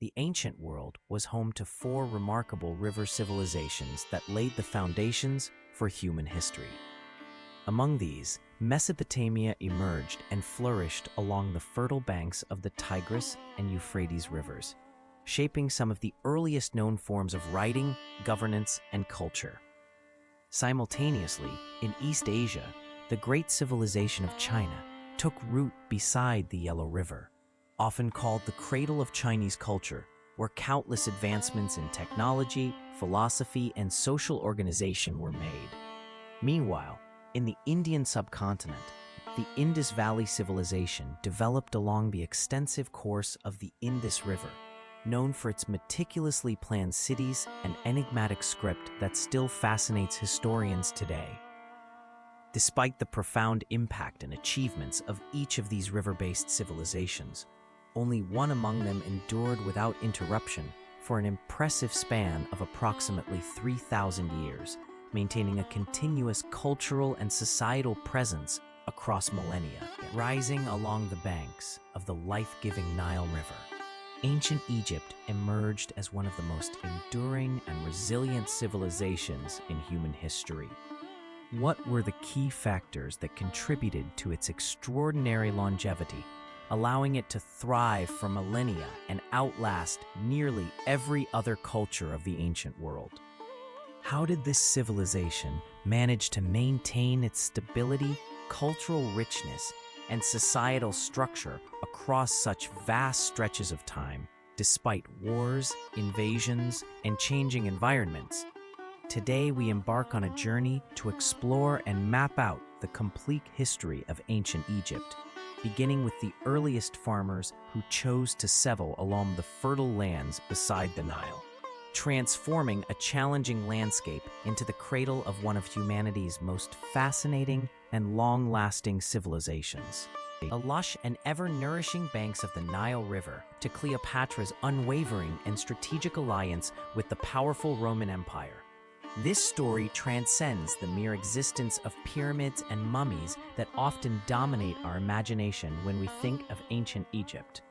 The ancient world was home to four remarkable river civilizations that laid the foundations for human history. Among these, Mesopotamia emerged and flourished along the fertile banks of the Tigris and Euphrates rivers, shaping some of the earliest known forms of writing, governance, and culture. Simultaneously, in East Asia, the great civilization of China took root beside the Yellow River, often called the cradle of Chinese culture, where countless advancements in technology, philosophy, and social organization were made. Meanwhile, in the Indian subcontinent, the Indus Valley civilization developed along the extensive course of the Indus River, known for its meticulously planned cities and enigmatic script that still fascinates historians today. Despite the profound impact and achievements of each of these river-based civilizations, only one among them endured without interruption for an impressive span of approximately 3,000 years, maintaining a continuous cultural and societal presence across millennia, rising along the banks of the life-giving Nile River. Ancient Egypt emerged as one of the most enduring and resilient civilizations in human history. What were the key factors that contributed to its extraordinary longevity, allowing it to thrive for millennia and outlast nearly every other culture of the ancient world? How did this civilization manage to maintain its stability, cultural richness, and societal structure across such vast stretches of time, despite wars, invasions, and changing environments? Today, we embark on a journey to explore and map out the complete history of ancient Egypt, beginning with the earliest farmers who chose to settle along the fertile lands beside the Nile, transforming a challenging landscape into the cradle of one of humanity's most fascinating and long-lasting civilizations. The lush and ever-nourishing banks of the Nile River to Cleopatra's unwavering and strategic alliance with the powerful Roman Empire. This story transcends the mere existence of pyramids and mummies that often dominate our imagination when we think of ancient Egypt.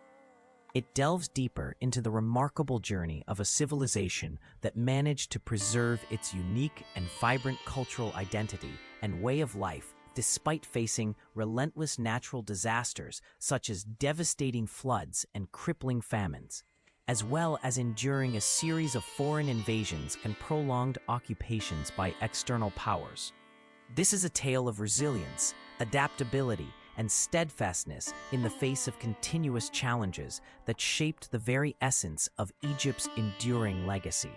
It delves deeper into the remarkable journey of a civilization that managed to preserve its unique and vibrant cultural identity and way of life despite facing relentless natural disasters such as devastating floods and crippling famines, as well as enduring a series of foreign invasions and prolonged occupations by external powers. This is a tale of resilience, adaptability, and steadfastness in the face of continuous challenges that shaped the very essence of Egypt's enduring legacy.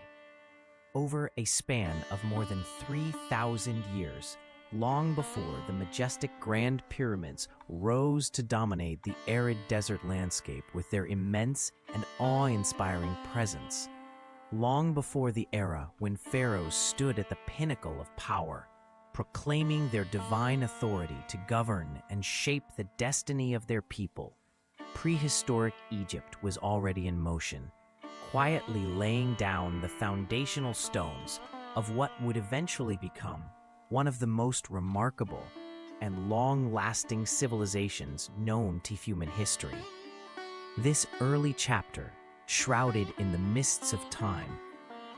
Over a span of more than 3,000 years, long before the majestic Grand Pyramids rose to dominate the arid desert landscape with their immense and awe-inspiring presence, long before the era when pharaohs stood at the pinnacle of power, proclaiming their divine authority to govern and shape the destiny of their people, prehistoric Egypt was already in motion, quietly laying down the foundational stones of what would eventually become one of the most remarkable and long-lasting civilizations known to human history. This early chapter, shrouded in the mists of time,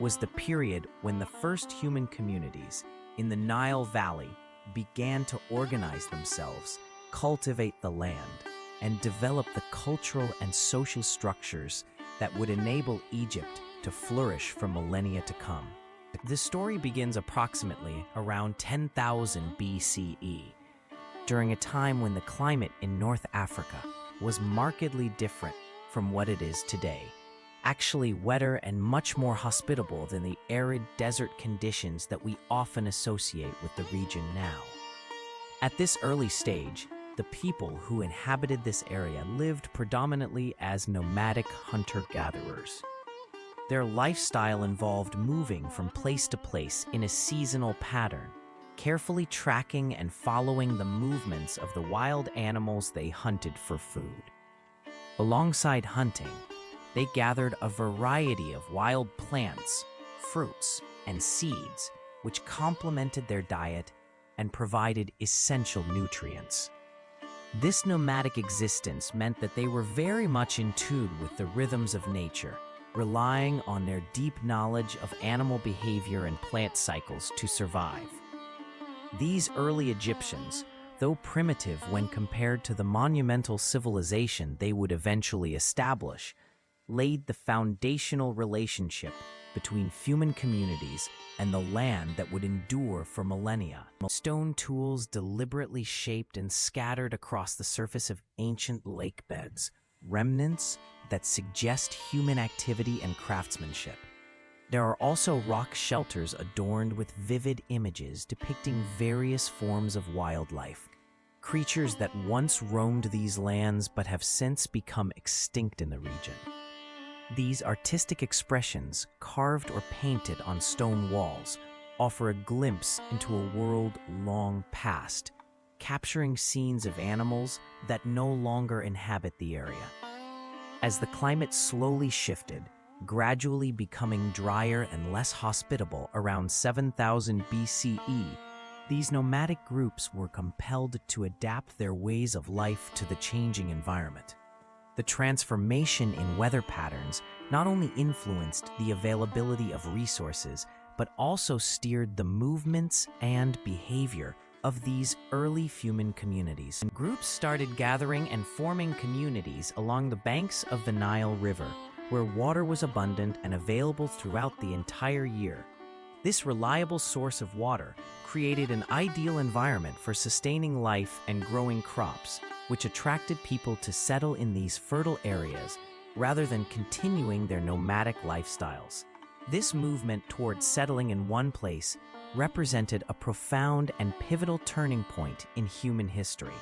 was the period when the first human communities in the Nile Valley began to organize themselves, cultivate the land, and develop the cultural and social structures that would enable Egypt to flourish for millennia to come. The story begins approximately around 10,000 BCE, during a time when the climate in North Africa was markedly different from what it is today, actually wetter and much more hospitable than the arid desert conditions that we often associate with the region now. At this early stage, the people who inhabited this area lived predominantly as nomadic hunter-gatherers. Their lifestyle involved moving from place to place in a seasonal pattern, carefully tracking and following the movements of the wild animals they hunted for food. Alongside hunting, they gathered a variety of wild plants, fruits, and seeds, which complemented their diet and provided essential nutrients. This nomadic existence meant that they were very much in tune with the rhythms of nature, relying on their deep knowledge of animal behavior and plant cycles to survive. These early Egyptians, though primitive when compared to the monumental civilization they would eventually establish, laid the foundational relationship between human communities and the land that would endure for millennia. Stone tools deliberately shaped and scattered across the surface of ancient lake beds, remnants that suggest human activity and craftsmanship. There are also rock shelters adorned with vivid images depicting various forms of wildlife, creatures that once roamed these lands but have since become extinct in the region. These artistic expressions, carved or painted on stone walls, offer a glimpse into a world long past, capturing scenes of animals that no longer inhabit the area. As the climate slowly shifted, gradually becoming drier and less hospitable around 7000 BCE, these nomadic groups were compelled to adapt their ways of life to the changing environment. The transformation in weather patterns not only influenced the availability of resources, but also steered the movements and behavior of these early human communities. Groups started gathering and forming communities along the banks of the Nile River, where water was abundant and available throughout the entire year. This reliable source of water created an ideal environment for sustaining life and growing crops, which attracted people to settle in these fertile areas rather than continuing their nomadic lifestyles. This movement towards settling in one place represented a profound and pivotal turning point in human history.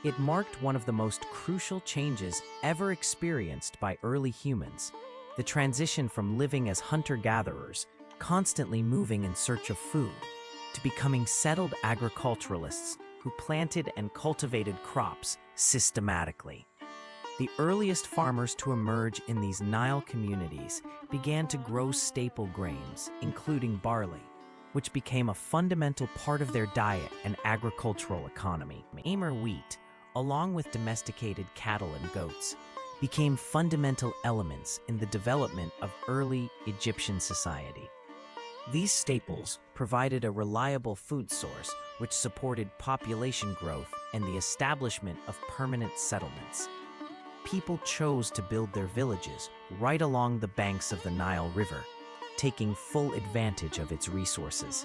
It marked one of the most crucial changes ever experienced by early humans, the transition from living as hunter-gatherers, constantly moving in search of food, to becoming settled agriculturalists who planted and cultivated crops systematically. The earliest farmers to emerge in these Nile communities began to grow staple grains, including barley, which became a fundamental part of their diet and agricultural economy. Amer wheat, along with domesticated cattle and goats, became fundamental elements in the development of early Egyptian society. These staples provided a reliable food source which supported population growth and the establishment of permanent settlements. People chose to build their villages right along the banks of the Nile River, taking full advantage of its resources.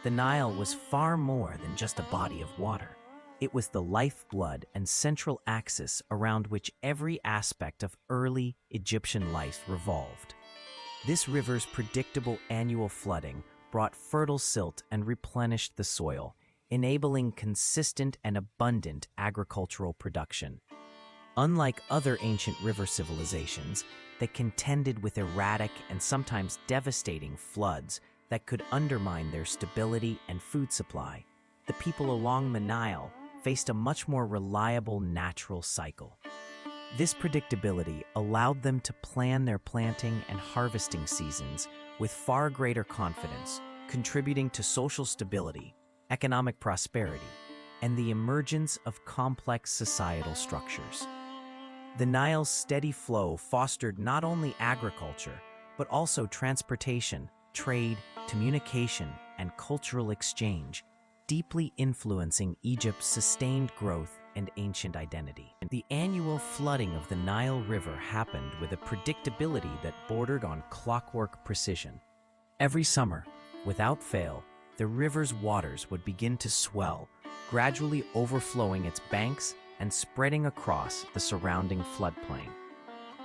The Nile was far more than just a body of water. It was the lifeblood and central axis around which every aspect of early Egyptian life revolved. This river's predictable annual flooding brought fertile silt and replenished the soil, enabling consistent and abundant agricultural production. Unlike other ancient river civilizations that contended with erratic and sometimes devastating floods that could undermine their stability and food supply, the people along the Nile faced a much more reliable natural cycle. This predictability allowed them to plan their planting and harvesting seasons with far greater confidence, contributing to social stability, economic prosperity, and the emergence of complex societal structures. The Nile's steady flow fostered not only agriculture, but also transportation, trade, communication, and cultural exchange, deeply influencing Egypt's sustained growth and ancient identity. The annual flooding of the Nile River happened with a predictability that bordered on clockwork precision. Every summer, without fail, the river's waters would begin to swell, gradually overflowing its banks and spreading across the surrounding floodplain.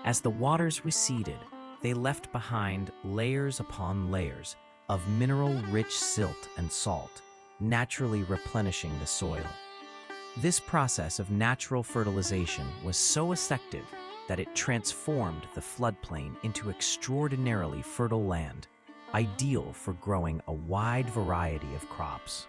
As the waters receded, they left behind layers upon layers of mineral-rich silt and salt, naturally replenishing the soil. This process of natural fertilization was so effective that it transformed the floodplain into extraordinarily fertile land, ideal for growing a wide variety of crops.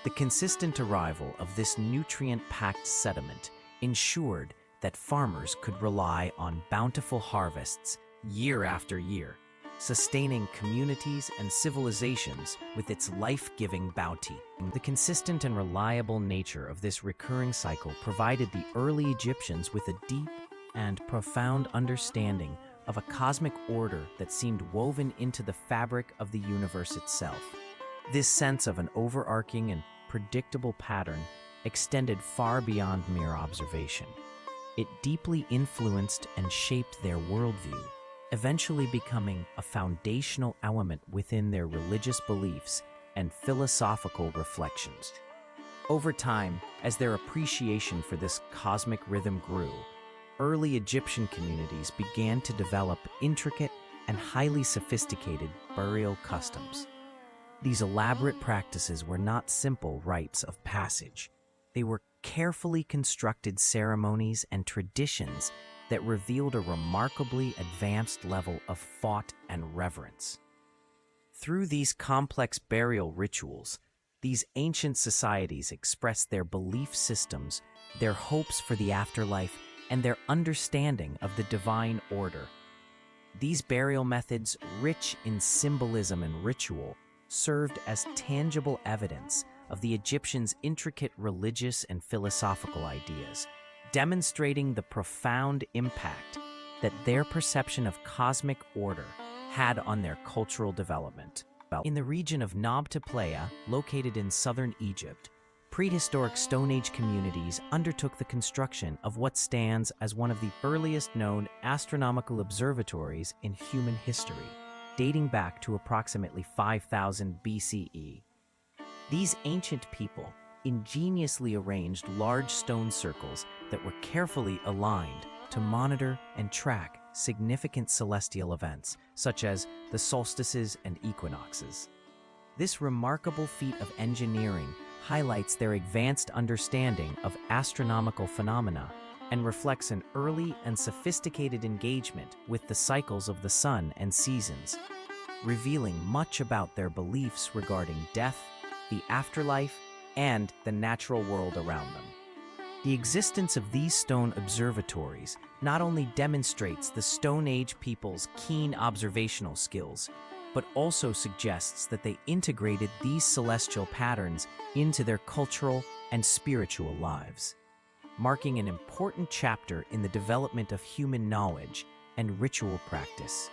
The consistent arrival of this nutrient-packed sediment ensured that farmers could rely on bountiful harvests year after year, sustaining communities and civilizations with its life-giving bounty. The consistent and reliable nature of this recurring cycle provided the early Egyptians with a deep and profound understanding of a cosmic order that seemed woven into the fabric of the universe itself. This sense of an overarching and predictable pattern extended far beyond mere observation. It deeply influenced and shaped their worldview, eventually becoming a foundational element within their religious beliefs and philosophical reflections. Over time, as their appreciation for this cosmic rhythm grew, early Egyptian communities began to develop intricate and highly sophisticated burial customs. These elaborate practices were not simple rites of passage. They were carefully constructed ceremonies and traditions that revealed a remarkably advanced level of thought and reverence. Through these complex burial rituals, these ancient societies expressed their belief systems, their hopes for the afterlife, and their understanding of the divine order. These burial methods, rich in symbolism and ritual, served as tangible evidence of the Egyptians' intricate religious and philosophical ideas, demonstrating the profound impact that their perception of cosmic order had on their cultural development. In the region of Nabta Playa, located in southern Egypt, prehistoric Stone Age communities undertook the construction of what stands as one of the earliest known astronomical observatories in human history, dating back to approximately 5000 BCE. These ancient people ingeniously arranged large stone circles that were carefully aligned to monitor and track significant celestial events, such as the solstices and equinoxes. This remarkable feat of engineering highlights their advanced understanding of astronomical phenomena and reflects an early and sophisticated engagement with the cycles of the sun and seasons, revealing much about their beliefs regarding death, the afterlife, and the natural world around them. The existence of these stone observatories not only demonstrates the Stone Age people's keen observational skills, but also suggests that they integrated these celestial patterns into their cultural and spiritual lives, marking an important chapter in the development of human knowledge and ritual practice.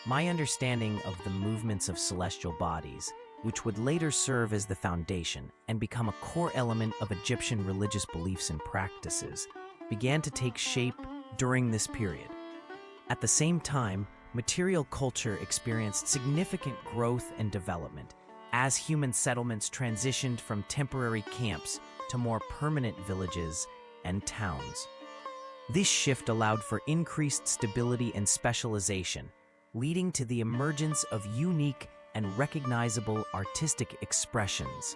My understanding of the movements of celestial bodies, which would later serve as the foundation and become a core element of Egyptian religious beliefs and practices, began to take shape during this period. At the same time, material culture experienced significant growth and development as human settlements transitioned from temporary camps to more permanent villages and towns. This shift allowed for increased stability and specialization, leading to the emergence of unique and recognizable artistic expressions.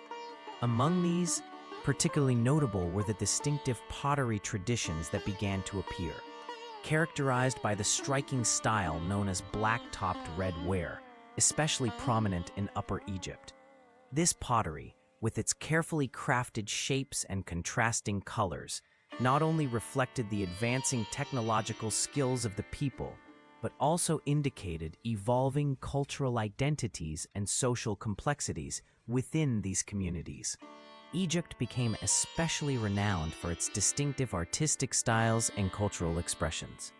Among these, particularly notable were the distinctive pottery traditions that began to appear, characterized by the striking style known as black-topped red ware, especially prominent in Upper Egypt. This pottery, with its carefully crafted shapes and contrasting colors, not only reflected the advancing technological skills of the people, but also indicated evolving cultural identities and social complexities within these communities. Egypt became especially renowned for its distinctive artistic styles and cultural expressions.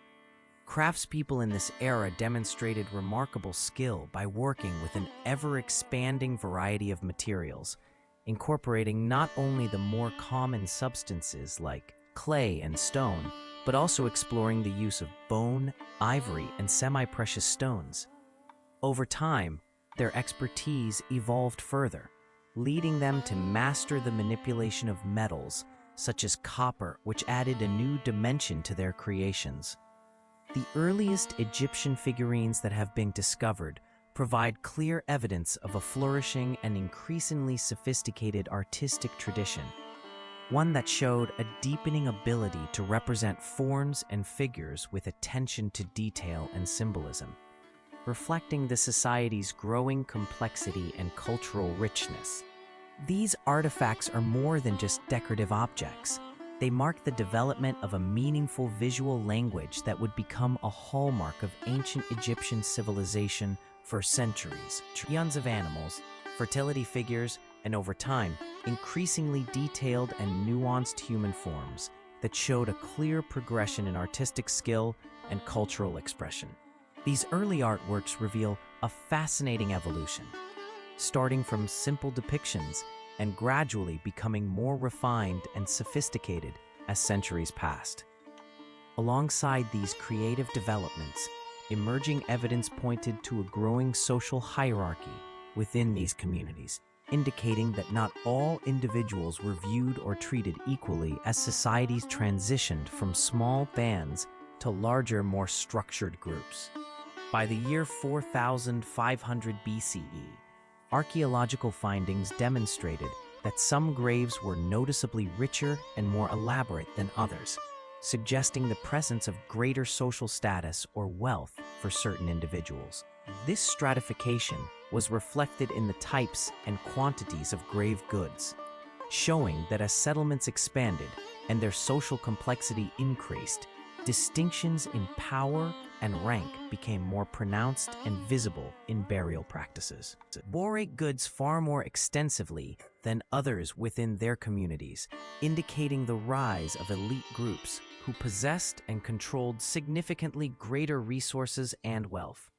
Craftspeople in this era demonstrated remarkable skill by working with an ever-expanding variety of materials, incorporating not only the more common substances like clay and stone, but also exploring the use of bone, ivory, and semi-precious stones. Over time, their expertise evolved further, leading them to master the manipulation of metals, such as copper, which added a new dimension to their creations. The earliest Egyptian figurines that have been discovered provide clear evidence of a flourishing and increasingly sophisticated artistic tradition, one that showed a deepening ability to represent forms and figures with attention to detail and symbolism, reflecting the society's growing complexity and cultural richness. These artifacts are more than just decorative objects. They mark the development of a meaningful visual language that would become a hallmark of ancient Egyptian civilization for centuries. Eons of animals, fertility figures, and over time, increasingly detailed and nuanced human forms that showed a clear progression in artistic skill and cultural expression. These early artworks reveal a fascinating evolution, starting from simple depictions and gradually becoming more refined and sophisticated as centuries passed. Alongside these creative developments, emerging evidence pointed to a growing social hierarchy within these communities, indicating that not all individuals were viewed or treated equally as societies transitioned from small bands to larger, more structured groups. By the year 4500 BCE, archaeological findings demonstrated that some graves were noticeably richer and more elaborate than others, suggesting the presence of greater social status or wealth for certain individuals. This stratification was reflected in the types and quantities of grave goods, showing that as settlements expanded and their social complexity increased, distinctions in power and rank became more pronounced and visible in burial practices. Bore goods far more extensively than others within their communities, indicating the rise of elite groups who possessed and controlled significantly greater resources and wealth.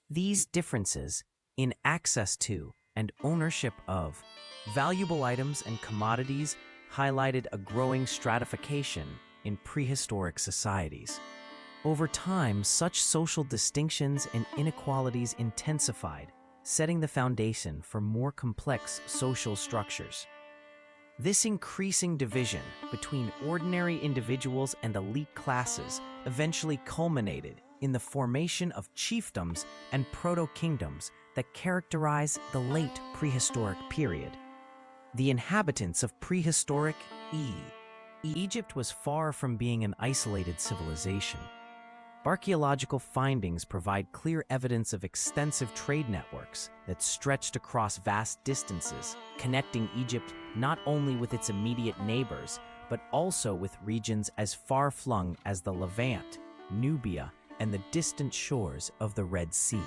These differences in access to and ownership of valuable items and commodities highlighted a growing stratification in prehistoric societies. Over time, such social distinctions and inequalities intensified, setting the foundation for more complex social structures. This increasing division between ordinary individuals and elite classes eventually culminated in the formation of chiefdoms and proto-kingdoms that characterize the late prehistoric period. The inhabitants of prehistoric Egypt was far from being an isolated civilization. Archaeological findings provide clear evidence of extensive trade networks that stretched across vast distances, connecting Egypt not only with its immediate neighbors, but also with regions as far-flung as the Levant, Nubia, and the distant shores of the Red Sea.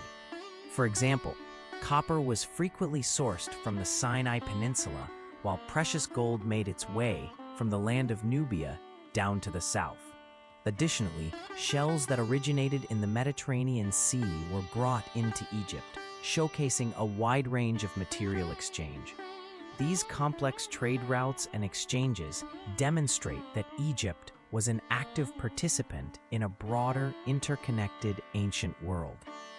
For example, copper was frequently sourced from the Sinai Peninsula, while precious gold made its way from the land of Nubia down to the south. Additionally, shells that originated in the Mediterranean Sea were brought into Egypt, showcasing a wide range of material exchange. These complex trade routes and exchanges demonstrate that Egypt was an active participant in a broader, interconnected ancient world,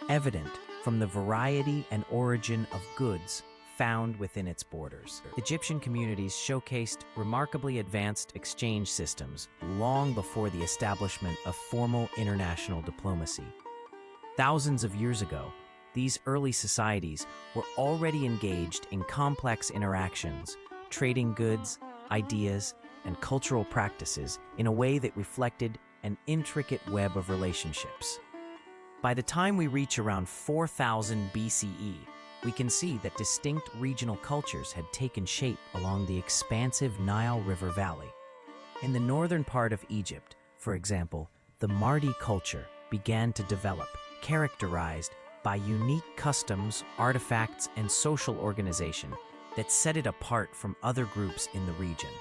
evident from the variety and origin of goods found within its borders. Egyptian communities showcased remarkably advanced exchange systems long before the establishment of formal international diplomacy. Thousands of years ago, these early societies were already engaged in complex interactions, trading goods, ideas, and cultural practices in a way that reflected an intricate web of relationships. By the time we reach around 4000 BCE, we can see that distinct regional cultures had taken shape along the expansive Nile River Valley. In the northern part of Egypt, for example, the Mardi culture began to develop, characterized by unique customs, artifacts, and social organization that set it apart from other groups in the region.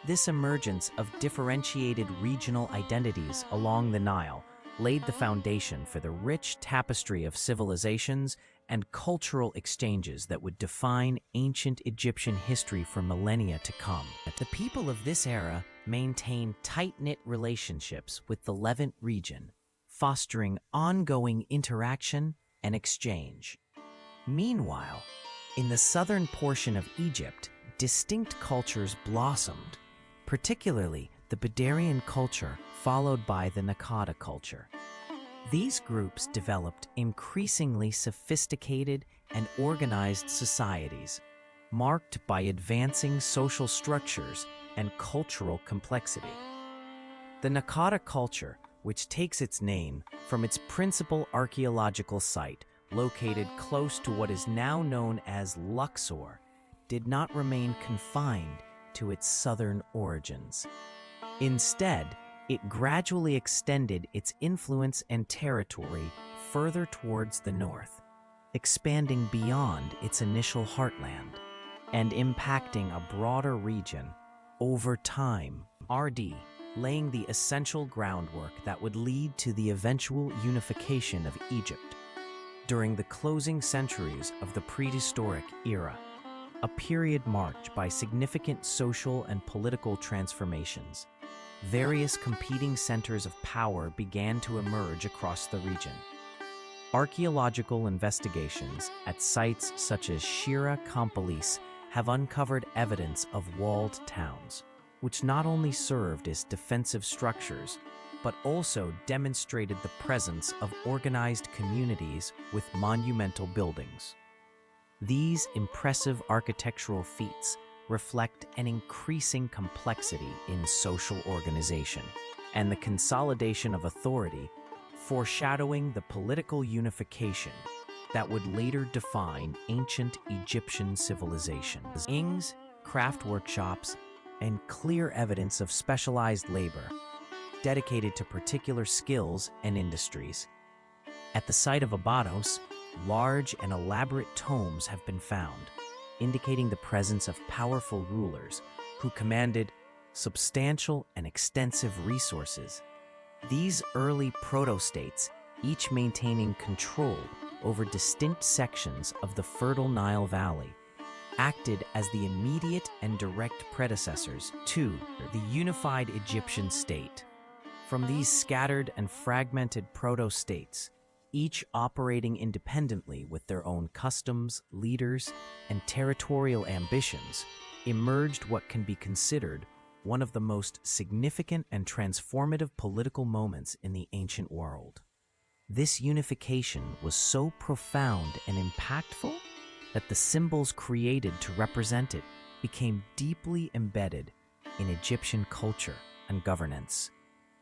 This emergence of differentiated regional identities along the Nile laid the foundation for the rich tapestry of civilizations and cultural exchanges that would define ancient Egyptian history for millennia to come. The people of this era maintained tight-knit relationships with the Levant region, fostering ongoing interaction and exchange. Meanwhile, in the southern portion of Egypt, distinct cultures blossomed, particularly the Badarian culture followed by the Naqada culture. These groups developed increasingly sophisticated and organized societies, marked by advancing social structures and cultural complexity. The Naqada culture, which takes its name from its principal archaeological site located close to what is now known as Luxor, did not remain confined to its southern origins. Instead, it gradually extended its influence and territory further towards the north, expanding beyond its initial heartland and impacting a broader region over time. RD laying the essential groundwork that would lead to the eventual unification of Egypt. During the closing centuries of the prehistoric era, a period marked by significant social and political transformations, various competing centers of power began to emerge across the region. Archaeological investigations at sites such as Shira Kampolis have uncovered evidence of walled towns, which not only served as defensive structures, but also demonstrated the presence of organized communities with monumental buildings. These impressive architectural feats reflect an increasing complexity in social organization and the consolidation of authority, foreshadowing the political unification that would later define ancient Egyptian civilizations. Inks, craft workshops, and clear evidence of specialized labor dedicated to particular skills and industries. At the site of Abydos, large and elaborate tomes have been found, indicating the presence of powerful rulers who commanded substantial and extensive resources. These early proto-states, each maintaining control over distinct sections of the fertile Nile Valley, acted as the immediate and direct predecessors to the unified Egyptian state. From these scattered and fragmented proto-states, each operating independently with their own customs, leaders, and territorial ambitions, emerged what can be considered one of the most significant and transformative political moments in the ancient world. This unification was so profound and impactful that the symbols created to represent it became deeply embedded in Egyptian culture and governance.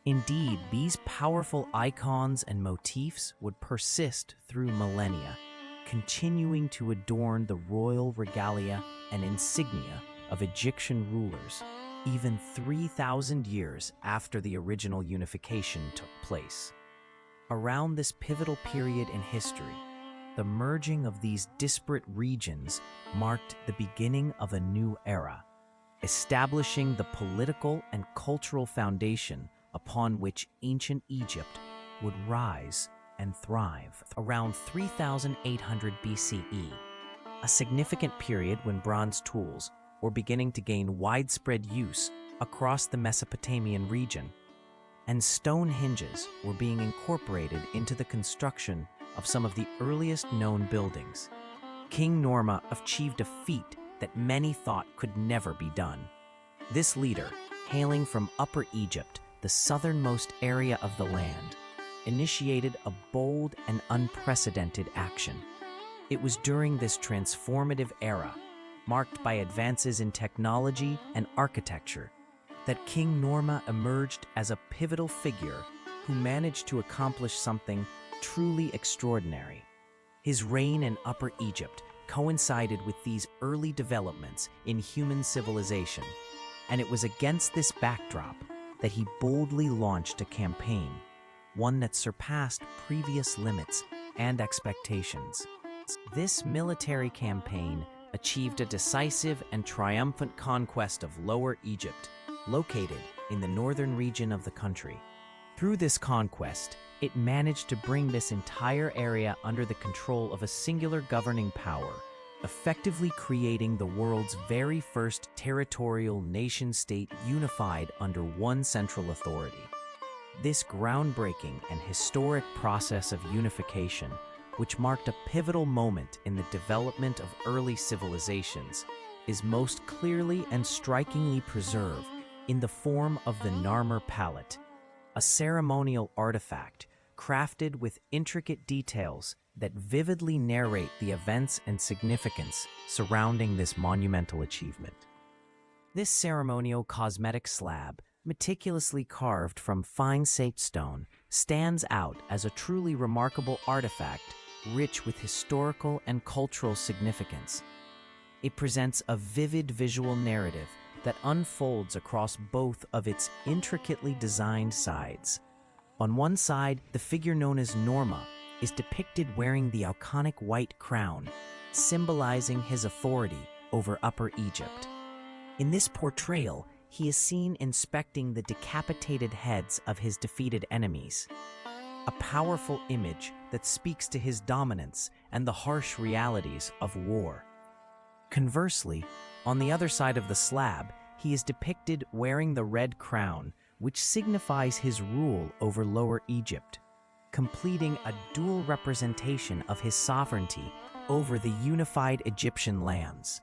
Indeed, these powerful icons and motifs would persist through millennia, continuing to adorn the royal regalia and insignia of Egyptian rulers, even 3,000 years after the original unification took place. Around this pivotal period in history, the merging of these disparate regions marked the beginning of a new era, establishing the political and cultural foundation upon which ancient Egypt would rise and thrive. Around 3,800 BCE, a significant period when bronze tools were beginning to gain widespread use across the Mesopotamian region, and stone hinges were being incorporated into the construction of some of the earliest known buildings. King Norma achieved a feat that many thought could never be done. This leader, hailing from Upper Egypt, the southernmost area of the land, initiated a bold and unprecedented action. It was during this transformative era, marked by advances in technology and architecture, that King Norma emerged as a pivotal figure who managed to accomplish something truly extraordinary. His reign in Upper Egypt coincided with these early developments in human civilization, and it was against this backdrop that he boldly launched a campaign, one that surpassed previous limits and expectations. This military campaign achieved a decisive and triumphant conquest of Lower Egypt, located in the northern region of the country. Through this conquest, it managed to bring this entire area under the control of a singular governing power, effectively creating the world's very first territorial nation-state unified under one central authority. This groundbreaking and historic process of unification, which marked a pivotal moment in the development of early civilizations, is most clearly and strikingly preserved in the form of the Narmer palette, a ceremonial artifact crafted with intricate details that vividly narrate the events and significance surrounding this monumental achievement. This ceremonial cosmetic slab, meticulously carved from fine sandstone, stands out as a truly remarkable artifact rich with historical and cultural significance. It presents a vivid visual narrative that unfolds across both of its intricately designed sides. On one side, the figure known as Norma is depicted wearing the iconic white crown, symbolizing his authority over Upper Egypt. In this portrayal, he is seen inspecting the decapitated heads of his defeated enemies, a powerful image that speaks to his dominance and the harsh realities of war. Conversely, on the other side of the slab, he is depicted wearing the red crown, which signifies his rule over Lower Egypt, completing a dual representation of his sovereignty over the unified Egyptian lands.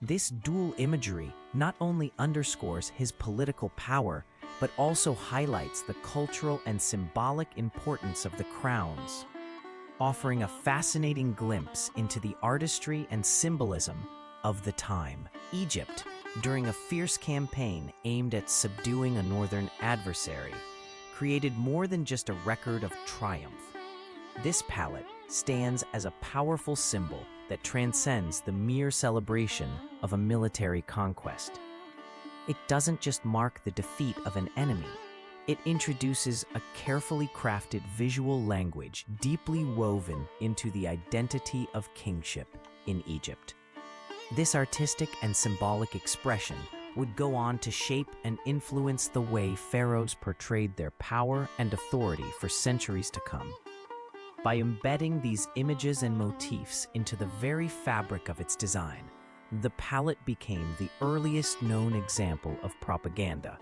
This dual imagery not only underscores his political power, but also highlights the cultural and symbolic importance of the crowns, offering a fascinating glimpse into the artistry and symbolism of the time. Egypt, during a fierce campaign aimed at subduing a northern adversary, created more than just a record of triumph. This palette stands as a powerful symbol that transcends the mere celebration of a military conquest. It doesn't just mark the defeat of an enemy, it introduces a carefully crafted visual language deeply woven into the identity of kingship in Egypt. This artistic and symbolic expression would go on to shape and influence the way pharaohs portrayed their power and authority for centuries to come. By embedding these images and motifs into the very fabric of its design, the palette became the earliest known example of propaganda,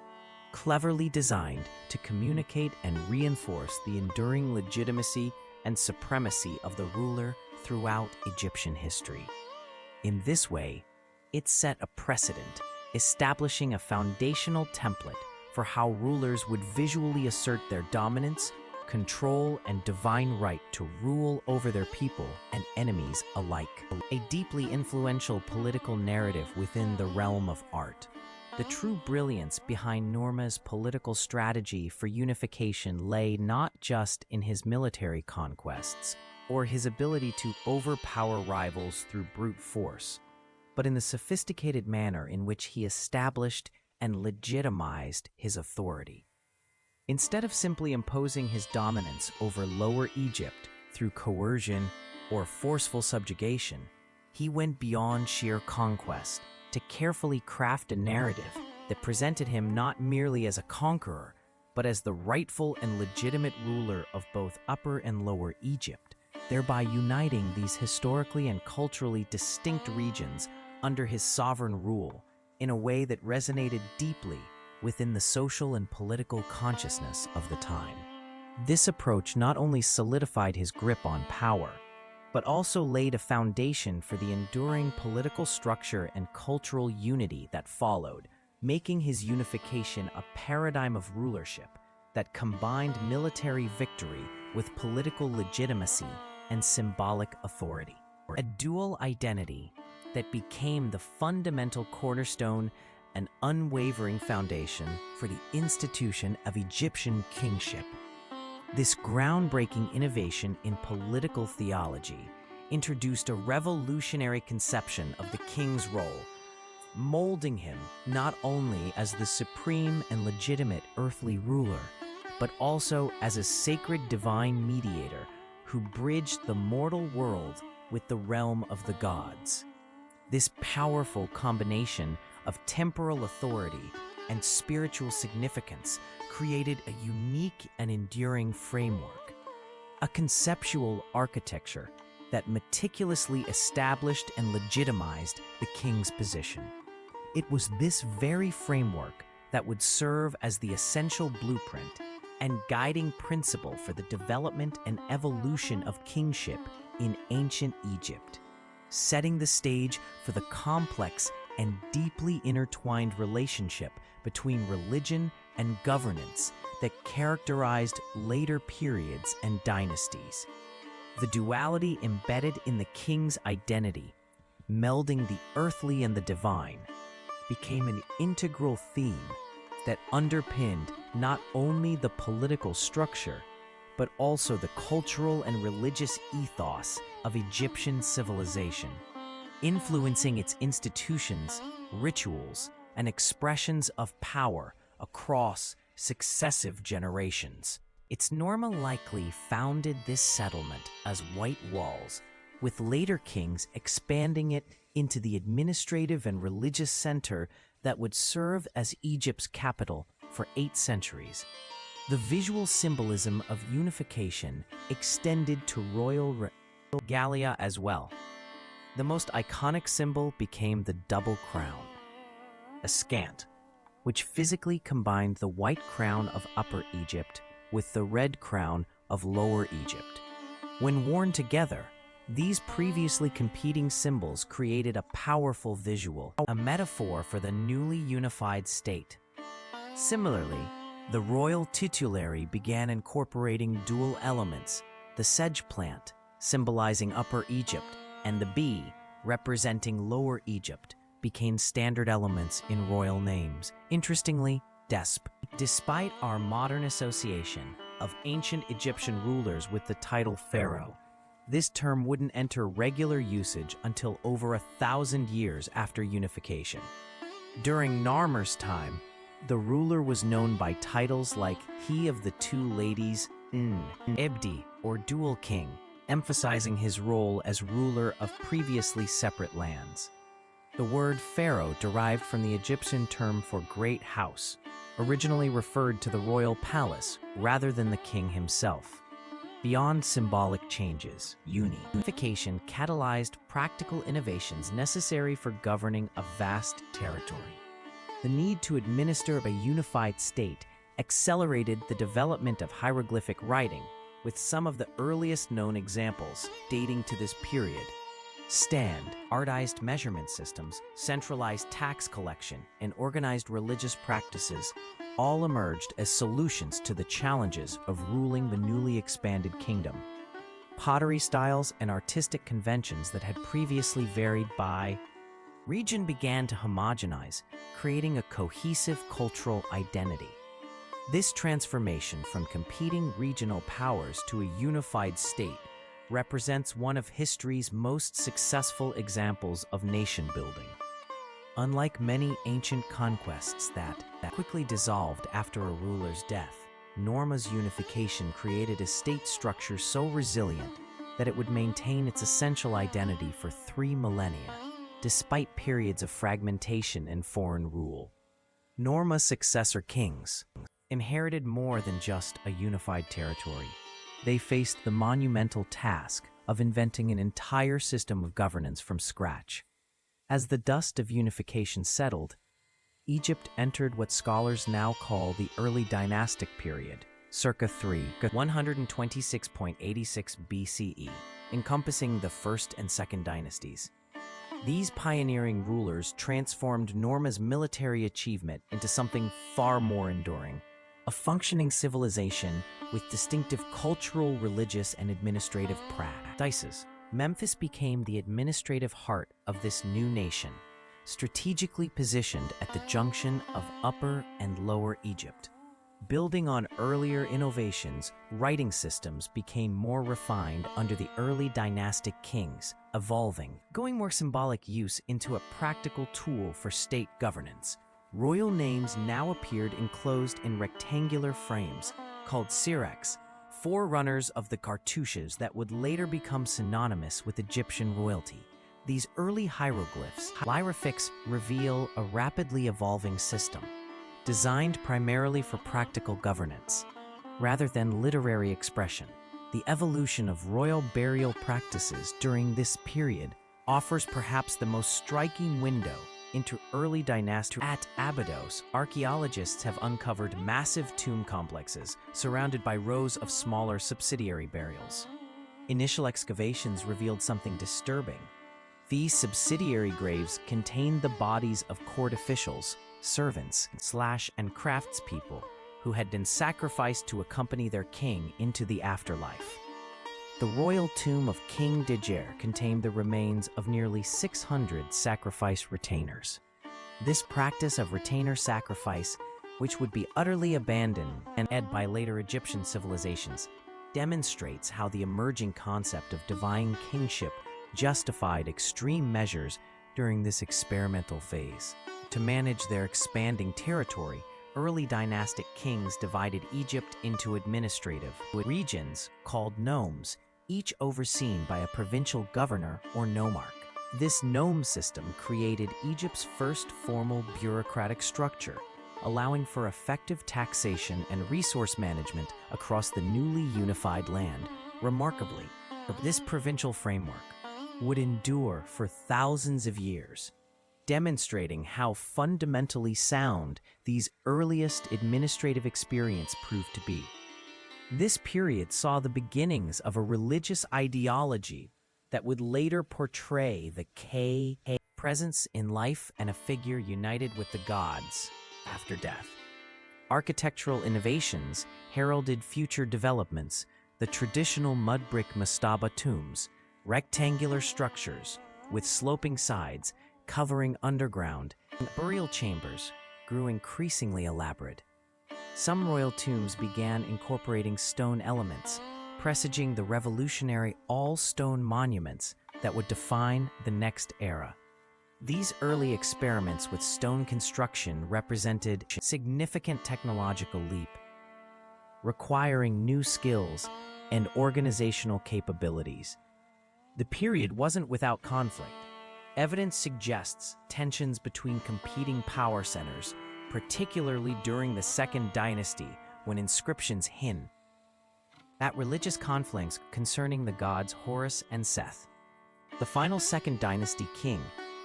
cleverly designed to communicate and reinforce the enduring legitimacy and supremacy of the ruler throughout Egyptian history. In this way, it set a precedent, establishing a foundational template for how rulers would visually assert their dominance, control, and divine right to rule over their people and enemies alike. A deeply influential political narrative within the realm of art. The true brilliance behind Norma's political strategy for unification lay not just in his military conquests or his ability to overpower rivals through brute force, but in the sophisticated manner in which he established and legitimized his authority. Instead of simply imposing his dominance over Lower Egypt through coercion or forceful subjugation, he went beyond sheer conquest to carefully craft a narrative that presented him not merely as a conqueror, but as the rightful and legitimate ruler of both Upper and Lower Egypt, thereby uniting these historically and culturally distinct regions under his sovereign rule in a way that resonated deeply within the social and political consciousness of the time. This approach not only solidified his grip on power, but also laid a foundation for the enduring political structure and cultural unity that followed, making his unification a paradigm of rulership that combined military victory with political legitimacy and symbolic authority. A dual identity that became the fundamental cornerstone and unwavering foundation for the institution of Egyptian kingship. This groundbreaking innovation in political theology introduced a revolutionary conception of the king's role, molding him not only as the supreme and legitimate earthly ruler, but also as a sacred divine mediator who bridged the mortal world with the realm of the gods. This powerful combination of temporal authority and spiritual significance created a unique and enduring framework, a conceptual architecture that meticulously established and legitimized the king's position. It was this very framework that would serve as the essential blueprint and guiding principle for the development and evolution of kingship in ancient Egypt, setting the stage for the complex and deeply intertwined relationship between religion and governance that characterized later periods and dynasties. The duality embedded in the king's identity, melding the earthly and the divine, became an integral theme that underpinned not only the political structure, but also the cultural and religious ethos of Egyptian civilization, influencing its institutions, rituals, and expressions of power across successive generations. Its Norma likely founded this settlement as white walls, with later kings expanding it into the administrative and religious center that would serve as Egypt's capital for 8 centuries. The visual symbolism of unification extended to royal regalia as well. The most iconic symbol became the double crown, a scant, which physically combined the white crown of Upper Egypt with the red crown of Lower Egypt. When worn together, these previously competing symbols created a powerful visual, a metaphor for the newly unified state. Similarly, the royal titulary began incorporating dual elements, the sedge plant, symbolizing Upper Egypt, and the bee, representing Lower Egypt, became standard elements in royal names. Interestingly, despite our modern association of ancient Egyptian rulers with the title Pharaoh, this term wouldn't enter regular usage until over 1,000 years after unification. During Narmer's time, the ruler was known by titles like He of the Two Ladies, Ebdi, or Dual King, emphasizing his role as ruler of previously separate lands. The word pharaoh derived from the Egyptian term for great house, originally referred to the royal palace rather than the king himself. Beyond symbolic changes, unification catalyzed practical innovations necessary for governing a vast territory. The need to administer a unified state accelerated the development of hieroglyphic writing, with some of the earliest known examples dating to this period. Standardized measurement systems, centralized tax collection, and organized religious practices all emerged as solutions to the challenges of ruling the newly expanded kingdom. Pottery styles and artistic conventions that had previously varied by region began to homogenize, creating a cohesive cultural identity. This transformation from competing regional powers to a unified state represents one of history's most successful examples of nation-building. Unlike many ancient conquests that quickly dissolved after a ruler's death, Norma's unification created a state structure so resilient that it would maintain its essential identity for 3 millennia, despite periods of fragmentation and foreign rule. Norma's successor kings inherited more than just a unified territory. They faced the monumental task of inventing an entire system of governance from scratch. As the dust of unification settled, Egypt entered what scholars now call the early dynastic period, circa 126.86 BCE, encompassing the first and second dynasties. These pioneering rulers transformed Norma's military achievement into something far more enduring, a functioning civilization with distinctive cultural, religious, and administrative practices. Memphis became the administrative heart of this new nation, strategically positioned at the junction of Upper and Lower Egypt. Building on earlier innovations, writing systems became more refined under the early dynastic kings, evolving, going more symbolic use into a practical tool for state governance. Royal names now appeared enclosed in rectangular frames, called syrinx, forerunners of the cartouches that would later become synonymous with Egyptian royalty. These early hieroglyphics reveal a rapidly evolving system, designed primarily for practical governance, rather than literary expression. The evolution of royal burial practices during this period offers perhaps the most striking window into early dynastic. At Abydos, archaeologists have uncovered massive tomb complexes surrounded by rows of smaller subsidiary burials. Initial excavations revealed something disturbing. These subsidiary graves contained the bodies of court officials, servants, and craftspeople who had been sacrificed to accompany their king into the afterlife. The royal tomb of King Djer contained the remains of nearly 600 sacrifice retainers. This practice of retainer sacrifice, which would be utterly abandoned by later Egyptian civilizations, demonstrates how the emerging concept of divine kingship justified extreme measures during this experimental phase. To manage their expanding territory, early dynastic kings divided Egypt into administrative regions called nomes, each overseen by a provincial governor or nomarch. This nome system created Egypt's first formal bureaucratic structure, allowing for effective taxation and resource management across the newly unified land. Remarkably, this provincial framework would endure for thousands of years, demonstrating how fundamentally sound these earliest administrative experiences proved to be. This period saw the beginnings of a religious ideology that would later portray the Ka presence in life and a figure united with the gods after death. Architectural innovations heralded future developments. The traditional mud brick mastaba tombs, rectangular structures with sloping sides covering underground burial chambers, grew increasingly elaborate. Some royal tombs began incorporating stone elements, presaging the revolutionary all-stone monuments that would define the next era. These early experiments with stone construction represented a significant technological leap, requiring new skills and organizational capabilities. The period wasn't without conflict. Evidence suggests tensions between competing power centers, particularly during the Second Dynasty, when inscriptions hint at religious conflicts concerning the gods Horus and Seth. The final Second Dynasty king,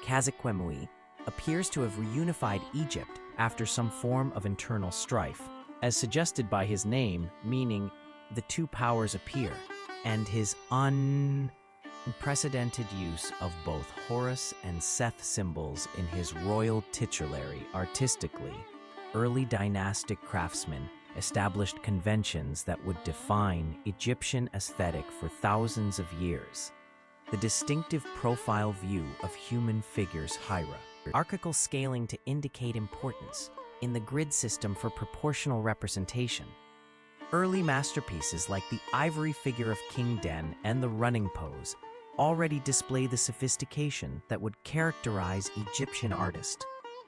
Khazekemui, appears to have reunified Egypt after some form of internal strife, as suggested by his name, meaning the two powers appear, and his unprecedented use of both Horus and Seth symbols in his royal titulary. Artistically, early dynastic craftsmen established conventions that would define Egyptian aesthetic for thousands of years. The distinctive profile view of human figures hierarchical scaling to indicate importance in the grid system for proportional representation. Early masterpieces like the ivory figure of King Den and the running pose already display the sophistication that would characterize Egyptian artist.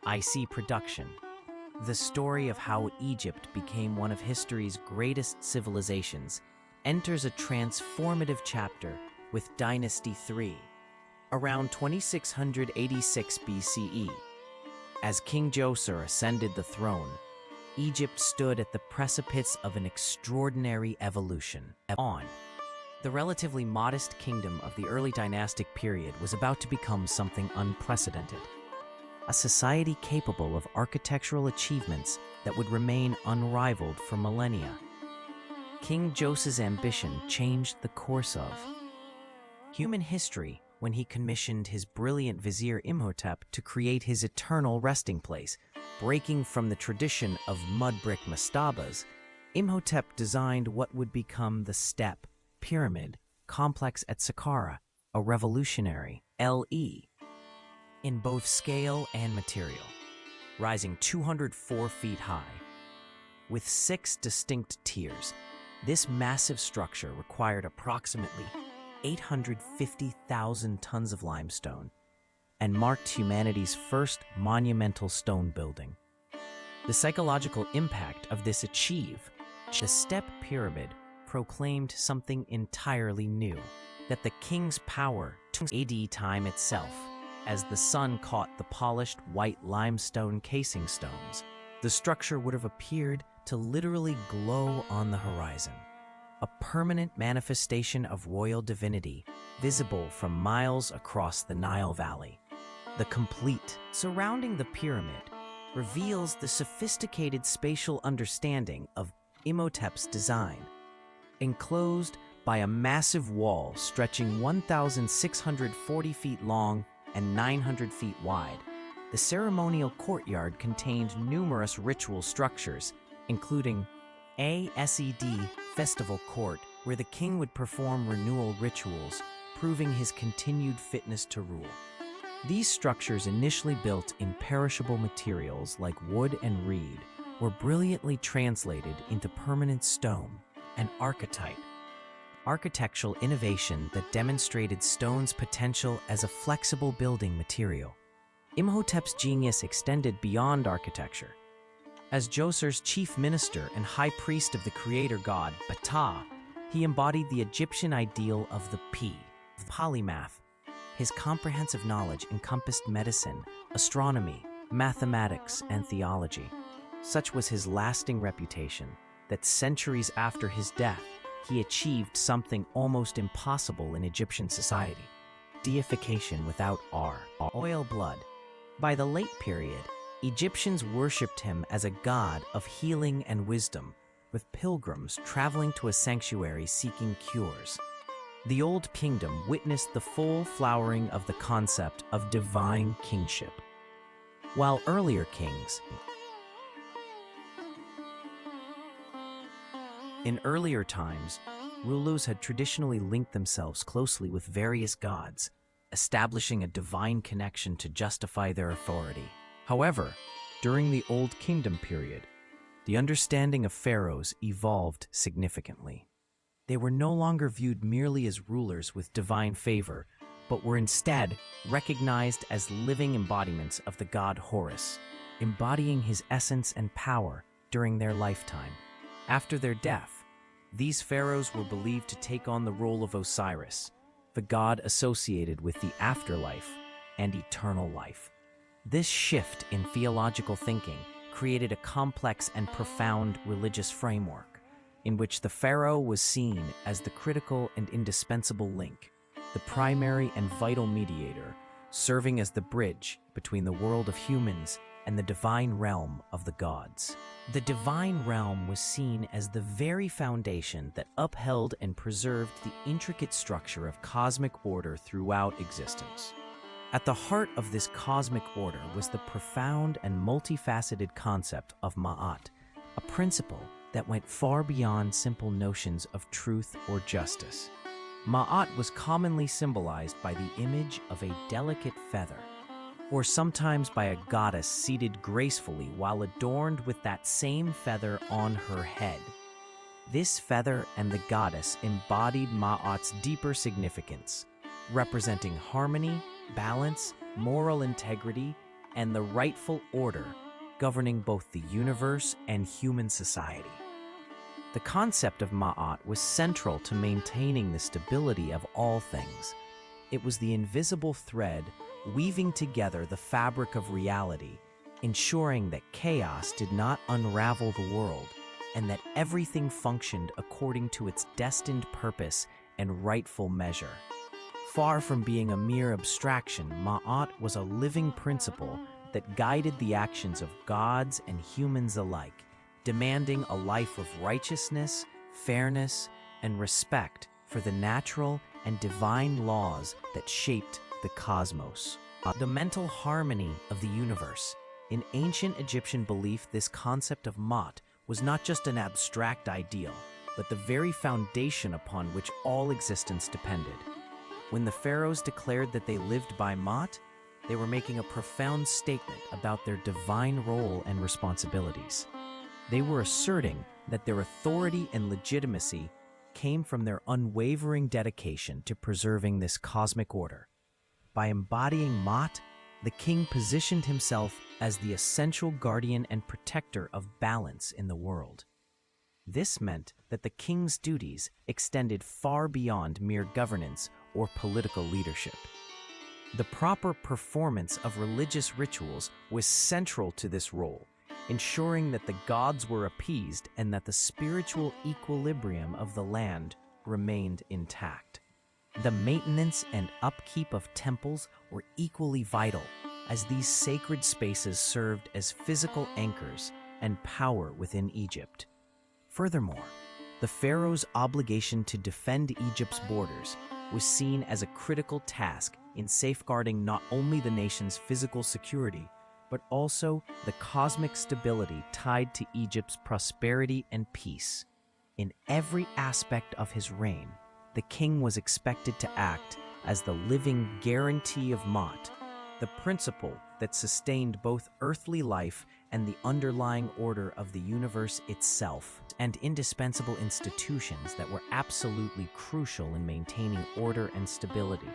IC production. The story of how Egypt became one of history's greatest civilizations enters a transformative chapter with Dynasty III, around 2686 BCE. As King Djoser ascended the throne, Egypt stood at the precipice of an extraordinary evolution. The relatively modest kingdom of the early dynastic period was about to become something unprecedented. A society capable of architectural achievements that would remain unrivaled for millennia. King Djoser's ambition changed the course of human history when he commissioned his brilliant vizier Imhotep to create his eternal resting place. Breaking from the tradition of mud brick mastabas, Imhotep designed what would become the step pyramid complex at Saqqara, a revolutionary LE in both scale and material, rising 204 feet high. With 6 distinct tiers, this massive structure required approximately 850,000 tons of limestone and marked humanity's first monumental stone building. The psychological impact of this the step pyramid proclaimed something entirely new, that the king's power took AD time itself. As the sun caught the polished white limestone casing stones, the structure would have appeared to literally glow on the horizon, a permanent manifestation of royal divinity visible from miles across the Nile Valley. The complete surrounding the pyramid reveals the sophisticated spatial understanding of Imhotep's design. Enclosed by a massive wall stretching 1,640 feet long and 900 feet wide, the ceremonial courtyard contained numerous ritual structures, including a festival court where the king would perform renewal rituals, proving his continued fitness to rule. These structures, initially built in perishable materials like wood and reed, were brilliantly translated into permanent stone and architectural innovation that demonstrated stone's potential as a flexible building material. Imhotep's genius extended beyond architecture. As Djoser's chief minister and high priest of the creator god, Ptah, he embodied the Egyptian ideal of the polymath, His comprehensive knowledge encompassed medicine, astronomy, mathematics, and theology. Such was his lasting reputation that centuries after his death, he achieved something almost impossible in Egyptian society: deification without royal blood. By the late period, Egyptians worshipped him as a god of healing and wisdom, with pilgrims traveling to a sanctuary seeking cures. The Old Kingdom witnessed the full flowering of the concept of divine kingship. While earlier kings, in earlier times, rulers had traditionally linked themselves closely with various gods, establishing a divine connection to justify their authority. However, during the Old Kingdom period, the understanding of pharaohs evolved significantly. They were no longer viewed merely as rulers with divine favor, but were instead recognized as living embodiments of the god Horus, embodying his essence and power during their lifetime. After their death, these pharaohs were believed to take on the role of Osiris, the god associated with the afterlife and eternal life. This shift in theological thinking created a complex and profound religious framework, in which the pharaoh was seen as the critical and indispensable link, the primary and vital mediator, serving as the bridge between the world of humans and the divine realm of the gods. The divine realm was seen as the very foundation that upheld and preserved the intricate structure of cosmic order throughout existence. At the heart of this cosmic order was the profound and multifaceted concept of Ma'at, a principle that went far beyond simple notions of truth or justice. Ma'at was commonly symbolized by the image of a delicate feather, or sometimes by a goddess seated gracefully while adorned with that same feather on her head. This feather and the goddess embodied Ma'at's deeper significance, representing harmony, balance, moral integrity, and the rightful order governing both the universe and human society. The concept of Ma'at was central to maintaining the stability of all things. It was the invisible thread weaving together the fabric of reality, ensuring that chaos did not unravel the world and that everything functioned according to its destined purpose and rightful measure. Far from being a mere abstraction, Ma'at was a living principle that guided the actions of gods and humans alike, demanding a life of righteousness, fairness, and respect for the natural and divine laws that shaped the cosmos. The mental harmony of the universe. In ancient Egyptian belief, this concept of Ma'at was not just an abstract ideal, but the very foundation upon which all existence depended. When the pharaohs declared that they lived by Ma'at, they were making a profound statement about their divine role and responsibilities. They were asserting that their authority and legitimacy came from their unwavering dedication to preserving this cosmic order. By embodying Ma'at, the king positioned himself as the essential guardian and protector of balance in the world. This meant that the king's duties extended far beyond mere governance or political leadership. The proper performance of religious rituals was central to this role, ensuring that the gods were appeased and that the spiritual equilibrium of the land remained intact. The maintenance and upkeep of temples were equally vital, as these sacred spaces served as physical anchors and power within Egypt. Furthermore, the pharaoh's obligation to defend Egypt's borders was seen as a critical task in safeguarding not only the nation's physical security, but also the cosmic stability tied to Egypt's prosperity and peace. In every aspect of his reign, the king was expected to act as the living guarantee of Ma'at, the principle that sustained both earthly life and the underlying order of the universe itself, and indispensable institutions that were absolutely crucial in maintaining order and stability,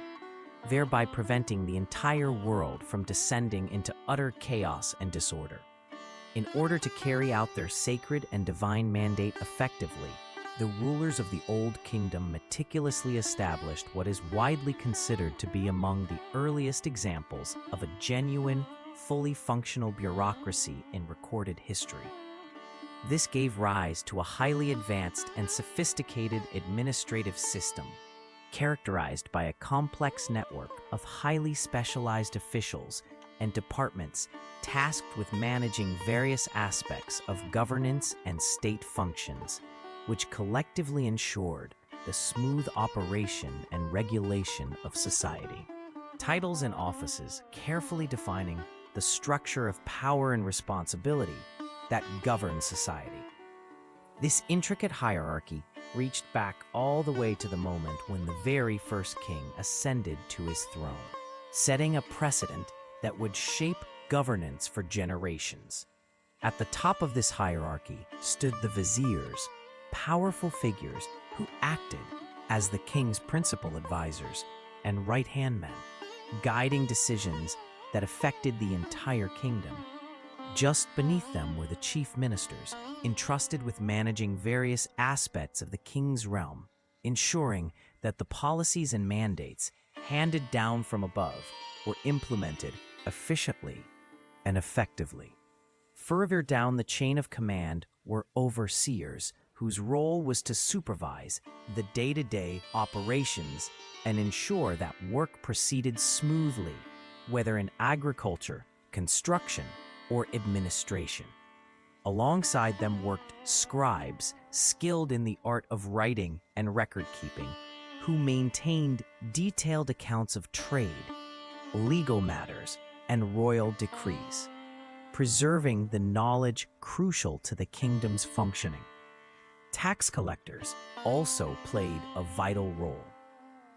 thereby preventing the entire world from descending into utter chaos and disorder. In order to carry out their sacred and divine mandate effectively, The rulers of the Old Kingdom meticulously established what is widely considered to be among the earliest examples of a genuine, fully functional bureaucracy in recorded history. This gave rise to a highly advanced and sophisticated administrative system, characterized by a complex network of highly specialized officials and departments tasked with managing various aspects of governance and state functions, which collectively ensured the smooth operation and regulation of society. Titles and offices carefully defining the structure of power and responsibility that govern society. This intricate hierarchy reached back all the way to the moment when the very first king ascended to his throne, setting a precedent that would shape governance for generations. At the top of this hierarchy stood the viziers, powerful figures who acted as the king's principal advisors and right-hand men, guiding decisions that affected the entire kingdom. Just beneath them were the chief ministers, entrusted with managing various aspects of the king's realm, ensuring that the policies and mandates handed down from above were implemented efficiently and effectively. Further down the chain of command were overseers, whose role was to supervise the day-to-day operations and ensure that work proceeded smoothly, whether in agriculture, construction, or administration. Alongside them worked scribes, skilled in the art of writing and record-keeping, who maintained detailed accounts of trade, legal matters, and royal decrees, preserving the knowledge crucial to the kingdom's functioning. Tax collectors also played a vital role.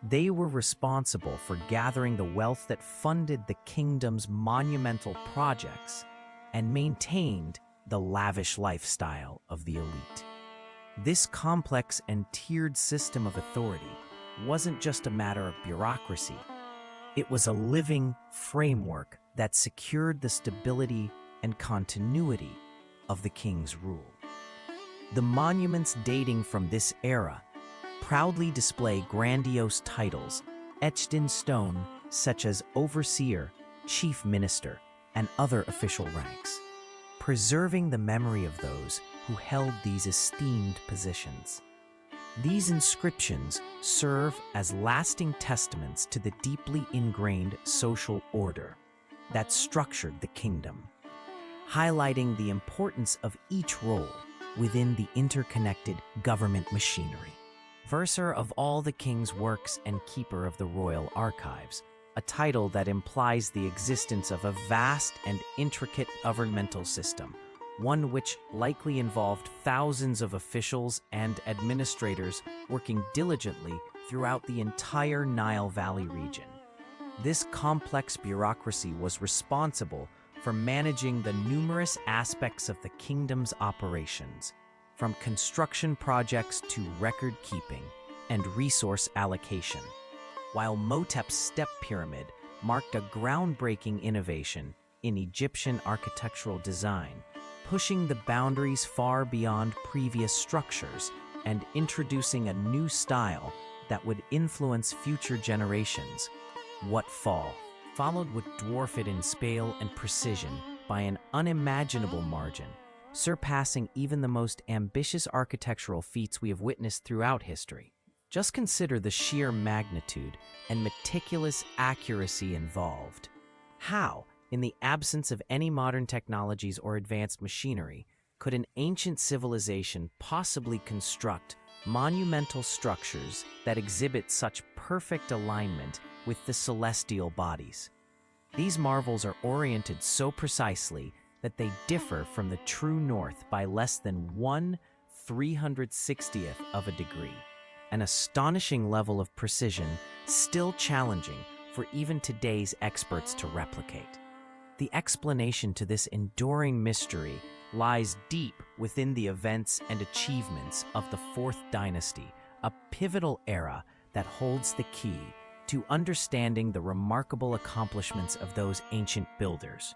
They were responsible for gathering the wealth that funded the kingdom's monumental projects and maintained the lavish lifestyle of the elite. This complex and tiered system of authority wasn't just a matter of bureaucracy. It was a living framework that secured the stability and continuity of the king's rule. The monuments dating from this era proudly display grandiose titles etched in stone, such as overseer, chief minister, and other official ranks, preserving the memory of those who held these esteemed positions. These inscriptions serve as lasting testaments to the deeply ingrained social order that structured the kingdom, highlighting the importance of each role within the interconnected government machinery. Verser of all the king's works and keeper of the royal archives, a title that implies the existence of a vast and intricate governmental system, one which likely involved thousands of officials and administrators working diligently throughout the entire Nile Valley region. This complex bureaucracy was responsible for managing the numerous aspects of the kingdom's operations, from construction projects to record-keeping and resource allocation. While Motep's step pyramid marked a groundbreaking innovation in Egyptian architectural design, pushing the boundaries far beyond previous structures and introducing a new style that would influence future generations. Wat Fall followed would dwarf it in scale and precision by an unimaginable margin, surpassing even the most ambitious architectural feats we have witnessed throughout history. Just consider the sheer magnitude and meticulous accuracy involved. How, in the absence of any modern technologies or advanced machinery, could an ancient civilization possibly construct monumental structures that exhibit such perfect alignment with the celestial bodies? These marvels are oriented so precisely that they differ from the true north by less than 1/360th of a degree, an astonishing level of precision still challenging for even today's experts to replicate. The explanation to this enduring mystery lies deep within the events and achievements of the Fourth Dynasty, a pivotal era that holds the key to understanding the remarkable accomplishments of those ancient builders.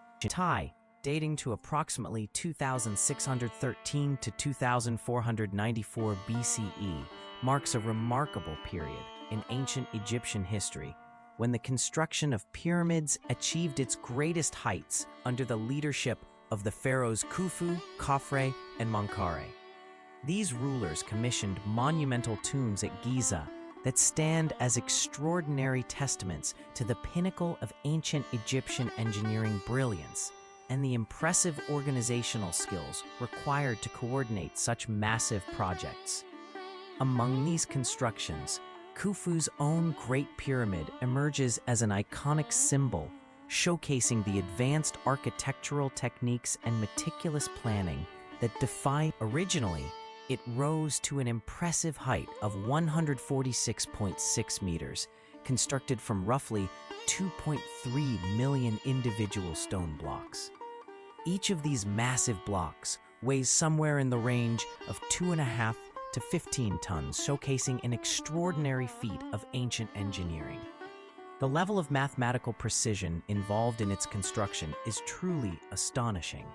dating to approximately 2613 to 2494 BCE, marks a remarkable period in ancient Egyptian history when the construction of pyramids achieved its greatest heights under the leadership of the pharaohs Khufu, Khafre, and Menkaure. These rulers commissioned monumental tombs at Giza that stand as extraordinary testaments to the pinnacle of ancient Egyptian engineering brilliance and the impressive organizational skills required to coordinate such massive projects. Among these constructions, Khufu's own Great Pyramid emerges as an iconic symbol, showcasing the advanced architectural techniques and meticulous planning that define. Originally, it rose to an impressive height of 146.6 meters, constructed from roughly 2.3 million individual stone blocks. Each of these massive blocks weighs somewhere in the range of 2.5 to 15 tons, showcasing an extraordinary feat of ancient engineering. The level of mathematical precision involved in its construction is truly astonishing.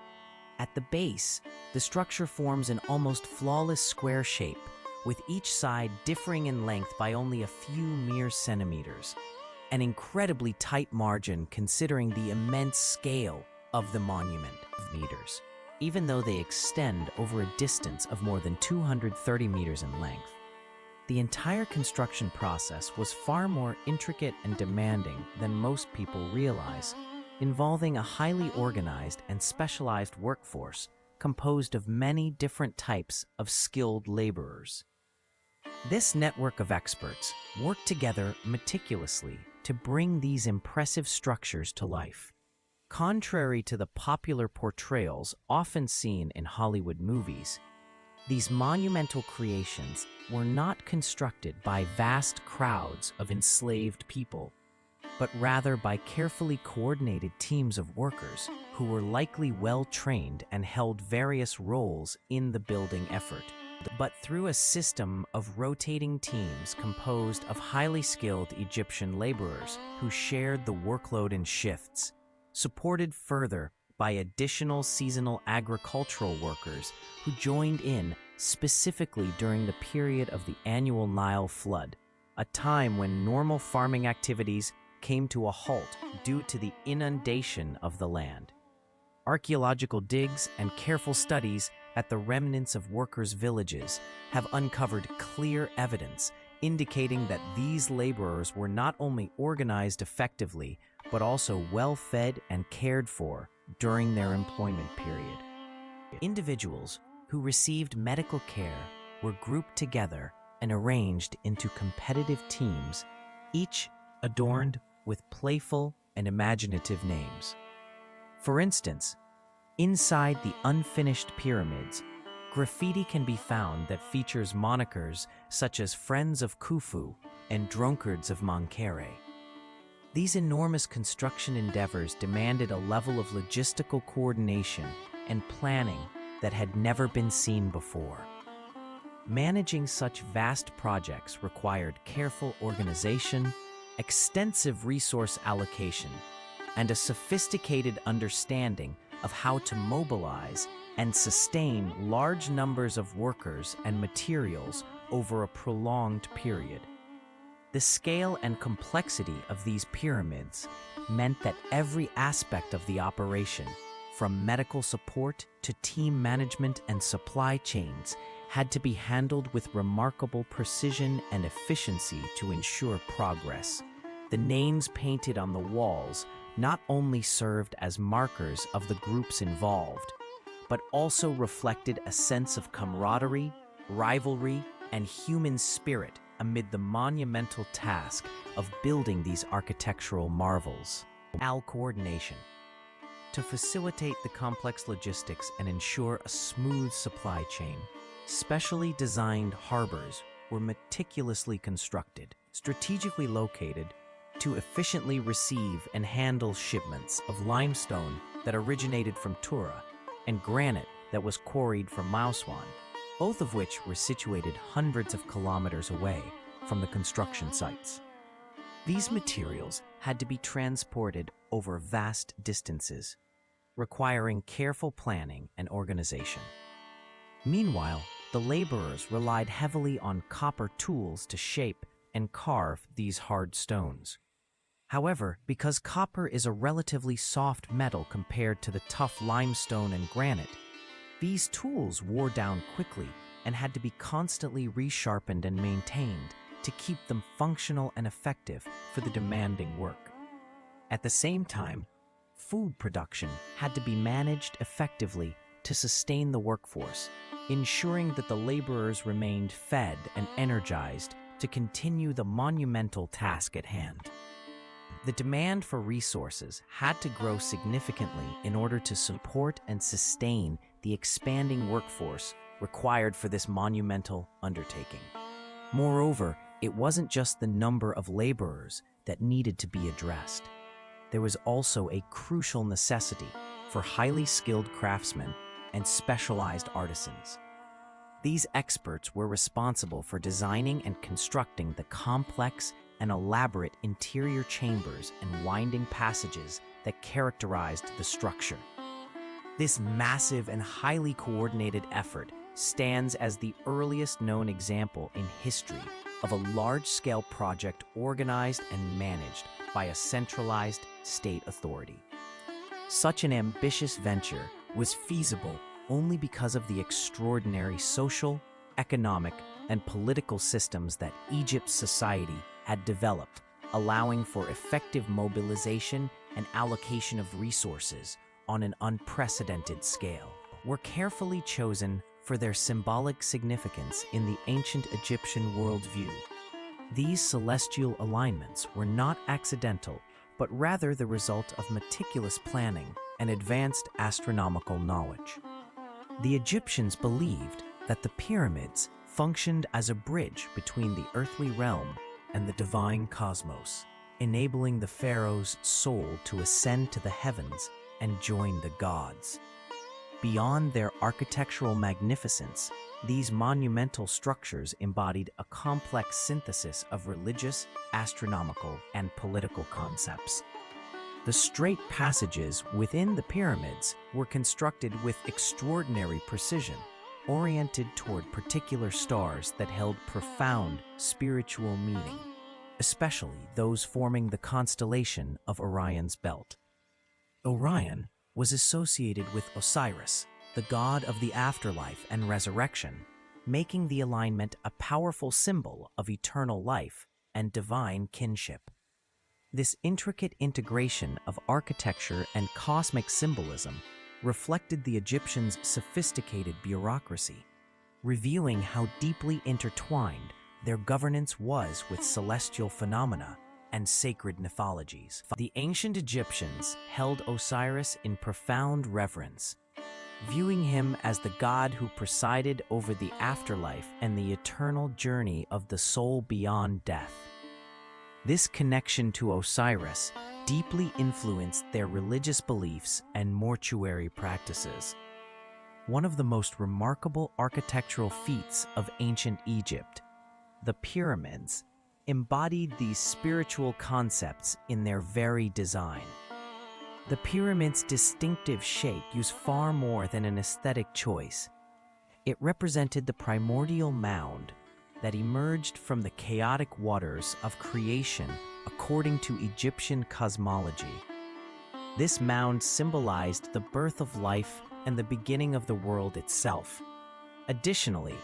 At the base, the structure forms an almost flawless square shape, with each side differing in length by only a few mere centimeters. An incredibly tight margin considering the immense scale of the monument of meters, even though they extend over a distance of more than 230 meters in length. The entire construction process was far more intricate and demanding than most people realize, involving a highly organized and specialized workforce composed of many different types of skilled laborers. This network of experts worked together meticulously to bring these impressive structures to life. Contrary to the popular portrayals often seen in Hollywood movies, these monumental creations were not constructed by vast crowds of enslaved people, but rather by carefully coordinated teams of workers who were likely well-trained and held various roles in the building effort. But through a system of rotating teams composed of highly skilled Egyptian laborers who shared the workload in shifts, supported further by additional seasonal agricultural workers who joined in specifically during the period of the annual Nile flood, a time when normal farming activities came to a halt due to the inundation of the land. Archaeological digs and careful studies at the remnants of workers' villages have uncovered clear evidence indicating that these laborers were not only organized effectively, but also well-fed and cared for during their employment period. Individuals who received medical care were grouped together and arranged into competitive teams, each adorned with playful and imaginative names. For instance, inside the unfinished pyramids, graffiti can be found that features monikers such as Friends of Khufu and Drunkards of Menkaure. These enormous construction endeavors demanded a level of logistical coordination and planning that had never been seen before. Managing such vast projects required careful organization, extensive resource allocation, and a sophisticated understanding of how to mobilize and sustain large numbers of workers and materials over a prolonged period. The scale and complexity of these pyramids meant that every aspect of the operation, from medical support to team management and supply chains, had to be handled with remarkable precision and efficiency to ensure progress. The names painted on the walls not only served as markers of the groups involved, but also reflected a sense of camaraderie, rivalry, and human spirit amid the monumental task of building these architectural marvels. Coordination. To facilitate the complex logistics and ensure a smooth supply chain, specially designed harbors were meticulously constructed, strategically located to efficiently receive and handle shipments of limestone that originated from Tura and granite that was quarried from Mauswan, both of which were situated hundreds of kilometers away from the construction sites. These materials had to be transported over vast distances, requiring careful planning and organization. Meanwhile, the laborers relied heavily on copper tools to shape and carve these hard stones. However, because copper is a relatively soft metal compared to the tough limestone and granite, these tools wore down quickly and had to be constantly resharpened and maintained to keep them functional and effective for the demanding work. At the same time, food production had to be managed effectively to sustain the workforce, ensuring that the laborers remained fed and energized to continue the monumental task at hand. The demand for resources had to grow significantly in order to support and sustain the expanding workforce required for this monumental undertaking. Moreover, it wasn't just the number of laborers that needed to be addressed. There was also a crucial necessity for highly skilled craftsmen and specialized artisans. These experts were responsible for designing and constructing the complex and elaborate interior chambers and winding passages that characterized the structure. This massive and highly coordinated effort stands as the earliest known example in history of a large-scale project organized and managed by a centralized state authority. Such an ambitious venture was feasible only because of the extraordinary social, economic, and political systems that Egypt's society had developed, allowing for effective mobilization and allocation of resources on an unprecedented scale. Were carefully chosen for their symbolic significance in the ancient Egyptian worldview. These celestial alignments were not accidental, but rather the result of meticulous planning and advanced astronomical knowledge. The Egyptians believed that the pyramids functioned as a bridge between the earthly realm and the divine cosmos, enabling the pharaoh's soul to ascend to the heavens and join the gods. Beyond their architectural magnificence, these monumental structures embodied a complex synthesis of religious, astronomical, and political concepts. The straight passages within the pyramids were constructed with extraordinary precision, oriented toward particular stars that held profound spiritual meaning, especially those forming the constellation of Orion's belt. Orion was associated with Osiris, the god of the afterlife and resurrection, making the alignment a powerful symbol of eternal life and divine kinship. This intricate integration of architecture and cosmic symbolism reflected the Egyptians' sophisticated bureaucracy, revealing how deeply intertwined their governance was with celestial phenomena and sacred mythologies. The ancient Egyptians held Osiris in profound reverence, viewing him as the god who presided over the afterlife and the eternal journey of the soul beyond death. This connection to Osiris deeply influenced their religious beliefs and mortuary practices. One of the most remarkable architectural feats of ancient Egypt, the pyramids, embodied these spiritual concepts in their very design. The pyramid's distinctive shape used far more than an aesthetic choice. It represented the primordial mound that emerged from the chaotic waters of creation according to Egyptian cosmology. This mound symbolized the birth of life and the beginning of the world itself. Additionally,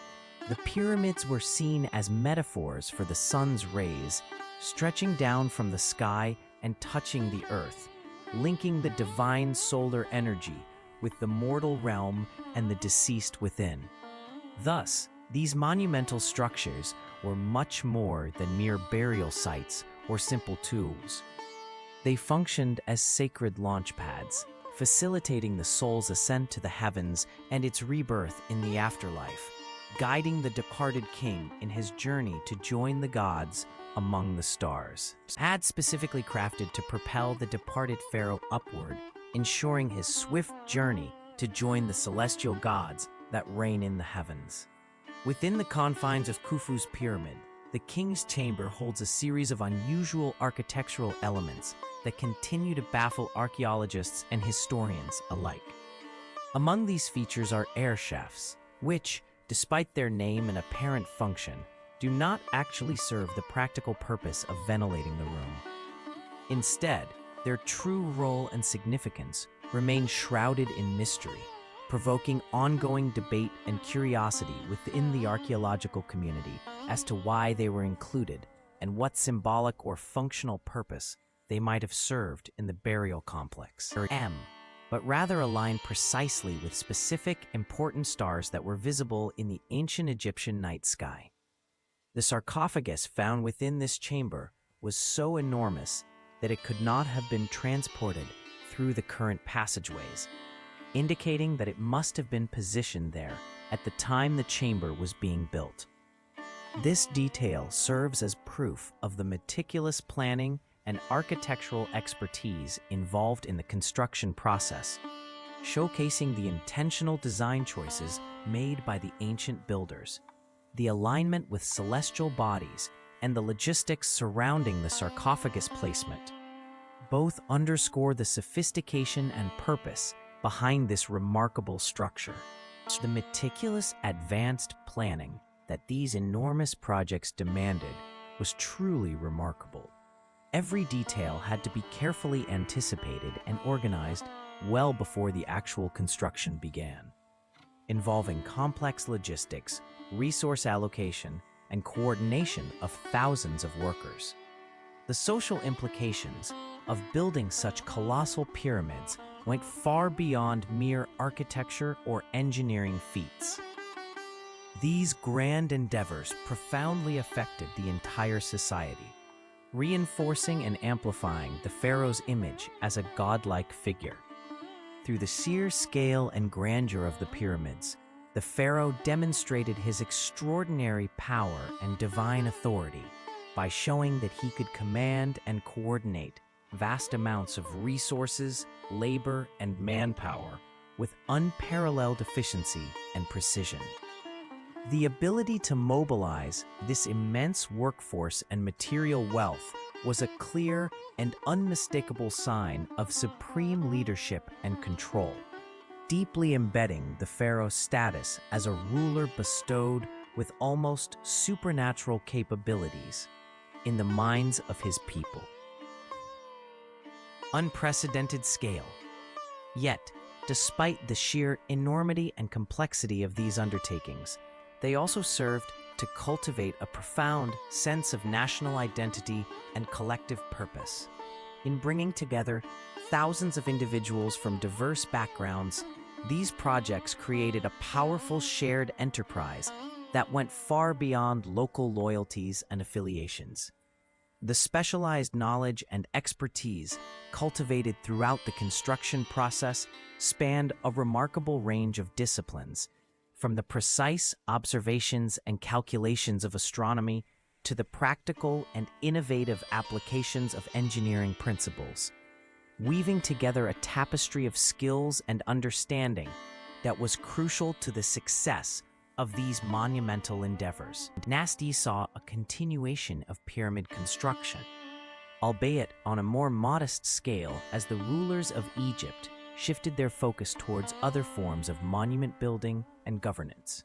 the pyramids were seen as metaphors for the sun's rays, stretching down from the sky and touching the earth, linking the divine solar energy with the mortal realm and the deceased within. Thus, these monumental structures were much more than mere burial sites or simple tombs. They functioned as sacred launch pads, facilitating the soul's ascent to the heavens and its rebirth in the afterlife, guiding the departed king in his journey to join the gods among the stars. Had specifically crafted to propel the departed pharaoh upward, ensuring his swift journey to join the celestial gods that reign in the heavens. Within the confines of Khufu's pyramid, the king's chamber holds a series of unusual architectural elements that that continue to baffle archaeologists and historians alike. Among these features are air shafts, which, despite their name and apparent function, do not actually serve the practical purpose of ventilating the room. Instead, their true role and significance remain shrouded in mystery, provoking ongoing debate and curiosity within the archaeological community as to why they were included and what symbolic or functional purpose they might have served in the burial complex. But rather align precisely with specific important stars that were visible in the ancient Egyptian night sky. The sarcophagus found within this chamber was so enormous that it could not have been transported through the current passageways, indicating that it must have been positioned there at the time the chamber was being built. This detail serves as proof of the meticulous planning and architectural expertise involved in the construction process, showcasing the intentional design choices made by the ancient builders, the alignment with celestial bodies, and the logistics surrounding the sarcophagus placement. Both underscore the sophistication and purpose behind this remarkable structure. The meticulous, advanced planning that these enormous projects demanded was truly remarkable. Every detail had to be carefully anticipated and organized well before the actual construction began, involving complex logistics, resource allocation, and coordination of thousands of workers. The social implications of building such colossal pyramids went far beyond mere architecture or engineering feats. These grand endeavors profoundly affected the entire society, reinforcing and amplifying the pharaoh's image as a godlike figure. Through the sheer scale and grandeur of the pyramids, the pharaoh demonstrated his extraordinary power and divine authority by showing that he could command and coordinate vast amounts of resources, labor, and manpower with unparalleled efficiency and precision. The ability to mobilize this immense workforce and material wealth was a clear and unmistakable sign of supreme leadership and control, deeply embedding the pharaoh's status as a ruler bestowed with almost supernatural capabilities in the minds of his people. Unprecedented scale. Yet, despite the sheer enormity and complexity of these undertakings, they also served to cultivate a profound sense of national identity and collective purpose. In bringing together thousands of individuals from diverse backgrounds, these projects created a powerful shared enterprise that went far beyond local loyalties and affiliations. The specialized knowledge and expertise cultivated throughout the construction process spanned a remarkable range of disciplines, from the precise observations and calculations of astronomy to the practical and innovative applications of engineering principles, weaving together a tapestry of skills and understanding that was crucial to the success of these monumental endeavors. Dynasties saw a continuation of pyramid construction, albeit on a more modest scale as the rulers of Egypt shifted their focus towards other forms of monument building and governance.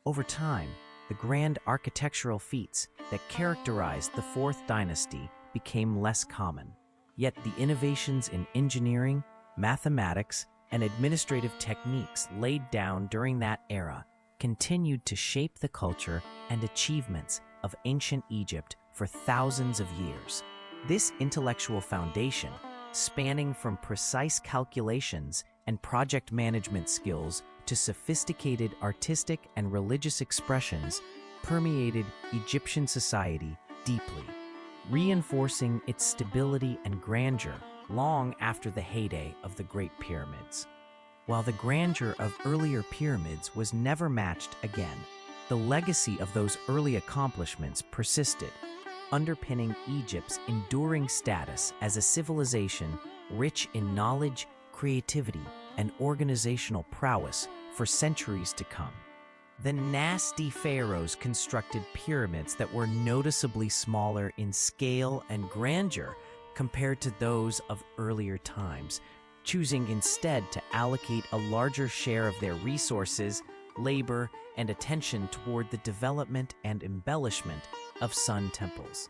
Over time, the grand architectural feats that characterized the Fourth Dynasty became less common, yet the innovations in engineering, mathematics, and administrative techniques laid down during that era continued to shape the culture and achievements of ancient Egypt for thousands of years. This intellectual foundation, spanning from precise calculations and project management skills to sophisticated artistic and religious expressions, permeated Egyptian society deeply, reinforcing its stability and grandeur long after the heyday of the Great Pyramids. While the grandeur of earlier pyramids was never matched again, the legacy of those early accomplishments persisted, underpinning Egypt's enduring status as a civilization rich in knowledge, creativity, and organizational prowess for centuries to come. The nasty pharaohs constructed pyramids that were noticeably smaller in scale and grandeur compared to those of earlier times, choosing instead to allocate a larger share of their resources, labor, and attention toward the development and embellishment of sun temples.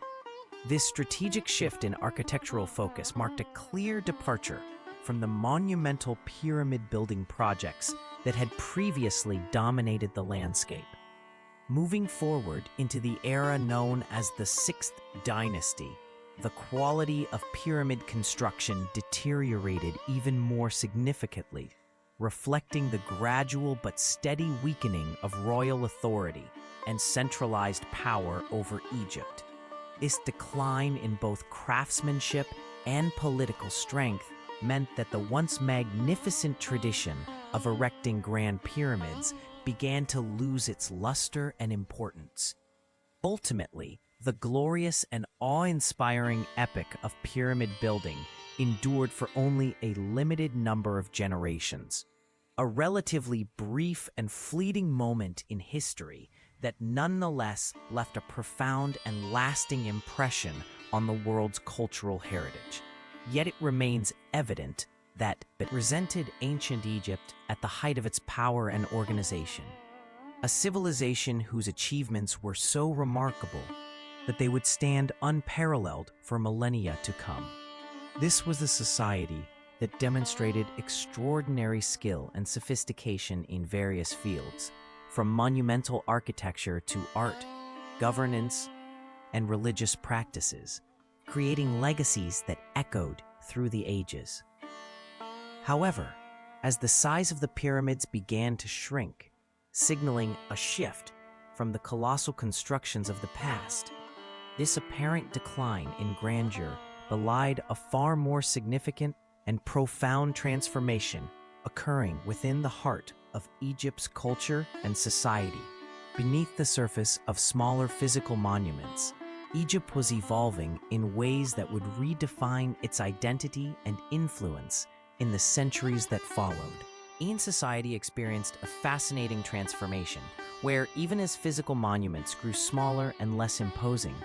This strategic shift in architectural focus marked a clear departure from the monumental pyramid building projects that had previously dominated the landscape. Moving forward into the era known as the Sixth Dynasty, the quality of pyramid construction deteriorated even more significantly, reflecting the gradual but steady weakening of royal authority and centralized power over Egypt. This decline in both craftsmanship and political strength meant that the once magnificent tradition of erecting grand pyramids began to lose its luster and importance. Ultimately, the glorious and awe-inspiring epic of pyramid building endured for only a limited number of generations. A relatively brief and fleeting moment in history that nonetheless left a profound and lasting impression on the world's cultural heritage. Yet it remains evident that it represented ancient Egypt at the height of its power and organization, a civilization whose achievements were so remarkable that they would stand unparalleled for millennia to come. This was a society that demonstrated extraordinary skill and sophistication in various fields, from monumental architecture to art, governance, and religious practices, creating legacies that echoed through the ages. However, as the size of the pyramids began to shrink, signaling a shift from the colossal constructions of the past, this apparent decline in grandeur belied a far more significant and profound transformation occurring within the heart of Egypt's culture and society. Beneath the surface of smaller physical monuments, Egypt was evolving in ways that would redefine its identity and influence in the centuries that followed. Ancient society experienced a fascinating transformation, where even as physical monuments grew smaller and less imposing,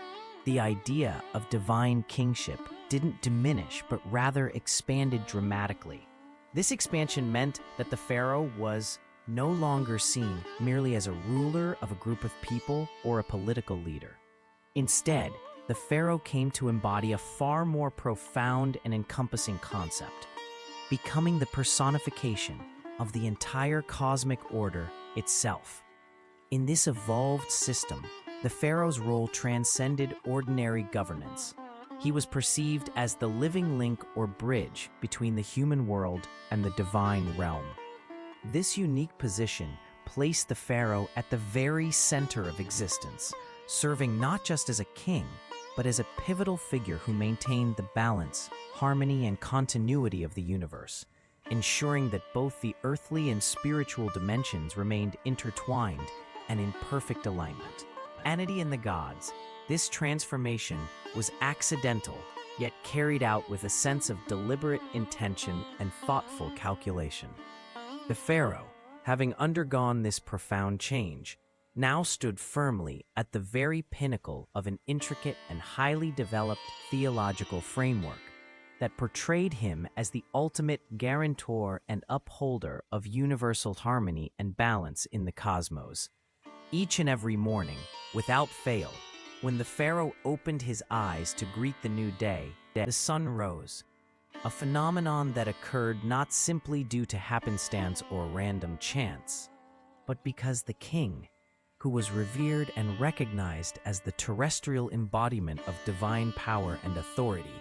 the idea of divine kingship didn't diminish but rather expanded dramatically. This expansion meant that the pharaoh was no longer seen merely as a ruler of a group of people or a political leader. Instead, the pharaoh came to embody a far more profound and encompassing concept, becoming the personification of the entire cosmic order itself. In this evolved system, the pharaoh's role transcended ordinary governance. He was perceived as the living link or bridge between the human world and the divine realm. This unique position placed the pharaoh at the very center of existence, serving not just as a king, but as a pivotal figure who maintained the balance, harmony, and continuity of the universe, ensuring that both the earthly and spiritual dimensions remained intertwined and in perfect alignment. Humanity and the gods, this transformation was accidental, yet carried out with a sense of deliberate intention and thoughtful calculation. The pharaoh, having undergone this profound change, now stood firmly at the very pinnacle of an intricate and highly developed theological framework that portrayed him as the ultimate guarantor and upholder of universal harmony and balance in the cosmos. Each and every morning, without fail, when the pharaoh opened his eyes to greet the new day, the sun rose, a phenomenon that occurred not simply due to happenstance or random chance, but because the king, who was revered and recognized as the terrestrial embodiment of divine power and authority,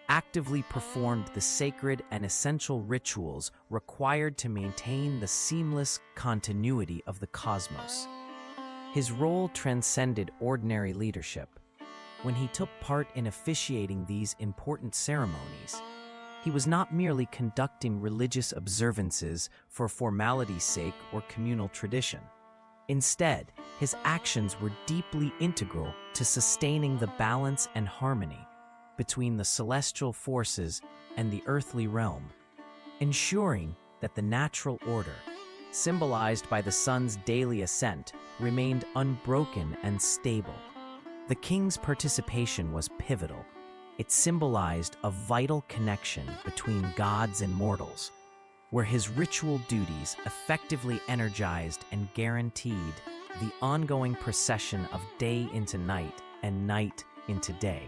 actively performed the sacred and essential rituals required to maintain the seamless continuity of the cosmos. His role transcended ordinary leadership. When he took part in officiating these important ceremonies, he was not merely conducting religious observances for formality's sake or communal tradition. Instead, his actions were deeply integral to sustaining the balance and harmony between the celestial forces and the earthly realm, ensuring that the natural order, symbolized by the sun's daily ascent, remained unbroken and stable. The king's participation was pivotal, It symbolized a vital connection between gods and mortals, where his ritual duties effectively energized and guaranteed the ongoing procession of day into night and night into day,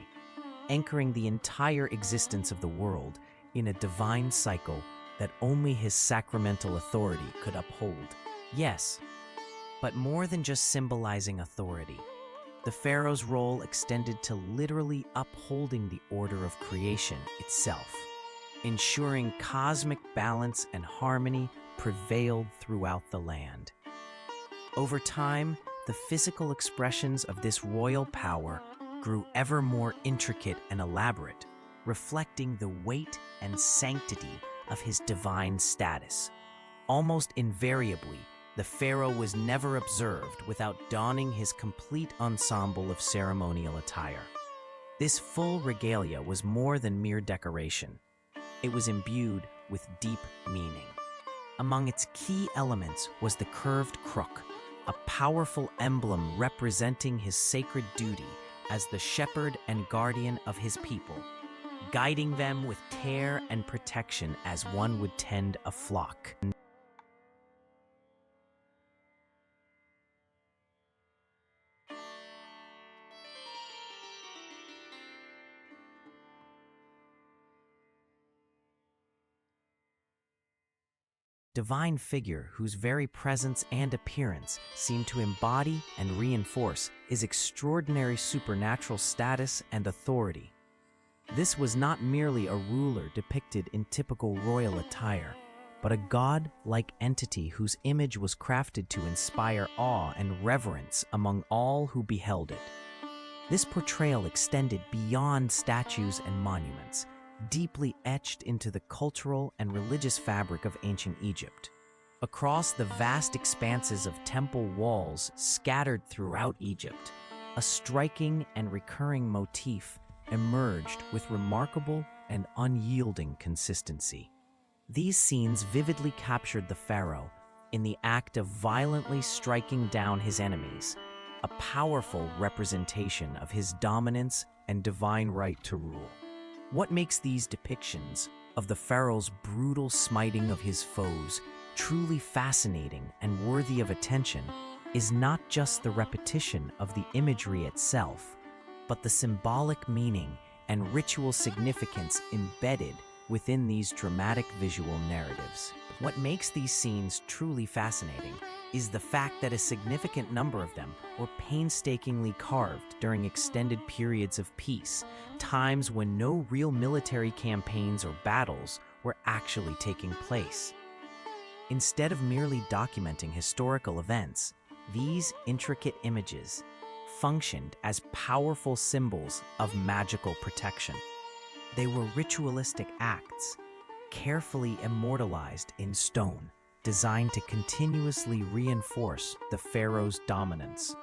anchoring the entire existence of the world in a divine cycle that only his sacramental authority could uphold. Yes, but more than just symbolizing authority, the pharaoh's role extended to literally upholding the order of creation itself, ensuring cosmic balance and harmony prevailed throughout the land. Over time, the physical expressions of this royal power grew ever more intricate and elaborate, reflecting the weight and sanctity of his divine status. Almost invariably, the pharaoh was never observed without donning his complete ensemble of ceremonial attire. This full regalia was more than mere decoration. It was imbued with deep meaning. Among its key elements was the curved crook, a powerful emblem representing his sacred duty as the shepherd and guardian of his people, guiding them with care and protection as one would tend a flock. Divine figure whose very presence and appearance seem to embody and reinforce his extraordinary supernatural status and authority. This was not merely a ruler depicted in typical royal attire, but a god-like entity whose image was crafted to inspire awe and reverence among all who beheld it. This portrayal extended beyond statues and monuments, deeply etched into the cultural and religious fabric of ancient Egypt. Across the vast expanses of temple walls scattered throughout Egypt, a striking and recurring motif emerged with remarkable and unyielding consistency. These scenes vividly captured the pharaoh in the act of violently striking down his enemies, a powerful representation of his dominance and divine right to rule. What makes these depictions of the pharaoh's brutal smiting of his foes truly fascinating and worthy of attention is not just the repetition of the imagery itself, but the symbolic meaning and ritual significance embedded within these dramatic visual narratives. What makes these scenes truly fascinating is the fact that a significant number of them were painstakingly carved during extended periods of peace, times when no real military campaigns or battles were actually taking place. Instead of merely documenting historical events, these intricate images functioned as powerful symbols of magical protection. They were ritualistic acts, carefully immortalized in stone, designed to continuously reinforce the pharaoh's dominance.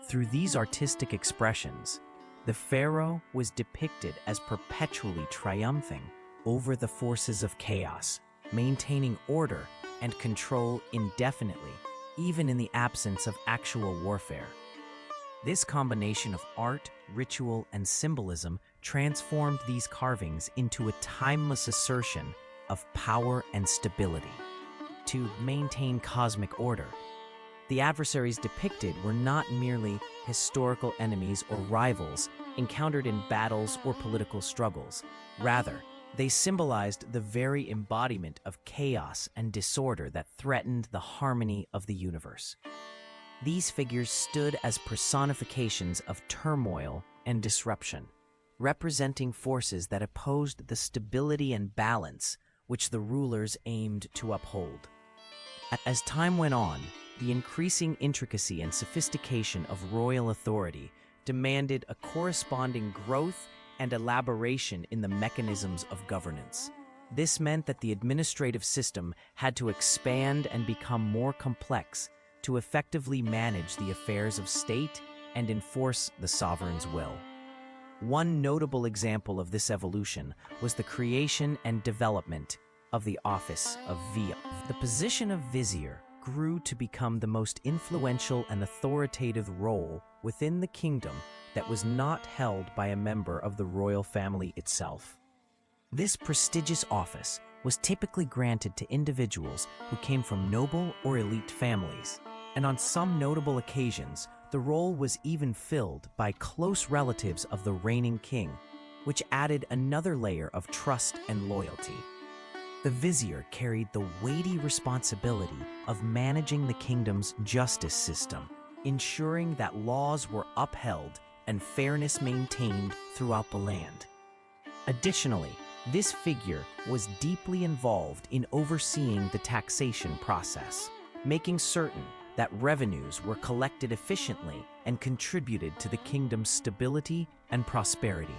Through these artistic expressions, the pharaoh was depicted as perpetually triumphing over the forces of chaos, maintaining order and control indefinitely, even in the absence of actual warfare. This combination of art, ritual, and symbolism transformed these carvings into a timeless assertion of power and stability. To maintain cosmic order, the adversaries depicted were not merely historical enemies or rivals encountered in battles or political struggles. Rather, they symbolized the very embodiment of chaos and disorder that threatened the harmony of the universe. These figures stood as personifications of turmoil and disruption, representing forces that opposed the stability and balance which the rulers aimed to uphold. As time went on, the increasing intricacy and sophistication of royal authority demanded a corresponding growth and elaboration in the mechanisms of governance. This meant that the administrative system had to expand and become more complex to effectively manage the affairs of state and enforce the sovereign's will. One notable example of this evolution was the creation and development of the office of vizier. The position of vizier grew to become the most influential and authoritative role within the kingdom that was not held by a member of the royal family itself. This prestigious office was typically granted to individuals who came from noble or elite families, and on some notable occasions, the role was even filled by close relatives of the reigning king, which added another layer of trust and loyalty. The vizier carried the weighty responsibility of managing the kingdom's justice system, ensuring that laws were upheld and fairness maintained throughout the land. Additionally, this figure was deeply involved in overseeing the taxation process, making certain that revenues were collected efficiently and contributed to the kingdom's stability and prosperity.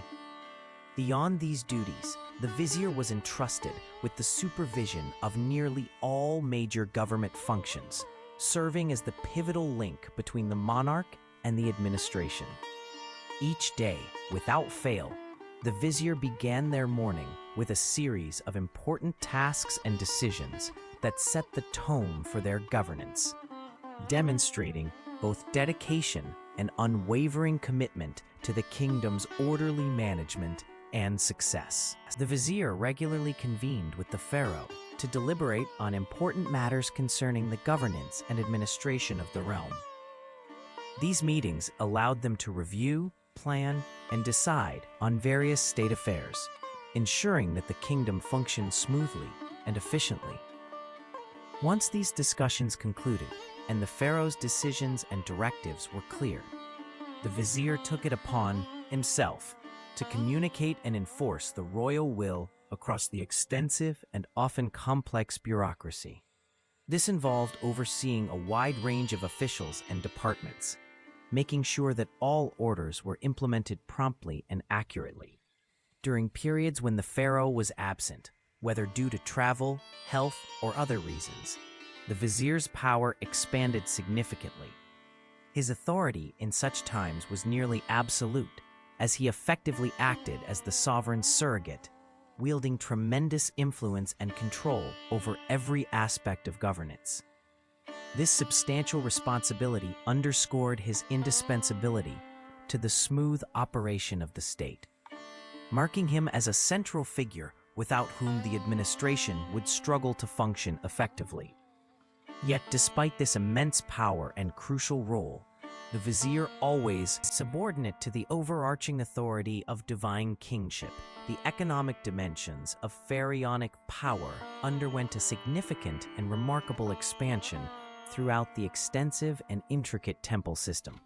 Beyond these duties, the vizier was entrusted with the supervision of nearly all major government functions, serving as the pivotal link between the monarch and the administration. Each day, without fail, the vizier began their morning with a series of important tasks and decisions that set the tone for their governance, demonstrating both dedication and unwavering commitment to the kingdom's orderly management and success. The vizier regularly convened with the pharaoh to deliberate on important matters concerning the governance and administration of the realm. These meetings allowed them to review, plan, and decide on various state affairs, ensuring that the kingdom functioned smoothly and efficiently. Once these discussions concluded and the pharaoh's decisions and directives were clear, the vizier took it upon himself to communicate and enforce the royal will across the extensive and often complex bureaucracy. This involved overseeing a wide range of officials and departments, making sure that all orders were implemented promptly and accurately. During periods when the pharaoh was absent, whether due to travel, health, or other reasons, the vizier's power expanded significantly. His authority in such times was nearly absolute, as he effectively acted as the sovereign's surrogate, wielding tremendous influence and control over every aspect of governance. This substantial responsibility underscored his indispensability to the smooth operation of the state, marking him as a central figure without whom the administration would struggle to function effectively. Yet, despite this immense power and crucial role, the vizier always subordinate to the overarching authority of divine kingship. The economic dimensions of pharaonic power underwent a significant and remarkable expansion throughout the extensive and intricate temple system.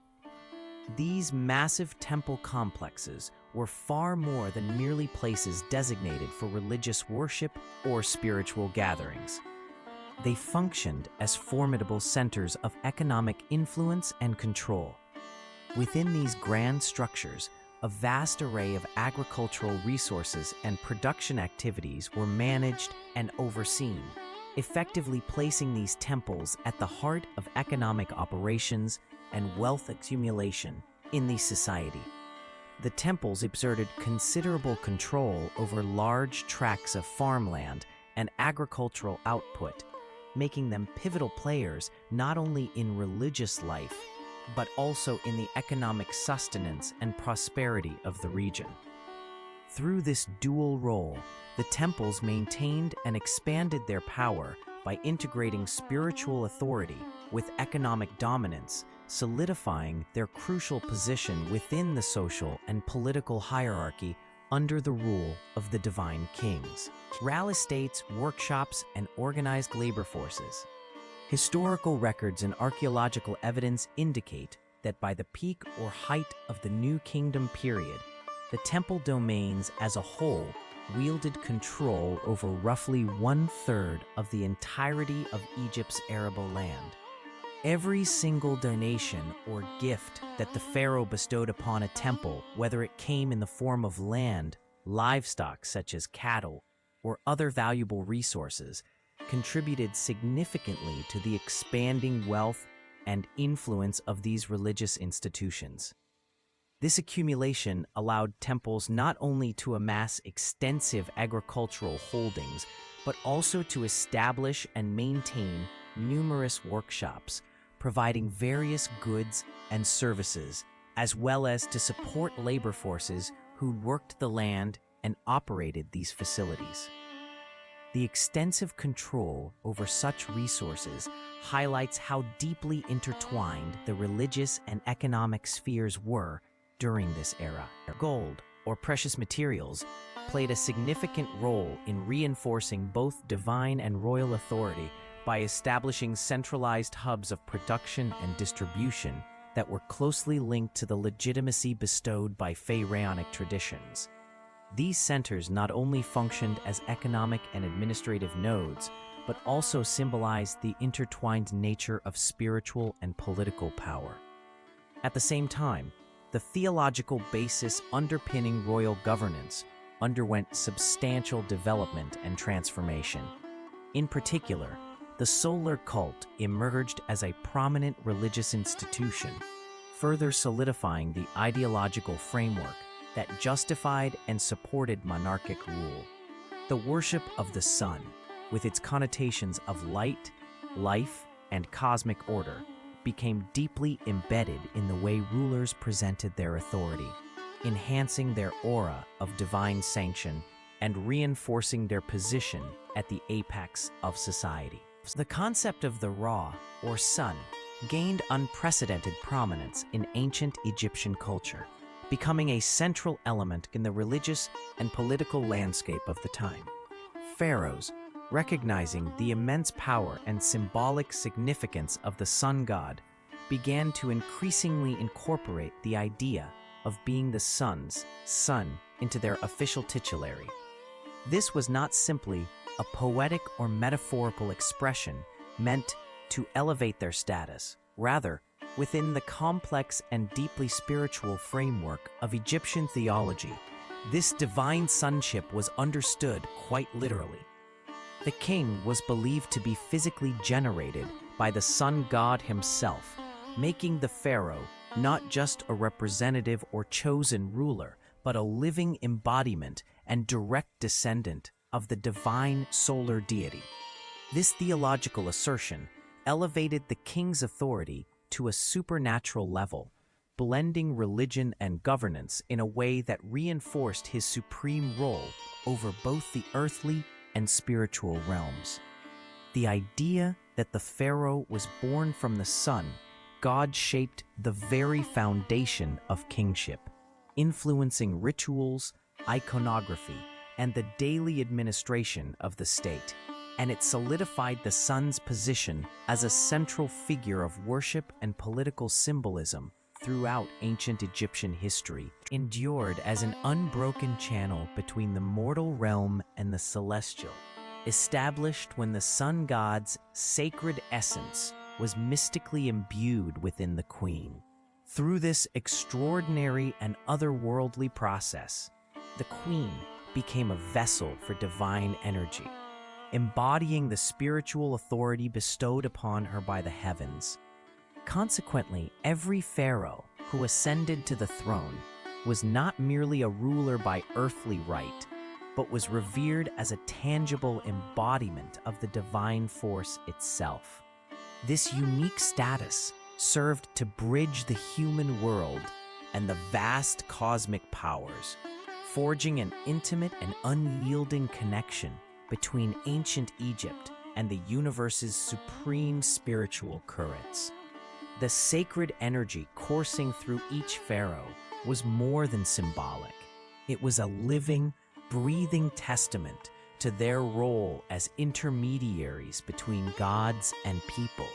These massive temple complexes were far more than merely places designated for religious worship or spiritual gatherings. They functioned as formidable centers of economic influence and control. Within these grand structures, a vast array of agricultural resources and production activities were managed and overseen, effectively placing these temples at the heart of economic operations and wealth accumulation in the society. The temples exerted considerable control over large tracts of farmland and agricultural output, making them pivotal players not only in religious life, but also in the economic sustenance and prosperity of the region. Through this dual role, the temples maintained and expanded their power by integrating spiritual authority with economic dominance, solidifying their crucial position within the social and political hierarchy under the rule of the divine kings. Real estates, workshops, and organized labor forces. Historical records and archaeological evidence indicate that by the peak or height of the New Kingdom period, the temple domains as a whole wielded control over roughly 1/3 of the entirety of Egypt's arable land. Every single donation or gift that the pharaoh bestowed upon a temple, whether it came in the form of land, livestock such as cattle, or other valuable resources, contributed significantly to the expanding wealth and influence of these religious institutions. This accumulation allowed temples not only to amass extensive agricultural holdings, but also to establish and maintain numerous workshops, providing various goods and services as well as to support labor forces who worked the land and operated these facilities. The extensive control over such resources highlights how deeply intertwined the religious and economic spheres were during this era. Gold, or precious materials, played a significant role in reinforcing both divine and royal authority by establishing centralized hubs of production and distribution that were closely linked to the legitimacy bestowed by pharaonic traditions. These centers not only functioned as economic and administrative nodes, but also symbolized the intertwined nature of spiritual and political power. At the same time, the theological basis underpinning royal governance underwent substantial development and transformation. In particular, the solar cult emerged as a prominent religious institution, further solidifying the ideological framework that justified and supported monarchic rule. The worship of the sun, with its connotations of light, life, and cosmic order, became deeply embedded in the way rulers presented their authority, enhancing their aura of divine sanction and reinforcing their position at the apex of society. The concept of the Ra, or sun, gained unprecedented prominence in ancient Egyptian culture, becoming a central element in the religious and political landscape of the time. Pharaohs, recognizing the immense power and symbolic significance of the sun god, began to increasingly incorporate the idea of being the sun's son into their official titulary. This was not simply a poetic or metaphorical expression meant to elevate their status. Rather, within the complex and deeply spiritual framework of Egyptian theology, this divine sonship was understood quite literally. The king was believed to be physically generated by the sun god himself, making the pharaoh not just a representative or chosen ruler, but a living embodiment and direct descendant of the divine solar deity. This theological assertion elevated the king's authority to a supernatural level, blending religion and governance in a way that reinforced his supreme role over both the earthly and spiritual realms. The idea that the pharaoh was born from the sun god shaped the very foundation of kingship, influencing rituals, iconography, and the daily administration of the state, and it solidified the sun's position as a central figure of worship and political symbolism throughout ancient Egyptian history, endured as an unbroken channel between the mortal realm and the celestial, established when the sun god's sacred essence was mystically imbued within the queen. Through this extraordinary and otherworldly process, the queen became a vessel for divine energy, embodying the spiritual authority bestowed upon her by the heavens. Consequently, every pharaoh who ascended to the throne was not merely a ruler by earthly right, but was revered as a tangible embodiment of the divine force itself. This unique status served to bridge the human world and the vast cosmic powers, forging an intimate and unyielding connection between ancient Egypt and the universe's supreme spiritual currents. The sacred energy coursing through each pharaoh was more than symbolic. It was a living, breathing testament to their role as intermediaries between gods and people,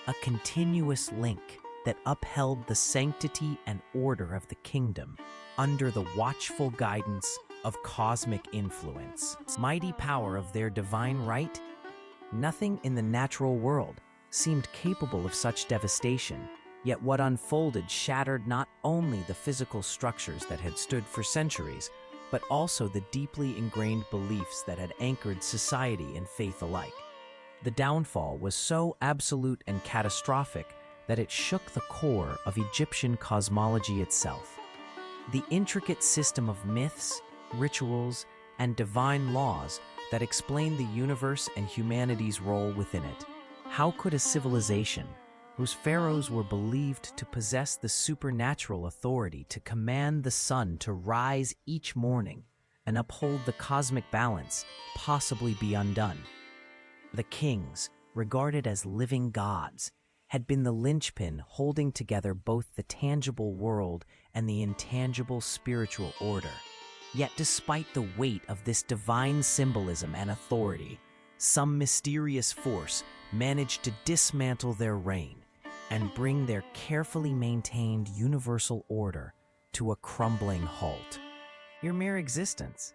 a continuous link that upheld the sanctity and order of the kingdom under the watchful guidance of cosmic influence. Mighty power of their divine right, nothing in the natural world seemed capable of such devastation, yet what unfolded shattered not only the physical structures that had stood for centuries, but also the deeply ingrained beliefs that had anchored society and faith alike. The downfall was so absolute and catastrophic that it shook the core of Egyptian cosmology itself. The intricate system of myths, rituals, and divine laws that explain the universe and humanity's role within it. How could a civilization whose pharaohs were believed to possess the supernatural authority to command the sun to rise each morning and uphold the cosmic balance, possibly be undone. The kings, regarded as living gods, had been the linchpin holding together both the tangible world and the intangible spiritual order. Yet despite the weight of this divine symbolism and authority, some mysterious force managed to dismantle their reign and bring their carefully maintained universal order to a crumbling halt. Your mere existence.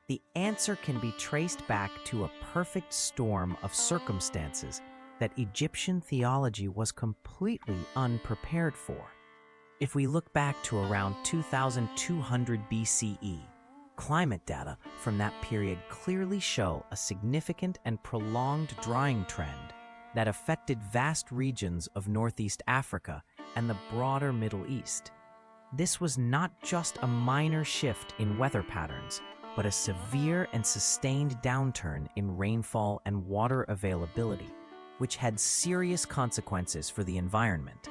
The answer can be traced back to a perfect storm of circumstances that Egyptian theology was completely unprepared for. If we look back to around 2200 BCE, climate data from that period clearly show a significant and prolonged drying trend that affected vast regions of Northeast Africa and the broader Middle East. This was not just a minor shift in weather patterns, but a severe and sustained downturn in rainfall and water availability, which had serious consequences for the environment.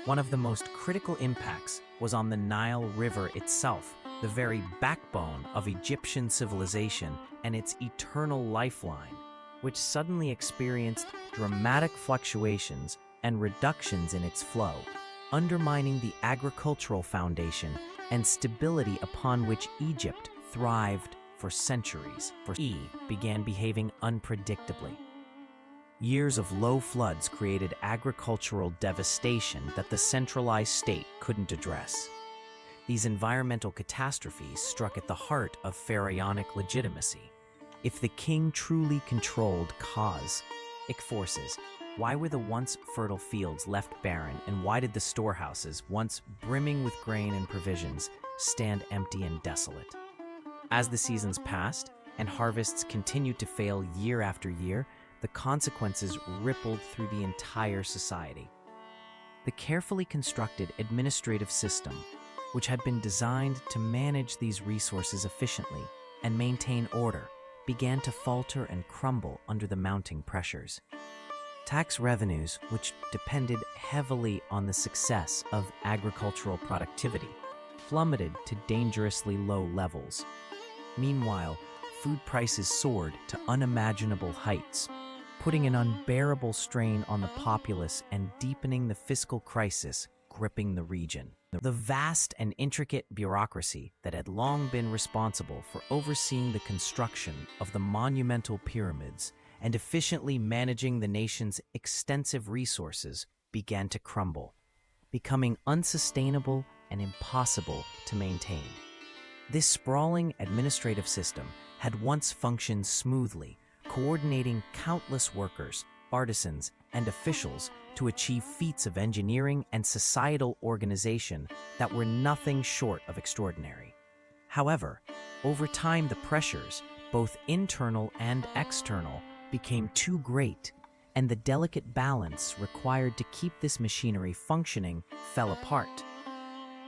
One of the most critical impacts was on the Nile River itself, the very backbone of Egyptian civilization and its eternal lifeline, which suddenly experienced dramatic fluctuations and reductions in its flow, undermining the agricultural foundation and stability upon which Egypt thrived for centuries. Began behaving unpredictably. Years of low floods created agricultural devastation that the centralized state couldn't address. These environmental catastrophes struck at the heart of pharaonic legitimacy. If the king truly controlled cosmic forces, why were the once fertile fields left barren, and why did the storehouses, once brimming with grain and provisions, stand empty and desolate? As the seasons passed and harvests continued to fail year after year, the consequences rippled through the entire society. The carefully constructed administrative system, which had been designed to manage these resources efficiently and maintain order, began to falter and crumble under the mounting pressures. Tax revenues, which depended heavily on the success of agricultural productivity, plummeted to dangerously low levels. Meanwhile, food prices soared to unimaginable heights, putting an unbearable strain on the populace and deepening the fiscal crisis gripping the region. The vast and intricate bureaucracy that had long been responsible for overseeing the construction of the monumental pyramids and efficiently managing the nation's extensive resources began to crumble, becoming unsustainable and impossible to maintain. This sprawling administrative system had once functioned smoothly, coordinating countless workers, artisans, and officials to achieve feats of engineering and societal organization that were nothing short of extraordinary. However, over time the pressures, both internal and external, became too great, and the delicate balance required to keep this machinery functioning fell apart.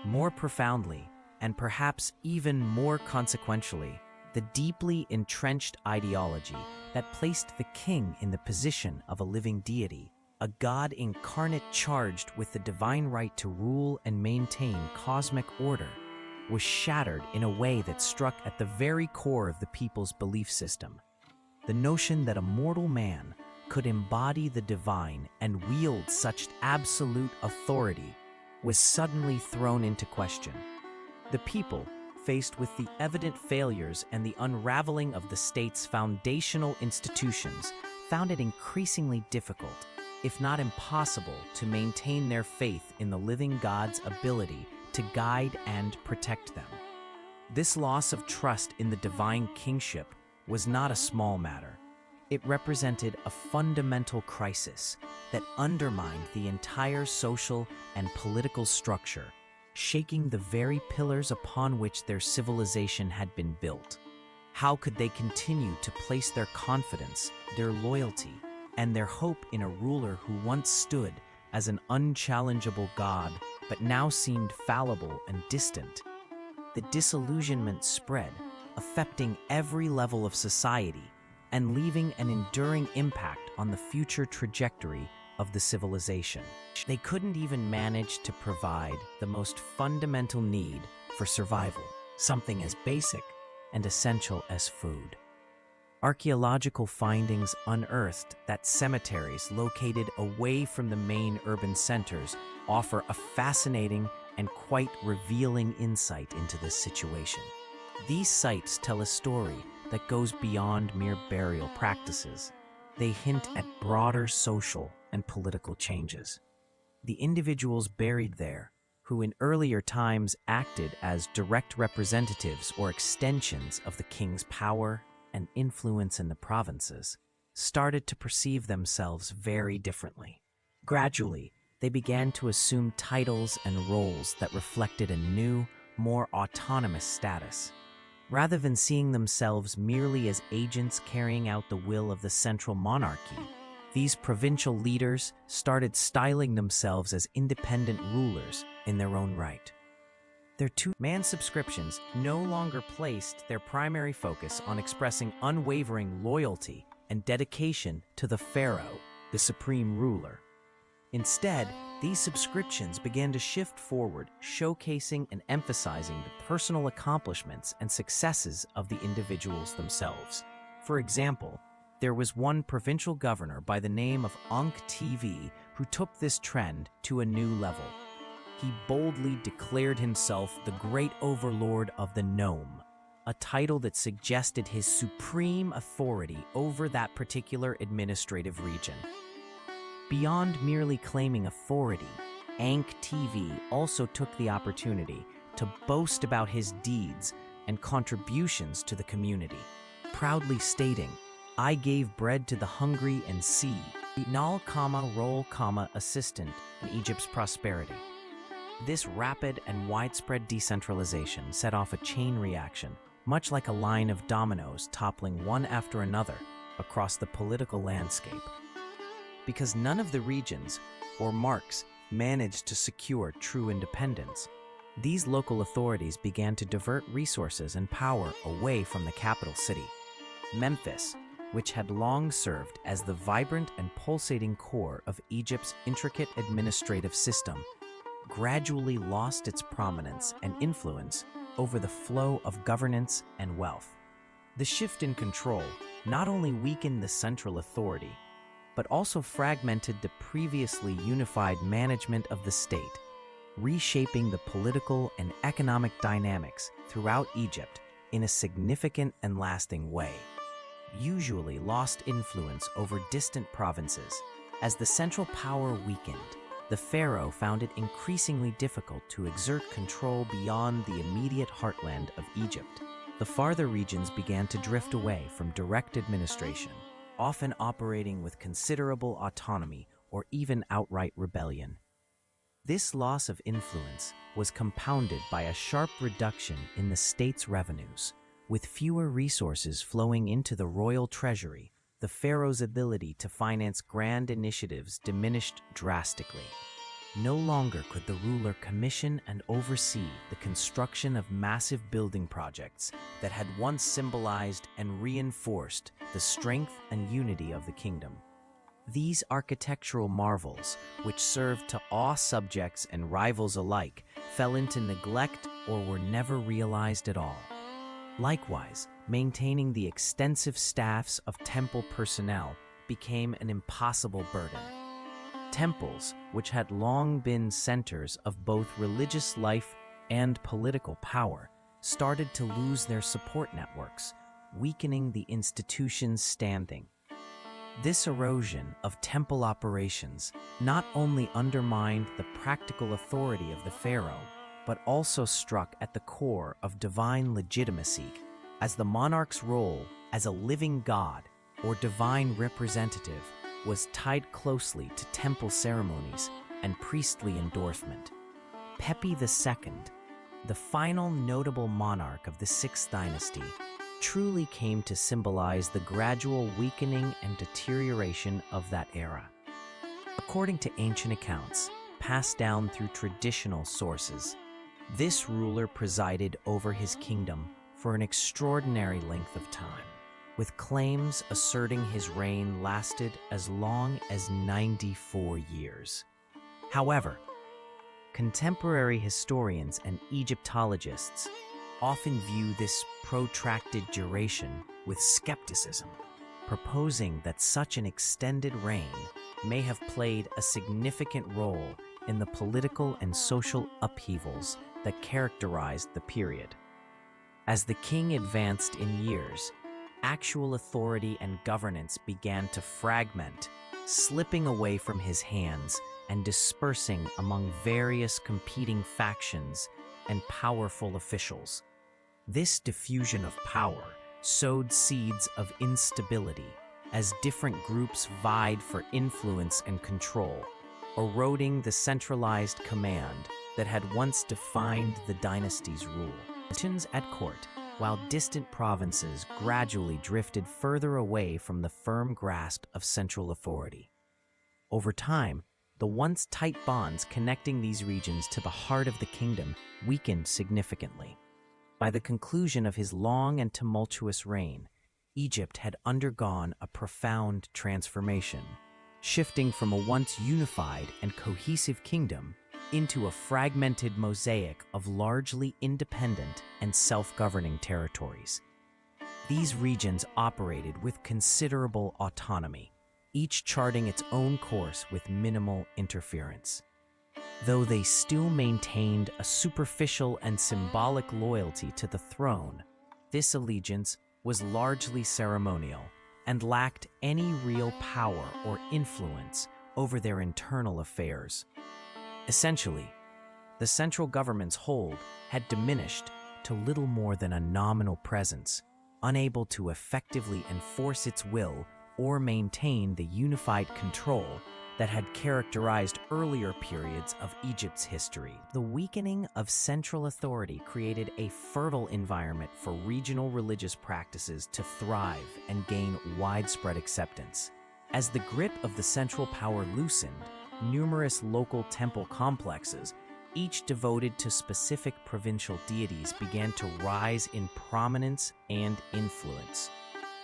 More profoundly, and perhaps even more consequentially, the deeply entrenched ideology that placed the king in the position of a living deity, a god incarnate charged with the divine right to rule and maintain cosmic order, was shattered in a way that struck at the very core of the people's belief system. The notion that a mortal man could embody the divine and wield such absolute authority was suddenly thrown into question. The people, faced with the evident failures and the unraveling of the state's foundational institutions, found it increasingly difficult, if not impossible, to maintain their faith in the living God's ability to guide and protect them. This loss of trust in the divine kingship was not a small matter. It represented a fundamental crisis that undermined the entire social and political structure, shaking the very pillars upon which their civilization had been built. How could they continue to place their confidence, their loyalty, and their hope in a ruler who once stood as an unchallengeable god, but now seemed fallible and distant? The disillusionment spread, affecting every level of society and leaving an enduring impact on the future trajectory of of the civilization. They couldn't even manage to provide the most fundamental need for survival, something as basic and essential as food. Archaeological findings unearthed that cemeteries located away from the main urban centers offer a fascinating and quite revealing insight into this situation. These sites tell a story that goes beyond mere burial practices. They hint at broader social and political changes. The individuals buried there, who in earlier times acted as direct representatives or extensions of the king's power and influence in the provinces, started to perceive themselves very differently. Gradually, they began to assume titles and roles that reflected a new, more autonomous status. Rather than seeing themselves merely as agents carrying out the will of the central monarchy, these provincial leaders started styling themselves as independent rulers in their own right. Their two-man subscriptions no longer placed their primary focus on expressing unwavering loyalty and dedication to the Pharaoh, the supreme ruler. Instead, these subscriptions began to shift forward, showcasing and emphasizing the personal accomplishments and successes of the individuals themselves. For example, there was one provincial governor by the name of Ankh TV who took this trend to a new level. He boldly declared himself the great overlord of the Nome, a title that suggested his supreme authority over that particular administrative region. Beyond merely claiming authority, Ankh TV also took the opportunity to boast about his deeds and contributions to the community, proudly stating, "I gave bread to the hungry and sea, null, role, assistant in Egypt's prosperity." This rapid and widespread decentralization set off a chain reaction, much like a line of dominoes toppling one after another across the political landscape. Because none of the regions or marks managed to secure true independence, these local authorities began to divert resources and power away from the capital city. Memphis, which had long served as the vibrant and pulsating core of Egypt's intricate administrative system, gradually lost its prominence and influence over the flow of governance and wealth. The shift in control not only weakened the central authority, but also fragmented the previously unified management of the state, reshaping the political and economic dynamics throughout Egypt in a significant and lasting way. Usually lost influence over distant provinces. As the central power weakened, the pharaoh found it increasingly difficult to exert control beyond the immediate heartland of Egypt. The farther regions began to drift away from direct administration, often operating with considerable autonomy or even outright rebellion. This loss of influence was compounded by a sharp reduction in the state's revenues. With fewer resources flowing into the royal treasury, the pharaoh's ability to finance grand initiatives diminished drastically. No longer could the ruler commission and oversee the construction of massive building projects that had once symbolized and reinforced the strength and unity of the kingdom. These architectural marvels, which served to awe subjects and rivals alike, fell into neglect or were never realized at all. Likewise, maintaining the extensive staffs of temple personnel became an impossible burden. Temples, which had long been centers of both religious life and political power, started to lose their support networks, weakening the institution's standing. This erosion of temple operations not only undermined the practical authority of the pharaoh, but also struck at the core of divine legitimacy, as the monarch's role as a living god or divine representative was tied closely to temple ceremonies and priestly endorsement. Pepi II, the final notable monarch of the 6th dynasty, truly came to symbolize the gradual weakening and deterioration of that era. According to ancient accounts, passed down through traditional sources, this ruler presided over his kingdom for an extraordinary length of time. with claims asserting his reign lasted as long as 94 years. However, contemporary historians and Egyptologists often view this protracted duration with skepticism, proposing that such an extended reign may have played a significant role in the political and social upheavals that characterized the period. As the king advanced in years, actual authority and governance began to fragment, slipping away from his hands and dispersing among various competing factions and powerful officials. This diffusion of power sowed seeds of instability as different groups vied for influence and control, eroding the centralized command that had once defined the dynasty's rule. Tensions at court, while distant provinces gradually drifted further away from the firm grasp of central authority. Over time, the once tight bonds connecting these regions to the heart of the kingdom weakened significantly. By the conclusion of his long and tumultuous reign, Egypt had undergone a profound transformation, shifting from a once unified and cohesive kingdom into a fragmented mosaic of largely independent and self-governing territories. These regions operated with considerable autonomy, each charting its own course with minimal interference. Though they still maintained a superficial and symbolic loyalty to the throne, this allegiance was largely ceremonial and lacked any real power or influence over their internal affairs. Essentially, the central government's hold had diminished to little more than a nominal presence, unable to effectively enforce its will or maintain the unified control that had characterized earlier periods of Egypt's history. The weakening of central authority created a fertile environment for regional religious practices to thrive and gain widespread acceptance. As the grip of the central power loosened, numerous local temple complexes, each devoted to specific provincial deities, began to rise in prominence and influence.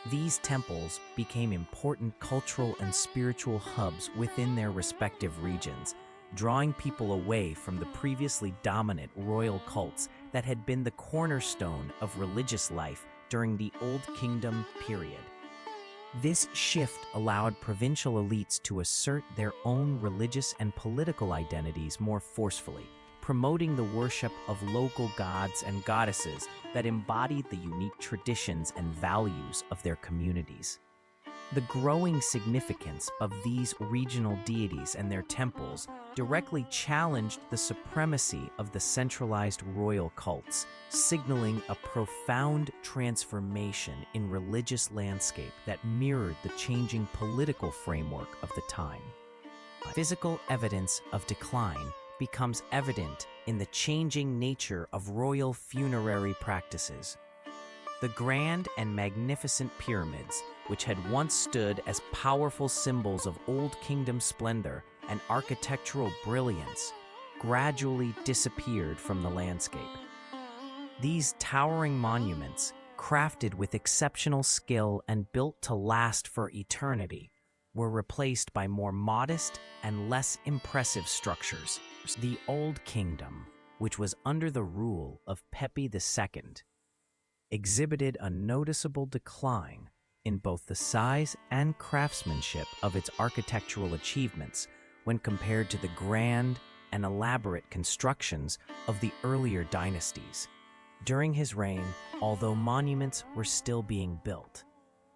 These temples became important cultural and spiritual hubs within their respective regions, drawing people away from the previously dominant royal cults that had been the cornerstone of religious life during the Old Kingdom period. This shift allowed provincial elites to assert their own religious and political identities more forcefully, promoting the worship of local gods and goddesses that embodied the unique traditions and values of their communities. The growing significance of these regional deities and their temples directly challenged the supremacy of the centralized royal cults, signaling a profound transformation in religious landscape that mirrored the changing political framework of the time. Physical evidence of decline becomes evident in the changing nature of royal funerary practices. The grand and magnificent pyramids, which had once stood as powerful symbols of Old Kingdom splendor and architectural brilliance, gradually disappeared from the landscape. These towering monuments, crafted with exceptional skill and built to last for eternity, were replaced by more modest and less impressive structures. The Old Kingdom, which was under the rule of Pepi II, exhibited a noticeable decline in both the size and craftsmanship of its architectural achievements when compared to the grand and elaborate constructions of the earlier dynasties. During his reign, although monuments were still being built,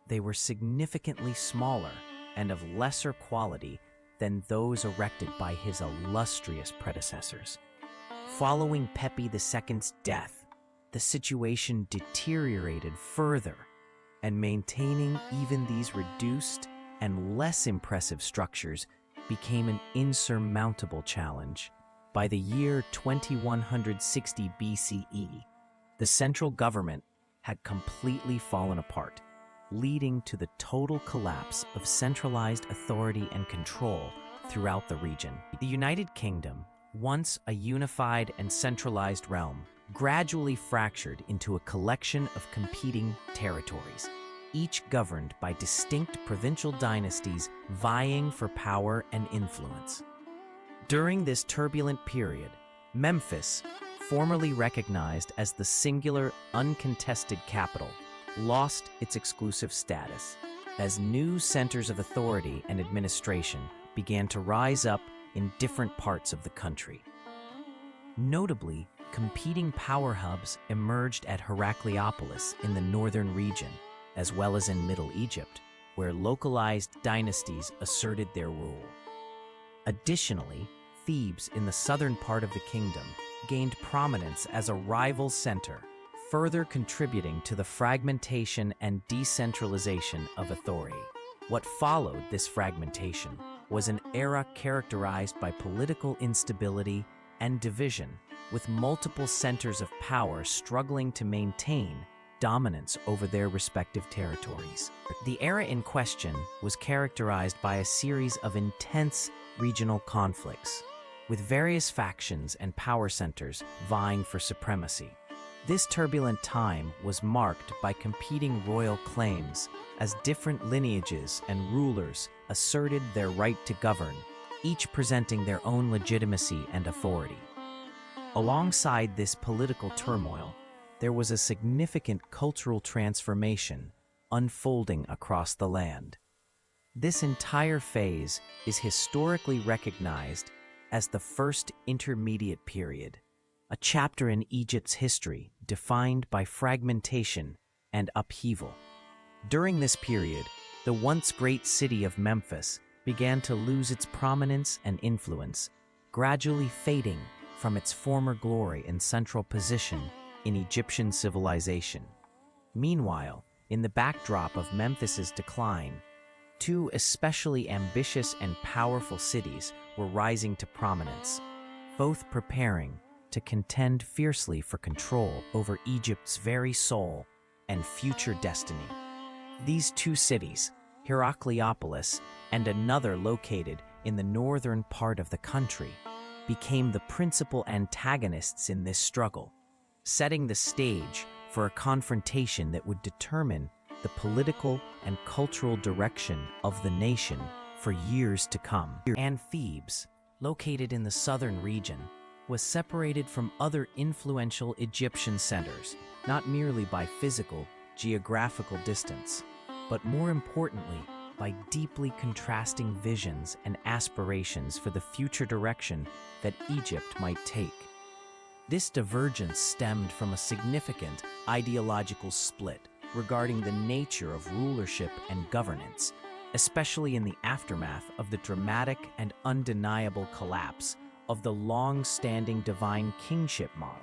they were significantly smaller and of lesser quality than those erected by his illustrious predecessors. Following Pepi II's death, the situation deteriorated further, and maintaining even these reduced and less impressive structures became an insurmountable challenge. By the year 2160 BCE, the central government had completely fallen apart, leading to the total collapse of centralized authority and control throughout the region. The United Kingdom, once a unified and centralized realm, gradually fractured into a collection of competing territories. each governed by distinct provincial dynasties vying for power and influence. During this turbulent period, Memphis, formerly recognized as the singular, uncontested capital, lost its exclusive status as new centers of authority and administration began to rise up in different parts of the country. Notably, competing power hubs emerged at Heracleopolis in the northern region, as well as in Middle Egypt, where localized dynasties asserted their rule. Additionally, Thebes in the southern part of the kingdom gained prominence as a rival center, further contributing to the fragmentation and decentralization of authority. What followed this fragmentation was an era characterized by political instability and division, with multiple centers of power struggling to maintain dominance over their respective territories. The era in question was characterized by a series of intense regional conflicts, with various factions and power centers vying for supremacy. This turbulent time was marked by competing royal claims as different lineages and rulers asserted their right to govern, each presenting their own legitimacy and authority. Alongside this political turmoil, there was a significant cultural transformation unfolding across the land. This entire phase is historically recognized as the First Intermediate Period, a chapter in Egypt's history defined by fragmentation and upheaval. During this period, the once great city of Memphis began to lose its prominence and influence, gradually fading from its former glory and central position in Egyptian civilization. Meanwhile, in the backdrop of Memphis's decline, two especially ambitious and powerful cities were rising to prominence, both preparing to contend fiercely for control over Egypt's very soul and future destiny. These two cities, Heracleopolis and another located in the northern part of the country, became the principal antagonists in this struggle, setting the stage for a confrontation that would determine the political and cultural direction of the nation for years to come. And Thebes, located in the southern region, was separated from other influential Egyptian centers, not merely by physical, geographical distance, but more importantly, by deeply contrasting visions and aspirations for the future direction that Egypt might take. This divergence stemmed from a significant ideological split regarding the nature of rulership and governance, especially in the aftermath of the dramatic and undeniable collapse of the long-standing divine kingship model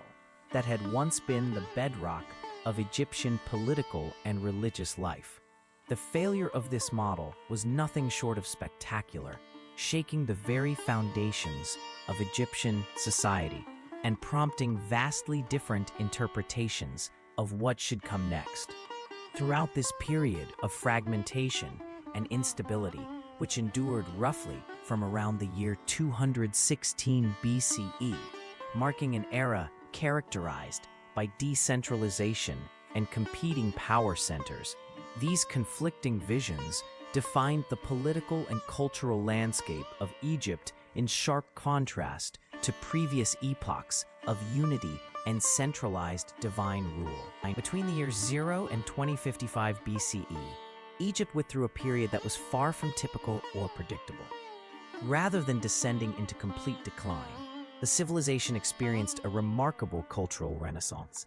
that had once been the bedrock of Egyptian political and religious life. The failure of this model was nothing short of spectacular, shaking the very foundations of Egyptian society and prompting vastly different interpretations of what should come next. Throughout this period of fragmentation and instability, which endured roughly from around the year 216 BCE, marking an era characterized by decentralization and competing power centers, these conflicting visions defined the political and cultural landscape of Egypt in sharp contrast to previous epochs of unity and centralized divine rule. Between the years 0 and 2055 BCE, Egypt went through a period that was far from typical or predictable. Rather than descending into complete decline, the civilization experienced a remarkable cultural renaissance,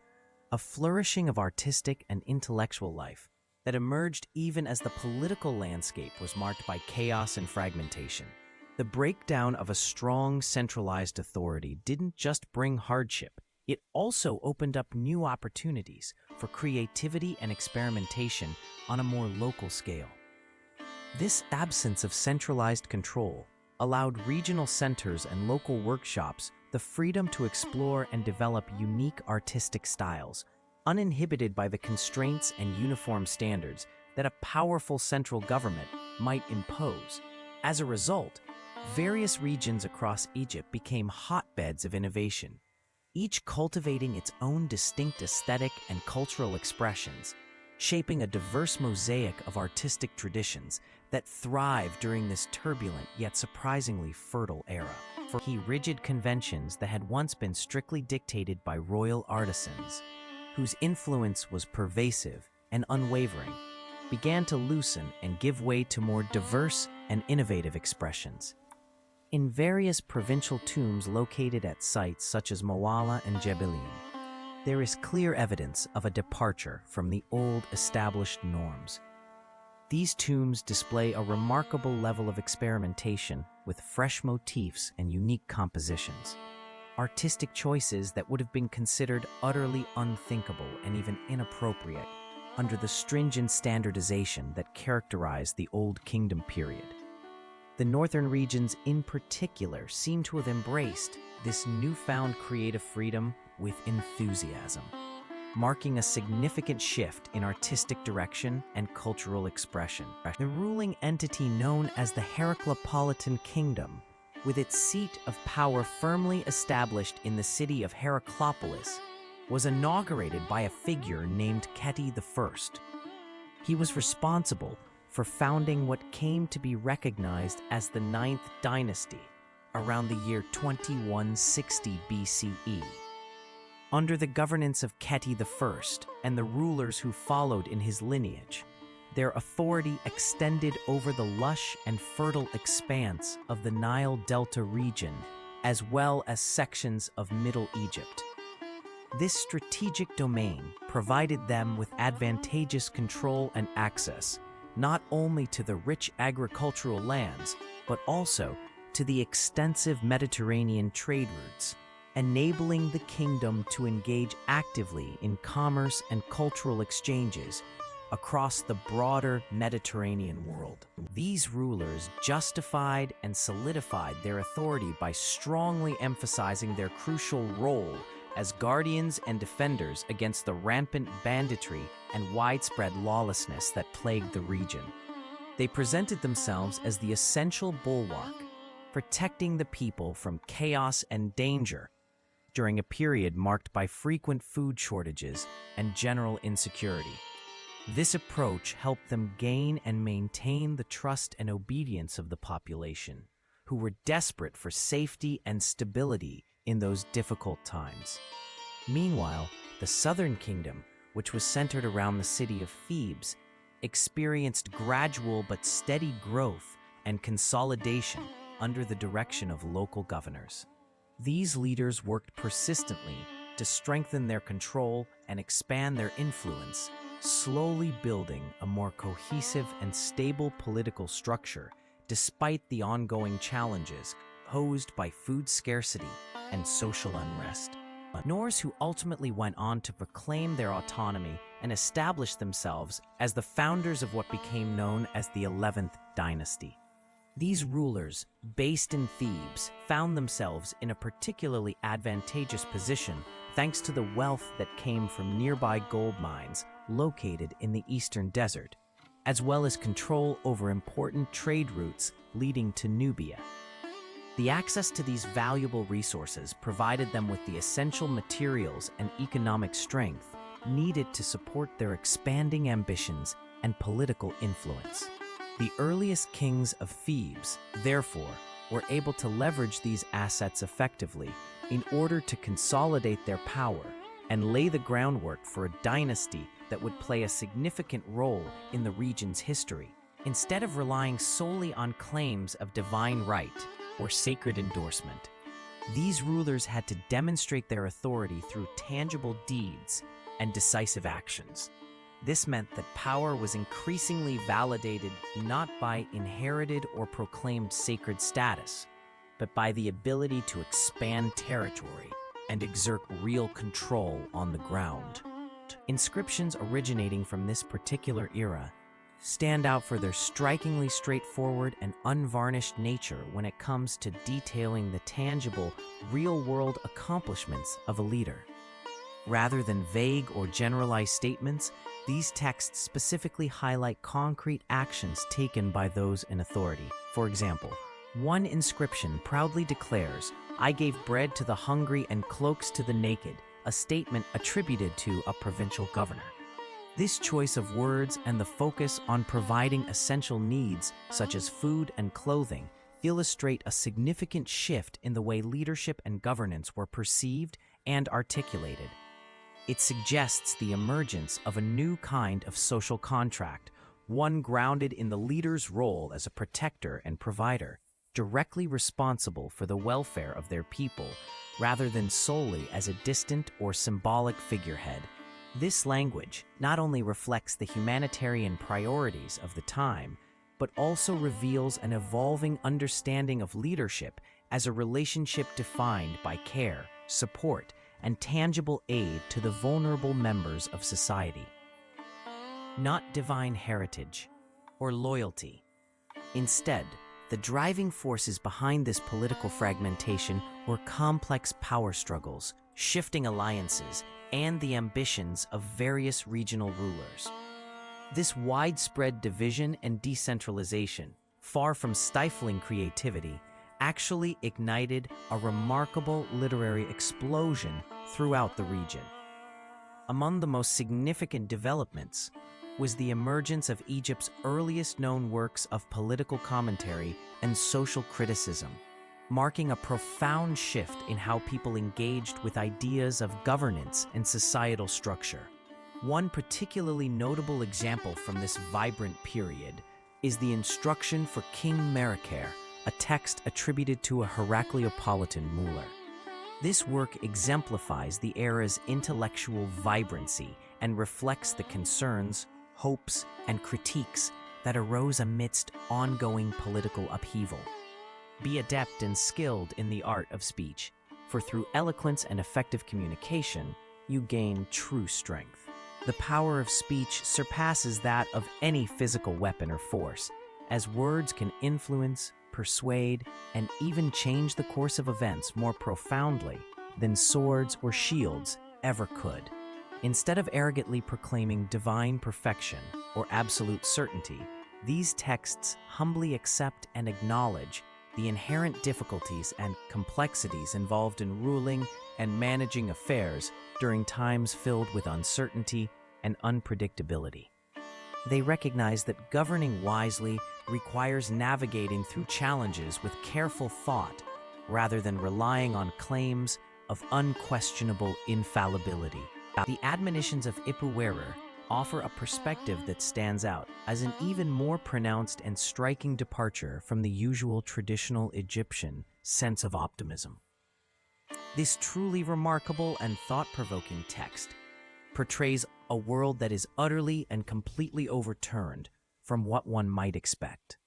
a flourishing of artistic and intellectual life that emerged even as the political landscape was marked by chaos and fragmentation. The breakdown of a strong, centralized authority didn't just bring hardship, it also opened up new opportunities for creativity and experimentation on a more local scale. This absence of centralized control allowed regional centers and local workshops the freedom to explore and develop unique artistic styles, uninhibited by the constraints and uniform standards that a powerful central government might impose. As a result, various regions across Egypt became hotbeds of innovation, each cultivating its own distinct aesthetic and cultural expressions, shaping a diverse mosaic of artistic traditions that thrived during this turbulent yet surprisingly fertile era. For rigid conventions that had once been strictly dictated by royal artisans, whose influence was pervasive and unwavering, began to loosen and give way to more diverse and innovative expressions. In various provincial tombs located at sites such as Moala and Jebillion, there is clear evidence of a departure from the old established norms. These tombs display a remarkable level of experimentation with fresh motifs and unique compositions. Artistic choices that would have been considered utterly unthinkable and even inappropriate under the stringent standardization that characterized the Old Kingdom period. The northern regions in particular seem to have embraced this newfound creative freedom with enthusiasm, marking a significant shift in artistic direction and cultural expression. The ruling entity known as the Heracleopolitan Kingdom, with its seat of power firmly established in the city of Heracleopolis, was inaugurated by a figure named Keti I. He was responsible for founding what came to be recognized as the 9th dynasty around the year 2160 BCE. Under the governance of Keti I and the rulers who followed in his lineage, their authority extended over the lush and fertile expanse of the Nile Delta region, as well as sections of Middle Egypt. This strategic domain provided them with advantageous control and access, not only to the rich agricultural lands, but also to the extensive Mediterranean trade routes, enabling the kingdom to engage actively in commerce and cultural exchanges across the broader Mediterranean world. These rulers justified and solidified their authority by strongly emphasizing their crucial role as guardians and defenders against the rampant banditry and widespread lawlessness that plagued the region. They presented themselves as the essential bulwark, protecting the people from chaos and danger during a period marked by frequent food shortages and general insecurity. This approach helped them gain and maintain the trust and obedience of the population, who were desperate for safety and stability in those difficult times. Meanwhile, the southern kingdom, which was centered around the city of Thebes, experienced gradual but steady growth and consolidation under the direction of local governors. These leaders worked persistently to strengthen their control and expand their influence, slowly building a more cohesive and stable political structure despite the ongoing challenges posed by food scarcity and social unrest. Norse who ultimately went on to proclaim their autonomy and establish themselves as the founders of what became known as the 11th dynasty. These rulers, based in Thebes, found themselves in a particularly advantageous position thanks to the wealth that came from nearby gold mines located in the eastern desert, as well as control over important trade routes leading to Nubia. The access to these valuable resources provided them with the essential materials and economic strength needed to support their expanding ambitions and political influence. The earliest kings of Thebes, therefore, were able to leverage these assets effectively in order to consolidate their power and lay the groundwork for a dynasty that would play a significant role in the region's history, instead of relying solely on claims of divine right or sacred endorsement. These rulers had to demonstrate their authority through tangible deeds and decisive actions. This meant that power was increasingly validated not by inherited or proclaimed sacred status, but by the ability to expand territory and exert real control on the ground. Inscriptions originating from this particular era stand out for their strikingly straightforward and unvarnished nature when it comes to detailing the tangible, real-world accomplishments of a leader. Rather than vague or generalized statements, these texts specifically highlight concrete actions taken by those in authority. For example, one inscription proudly declares, "I gave bread to the hungry and cloaks to the naked," a statement attributed to a provincial governor. This choice of words and the focus on providing essential needs, such as food and clothing, illustrate a significant shift in the way leadership and governance were perceived and articulated. It suggests the emergence of a new kind of social contract, one grounded in the leader's role as a protector and provider, directly responsible for the welfare of their people, rather than solely as a distant or symbolic figurehead. This language not only reflects the humanitarian priorities of the time, but also reveals an evolving understanding of leadership as a relationship defined by care, support, and tangible aid to the vulnerable members of society. Not divine heritage or loyalty. Instead, the driving forces behind this political fragmentation were complex power struggles, shifting alliances, and the ambitions of various regional rulers. This widespread division and decentralization, far from stifling creativity, actually ignited a remarkable literary explosion throughout the region. Among the most significant developments was the emergence of Egypt's earliest known works of political commentary and social criticism, marking a profound shift in how people engaged with ideas of governance and societal structure. One particularly notable example from this vibrant period is the Instruction for King Mereker, a text attributed to a Heracleopolitan ruler. This work exemplifies the era's intellectual vibrancy and reflects the concerns, hopes, and critiques that arose amidst ongoing political upheaval. Be adept and skilled in the art of speech, for through eloquence and effective communication, you gain true strength. The power of speech surpasses that of any physical weapon or force, as words can influence, persuade, and even change the course of events more profoundly than swords or shields ever could. Instead of arrogantly proclaiming divine perfection or absolute certainty, these texts humbly accept and acknowledge the inherent difficulties and complexities involved in ruling and managing affairs during times filled with uncertainty and unpredictability. They recognize that governing wisely requires navigating through challenges with careful thought rather than relying on claims of unquestionable infallibility. The admonitions of Ipuwerer offer a perspective that stands out as an even more pronounced and striking departure from the usual traditional Egyptian sense of optimism. This truly remarkable and thought-provoking text portrays a world that is utterly and completely overturned from what one might expect.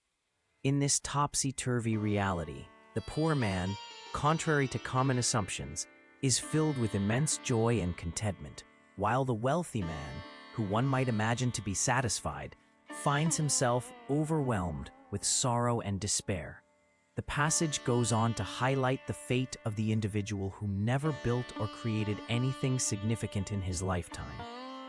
In this topsy-turvy reality, the poor man, contrary to common assumptions, is filled with immense joy and contentment, while the wealthy man, who one might imagine to be satisfied, finds himself overwhelmed with sorrow and despair. The passage goes on to highlight the fate of the individual who never built or created anything significant in his lifetime,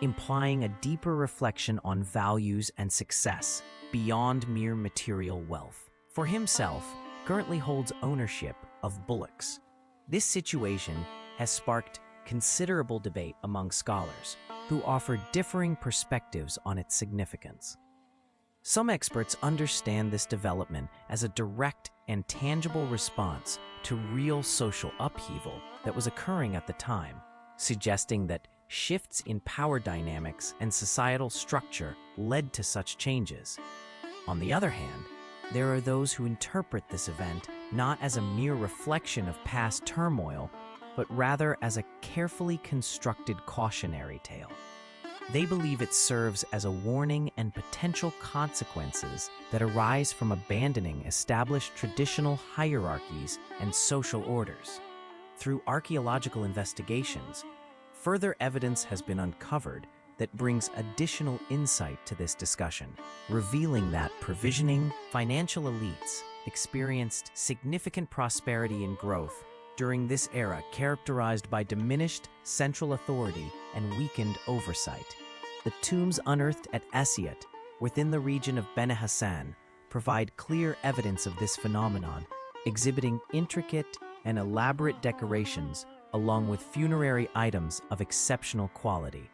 implying a deeper reflection on values and success beyond mere material wealth. For himself, currently holds ownership of bullocks. This situation has sparked considerable debate among scholars, who offer differing perspectives on its significance. Some experts understand this development as a direct and tangible response to real social upheaval that was occurring at the time, suggesting that shifts in power dynamics and societal structure led to such changes. On the other hand, there are those who interpret this event not as a mere reflection of past turmoil, but rather as a carefully constructed cautionary tale. They believe it serves as a warning and potential consequences that arise from abandoning established traditional hierarchies and social orders. Through archaeological investigations, further evidence has been uncovered that brings additional insight to this discussion, revealing that provisioning financial elites experienced significant prosperity and growth during this era characterized by diminished central authority and weakened oversight. The tombs unearthed at Asiut, within the region of Beni Hassan, provide clear evidence of this phenomenon, exhibiting intricate and elaborate decorations along with funerary items of exceptional quality.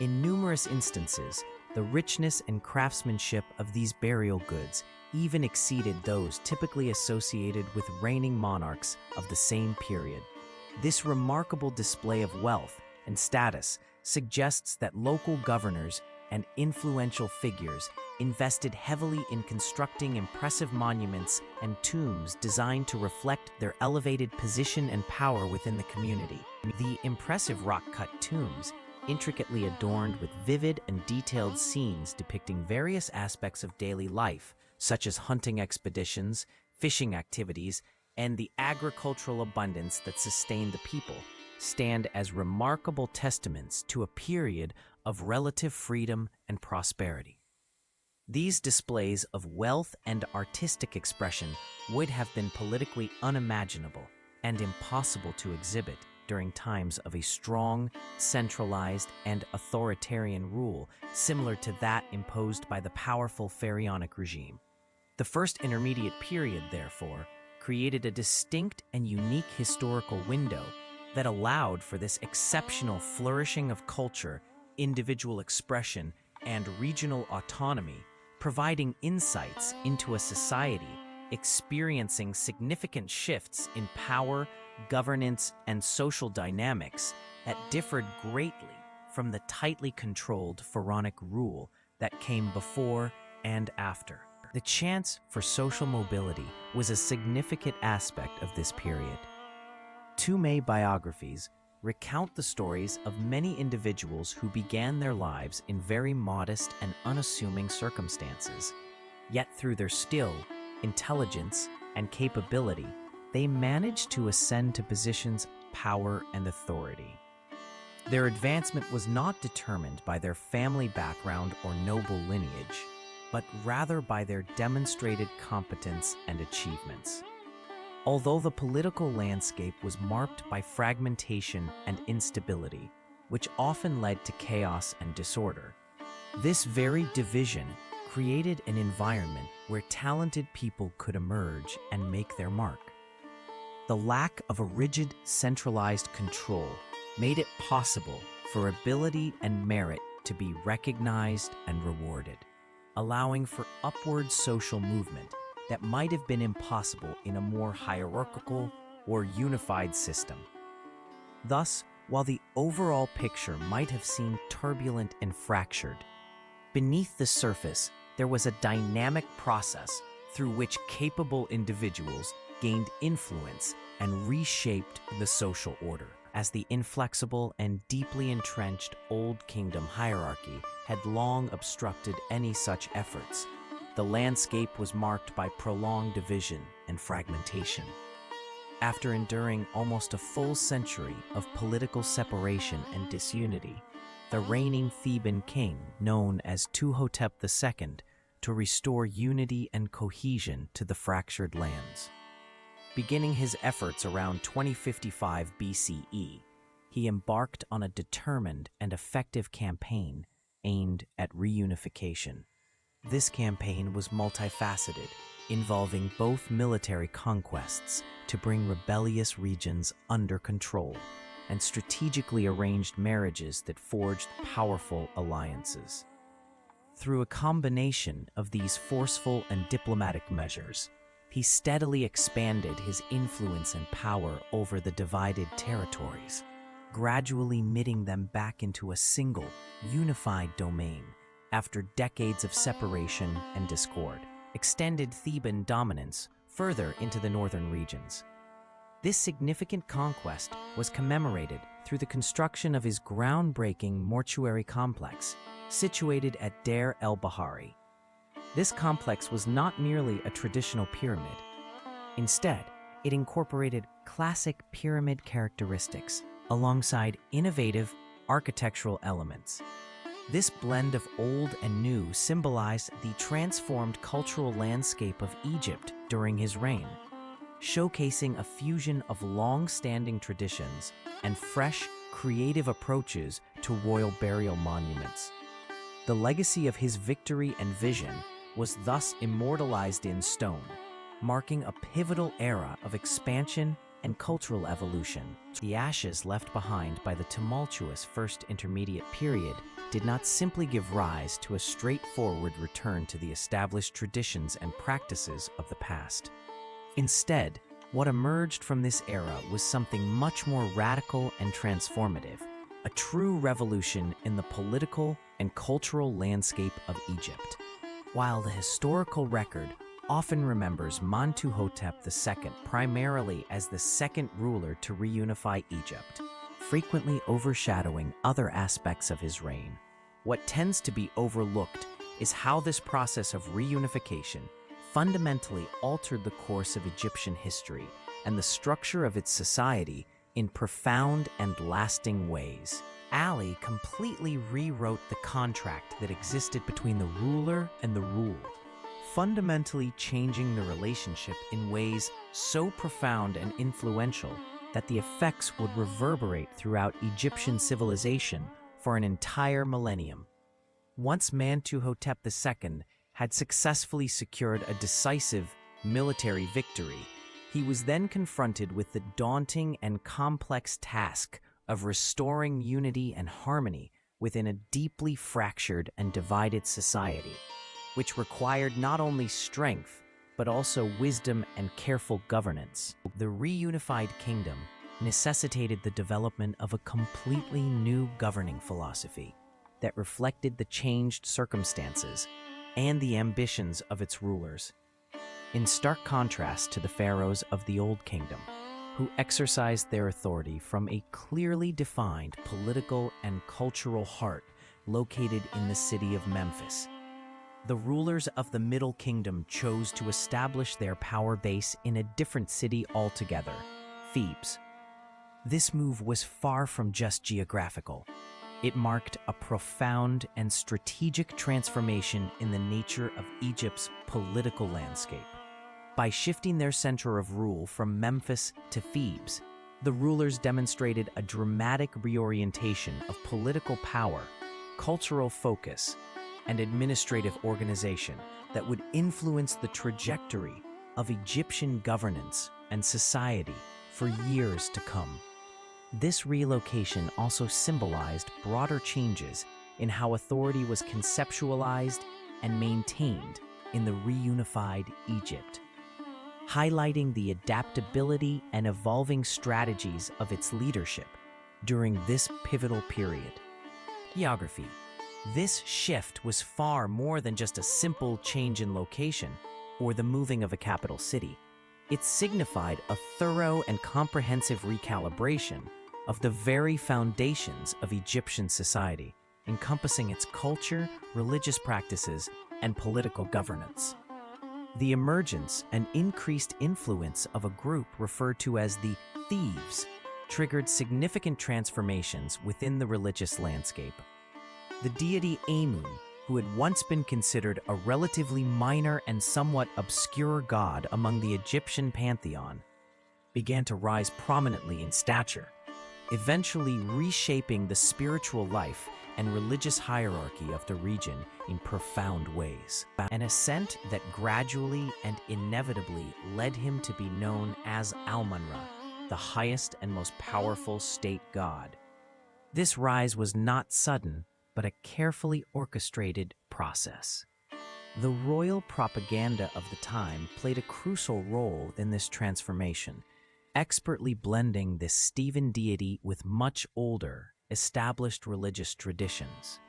In numerous instances, the richness and craftsmanship of these burial goods even exceeded those typically associated with reigning monarchs of the same period. This remarkable display of wealth and status suggests that local governors and influential figures invested heavily in constructing impressive monuments and tombs designed to reflect their elevated position and power within the community. The impressive rock-cut tombs, intricately adorned with vivid and detailed scenes depicting various aspects of daily life, such as hunting expeditions, fishing activities, and the agricultural abundance that sustained the people, stand as remarkable testaments to a period of relative freedom and prosperity. These displays of wealth and artistic expression would have been politically unimaginable and impossible to exhibit during times of a strong, centralized, and authoritarian rule similar to that imposed by the powerful pharaonic regime. The First Intermediate Period, therefore, created a distinct and unique historical window that allowed for this exceptional flourishing of culture, individual expression, and regional autonomy, providing insights into a society experiencing significant shifts in power, governance, and social dynamics that differed greatly from the tightly controlled pharaonic rule that came before and after. The chance for social mobility was a significant aspect of this period. Two May biographies recount the stories of many individuals who began their lives in very modest and unassuming circumstances. Yet through their skill, intelligence, and capability, they managed to ascend to positions of power and authority. Their advancement was not determined by their family background or noble lineage, but rather by their demonstrated competence and achievements. Although the political landscape was marked by fragmentation and instability, which often led to chaos and disorder, this very division created an environment where talented people could emerge and make their mark. The lack of a rigid, centralized control made it possible for ability and merit to be recognized and rewarded, allowing for upward social movement that might have been impossible in a more hierarchical or unified system. Thus, while the overall picture might have seemed turbulent and fractured, beneath the surface there was a dynamic process through which capable individuals gained influence and reshaped the social order. As the inflexible and deeply entrenched Old Kingdom hierarchy had long obstructed any such efforts, the landscape was marked by prolonged division and fragmentation. After enduring almost a full century of political separation and disunity, the reigning Theban king, known as Tuhotep II, to restore unity and cohesion to the fractured lands. Beginning his efforts around 2055 BCE, he embarked on a determined and effective campaign aimed at reunification. This campaign was multifaceted, involving both military conquests to bring rebellious regions under control and strategically arranged marriages that forged powerful alliances. Through a combination of these forceful and diplomatic measures, he steadily expanded his influence and power over the divided territories, gradually knitting them back into a single, unified domain. After decades of separation and discord, extended Theban dominance further into the northern regions. This significant conquest was commemorated through the construction of his groundbreaking mortuary complex, situated at Deir el-Bahari. This complex was not merely a traditional pyramid. Instead, it incorporated classic pyramid characteristics alongside innovative architectural elements. This blend of old and new symbolized the transformed cultural landscape of Egypt during his reign, showcasing a fusion of long-standing traditions and fresh, creative approaches to royal burial monuments. The legacy of his victory and vision was thus immortalized in stone, marking a pivotal era of expansion and cultural evolution. The ashes left behind by the tumultuous First Intermediate Period did not simply give rise to a straightforward return to the established traditions and practices of the past. Instead, what emerged from this era was something much more radical and transformative, a true revolution in the political and cultural landscape of Egypt. While the historical record often remembers Mentuhotep II primarily as the second ruler to reunify Egypt, frequently overshadowing other aspects of his reign, what tends to be overlooked is how this process of reunification fundamentally altered the course of Egyptian history and the structure of its society in profound and lasting ways. Ali completely rewrote the contract that existed between the ruler and the ruled, fundamentally changing the relationship in ways so profound and influential that the effects would reverberate throughout Egyptian civilization for an entire millennium. Once Mentuhotep II had successfully secured a decisive military victory, he was then confronted with the daunting and complex task of restoring unity and harmony within a deeply fractured and divided society, which required not only strength, but also wisdom and careful governance. The reunified kingdom necessitated the development of a completely new governing philosophy that reflected the changed circumstances and the ambitions of its rulers. In stark contrast to the pharaohs of the Old Kingdom, who exercised their authority from a clearly defined political and cultural heart located in the city of Memphis, the rulers of the Middle Kingdom chose to establish their power base in a different city altogether, Thebes. This move was far from just geographical. It marked a profound and strategic transformation in the nature of Egypt's political landscape. By shifting their center of rule from Memphis to Thebes, the rulers demonstrated a dramatic reorientation of political power, cultural focus, and administrative organization that would influence the trajectory of Egyptian governance and society for years to come. This relocation also symbolized broader changes in how authority was conceptualized and maintained in the reunified Egypt, highlighting the adaptability and evolving strategies of its leadership during this pivotal period. Geography. This shift was far more than just a simple change in location or the moving of a capital city. It signified a thorough and comprehensive recalibration of the very foundations of Egyptian society, encompassing its culture, religious practices, and political governance. The emergence and increased influence of a group referred to as the Thieves triggered significant transformations within the religious landscape. The deity Amun, who had once been considered a relatively minor and somewhat obscure god among the Egyptian pantheon, began to rise prominently in stature, eventually reshaping the spiritual life and religious hierarchy of the region in profound ways. An ascent that gradually and inevitably led him to be known as Al-Munra, the highest and most powerful state god. This rise was not sudden, but a carefully orchestrated process. The royal propaganda of the time played a crucial role in this transformation, expertly blending this Stephen deity with much older, established religious traditions.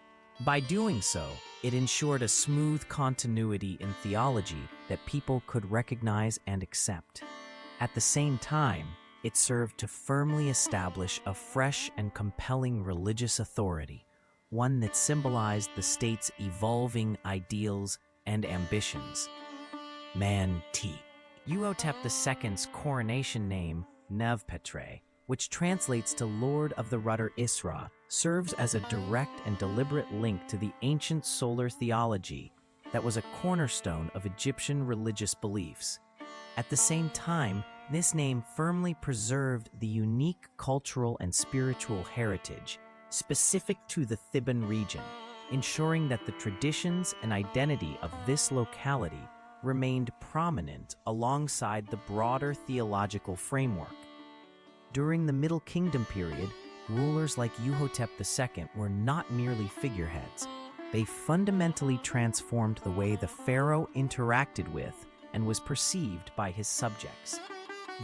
By doing so, it ensured a smooth continuity in theology that people could recognize and accept. At the same time, it served to firmly establish a fresh and compelling religious authority, one that symbolized the state's evolving ideals and ambitions. Mentuhotep II's coronation name, Nevpetre, which translates to Lord of the Rudder Isra, serves as a direct and deliberate link to the ancient solar theology that was a cornerstone of Egyptian religious beliefs. At the same time, this name firmly preserved the unique cultural and spiritual heritage specific to the Theban region, ensuring that the traditions and identity of this locality remained prominent alongside the broader theological framework. During the Middle Kingdom period, rulers like Uthotep II were not merely figureheads. They fundamentally transformed the way the pharaoh interacted with and was perceived by his subjects.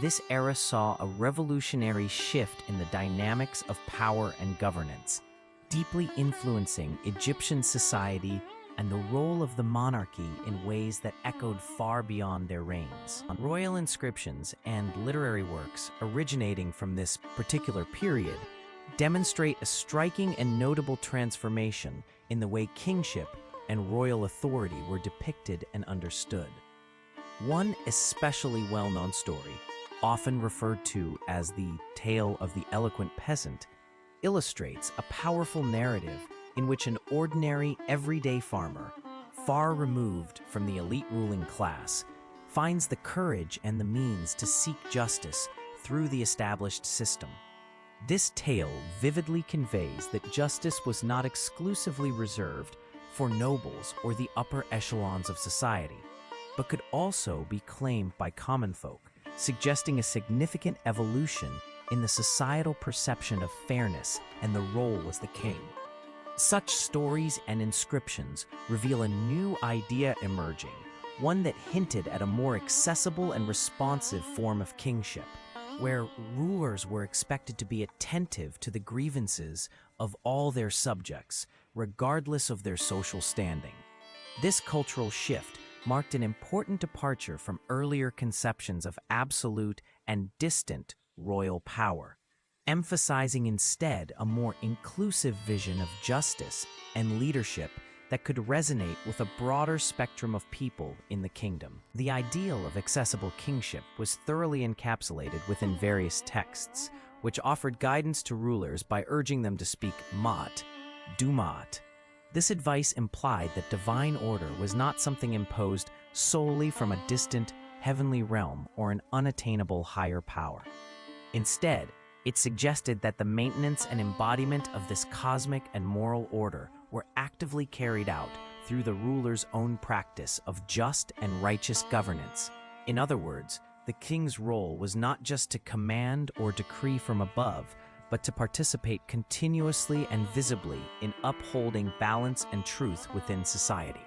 This era saw a revolutionary shift in the dynamics of power and governance, deeply influencing Egyptian society and the role of the monarchy in ways that echoed far beyond their reigns. Royal inscriptions and literary works originating from this particular period demonstrate a striking and notable transformation in the way kingship and royal authority were depicted and understood. One especially well-known story, often referred to as the Tale of the Eloquent Peasant, illustrates a powerful narrative in which an ordinary, everyday farmer, far removed from the elite ruling class, finds the courage and the means to seek justice through the established system. This tale vividly conveys that justice was not exclusively reserved for nobles or the upper echelons of society, but could also be claimed by common folk, suggesting a significant evolution in the societal perception of fairness and the role as the king. Such stories and inscriptions reveal a new idea emerging, one that hinted at a more accessible and responsive form of kingship, where rulers were expected to be attentive to the grievances of all their subjects, regardless of their social standing. This cultural shift marked an important departure from earlier conceptions of absolute and distant royal power, emphasizing instead a more inclusive vision of justice and leadership that could resonate with a broader spectrum of people in the kingdom. The ideal of accessible kingship was thoroughly encapsulated within various texts, which offered guidance to rulers by urging them to speak Mat, Dumat. This advice implied that divine order was not something imposed solely from a distant heavenly realm or an unattainable higher power. Instead, it suggested that the maintenance and embodiment of this cosmic and moral order were actively carried out through the ruler's own practice of just and righteous governance. In other words, the king's role was not just to command or decree from above, but to participate continuously and visibly in upholding balance and truth within society.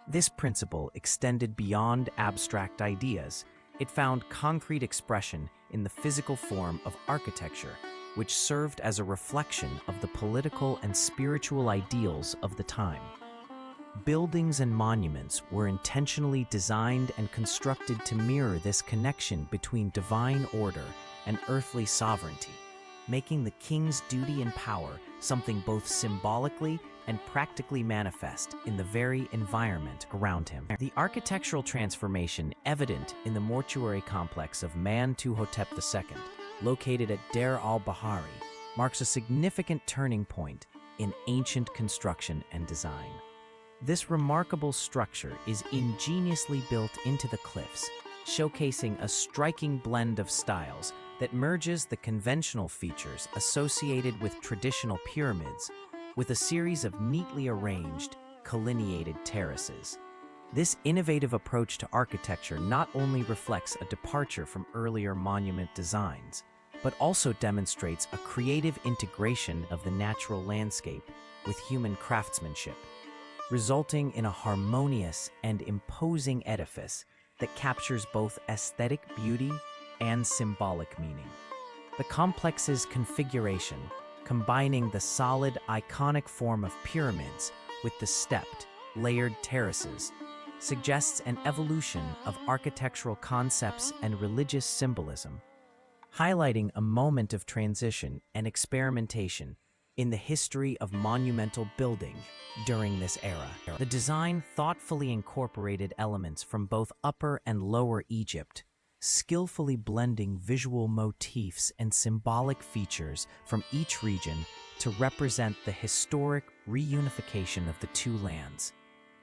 This principle extended beyond abstract ideas. It found concrete expression in the physical form of architecture, which served as a reflection of the political and spiritual ideals of the time. Buildings and monuments were intentionally designed and constructed to mirror this connection between divine order and earthly sovereignty, making the king's duty and power something both symbolically and practically manifest in the very environment around him. The architectural transformation evident in the mortuary complex of Mentuhotep II, located at Deir al-Bahari, marks a significant turning point in ancient construction and design. This remarkable structure is ingeniously built into the cliffs, showcasing a striking blend of styles that merges the conventional features associated with traditional pyramids with a series of neatly arranged, collineated terraces. This innovative approach to architecture not only reflects a departure from earlier monument designs, but also demonstrates a creative integration of the natural landscape with human craftsmanship, resulting in a harmonious and imposing edifice that captures both aesthetic beauty and symbolic meaning. The complex's configuration, combining the solid, iconic form of pyramids with the stepped, layered terraces, suggests an evolution of architectural concepts and religious symbolism, highlighting a moment of transition and experimentation in the history of monumental building during this era. The design thoughtfully incorporated elements from both Upper and Lower Egypt, skillfully blending visual motifs and symbolic features from each region to represent the historic reunification of the two lands.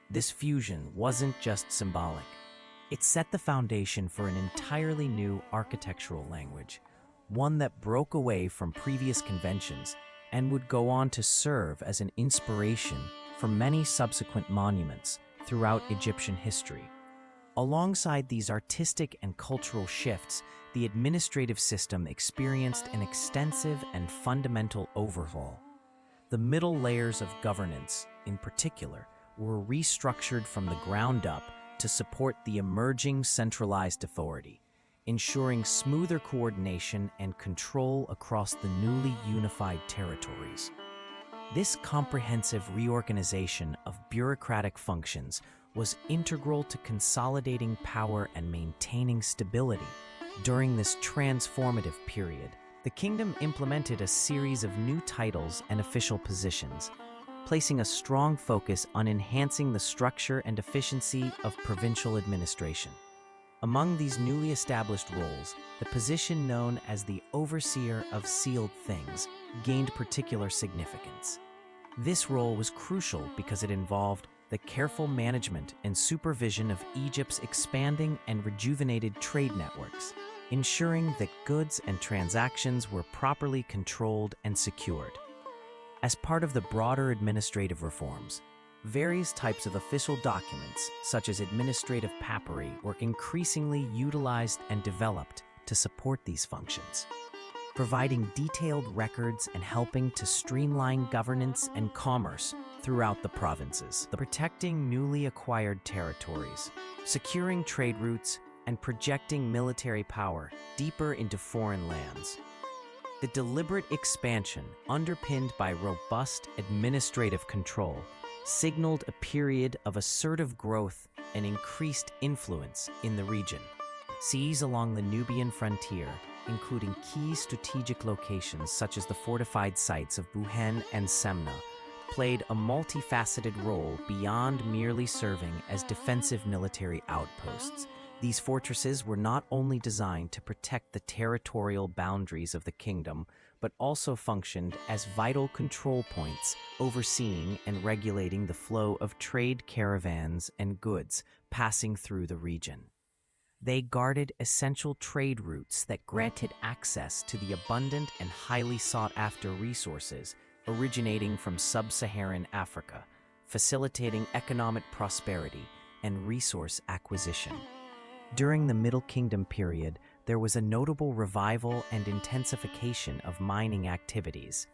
This fusion wasn't just symbolic. It set the foundation for an entirely new architectural language, one that broke away from previous conventions and would go on to serve as an inspiration for many subsequent monuments throughout Egyptian history. Alongside these artistic and cultural shifts the administrative system experienced an extensive and fundamental overhaul. The middle layers of governance, in particular, were restructured from the ground up to support the emerging centralized authority, ensuring smoother coordination and control across the newly unified territories. This comprehensive reorganization of bureaucratic functions was integral to consolidating power and maintaining stability. During this transformative period, the kingdom implemented a series of new titles and official positions, placing a strong focus on enhancing the structure and efficiency of provincial administration. Among these newly established roles, the position known as the Overseer of Sealed Things gained particular significance. This role was crucial because it involved the careful management and supervision of Egypt's expanding and rejuvenated trade networks, ensuring that goods and transactions were properly controlled and secured. As part of the broader administrative reforms, various types of official documents, such as administrative papyri, were increasingly utilized and developed to support these functions, providing detailed records and helping to streamline governance and commerce throughout the provinces, protecting newly acquired territories, securing trade routes, and projecting military power deeper into foreign lands. The deliberate expansion, underpinned by robust administrative control, signaled a period of assertive growth and increased influence in the region. Seas along the Nubian frontier, including key strategic locations such as the fortified sites of Buhen and Semna, played a multifaceted role beyond merely serving as defensive military outposts. These fortresses were not only designed to protect the territorial boundaries of the kingdom, but also functioned as vital control points, overseeing and regulating the flow of trade caravans and goods passing through the region. They guarded essential trade routes that granted access to the abundant and highly sought-after resources originating from sub-Saharan Africa, facilitating economic prosperity and resource acquisition. During the Middle Kingdom period, there was a notable revival and intensification of mining activities,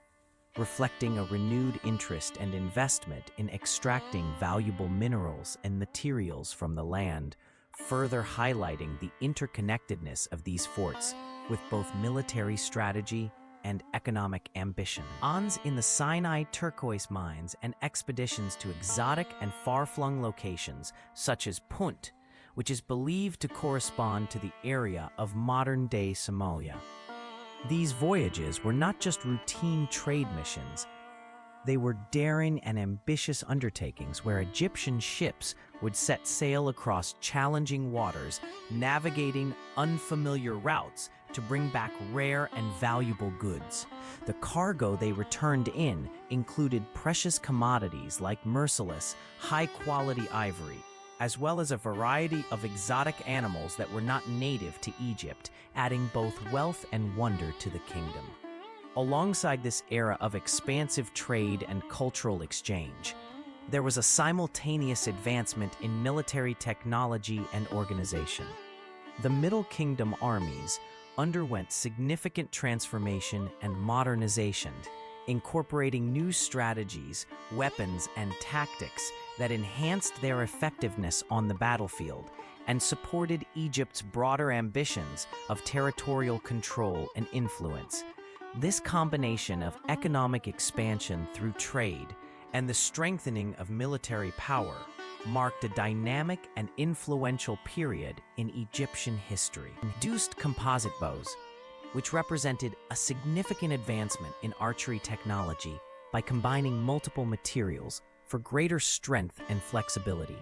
reflecting a renewed interest and investment in extracting valuable minerals and materials from the land, further highlighting the interconnectedness of these forts with both military strategy and economic ambition. Ons in the Sinai turquoise mines and expeditions to exotic and far-flung locations such as Punt, which is believed to correspond to the area of modern-day Somalia. These voyages were not just routine trade missions. They were daring and ambitious undertakings where Egyptian ships would set sail across challenging waters, navigating unfamiliar routes to bring back rare and valuable goods. The cargo they returned in included precious commodities like merciless, high-quality ivory, as well as a variety of exotic animals that were not native to Egypt, adding both wealth and wonder to the kingdom. Alongside this era of expansive trade and cultural exchange, there was a simultaneous advancement in military technology and organization. The Middle Kingdom armies underwent significant transformation and modernization, incorporating new strategies, weapons, and tactics that enhanced their effectiveness on the battlefield and supported Egypt's broader ambitions of territorial control and influence. This combination of economic expansion through trade and the strengthening of military power marked a dynamic and influential period in Egyptian history. Induced composite bows, which represented a significant advancement in archery technology by combining multiple materials for greater strength and flexibility,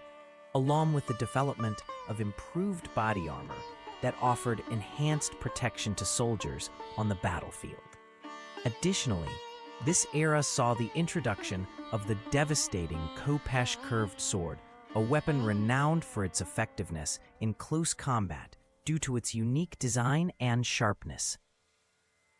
along with the development of improved body armor that offered enhanced protection to soldiers on the battlefield. Additionally, this era saw the introduction of the devastating Khopesh curved sword, a weapon renowned for its effectiveness in close combat due to its unique design and sharpness.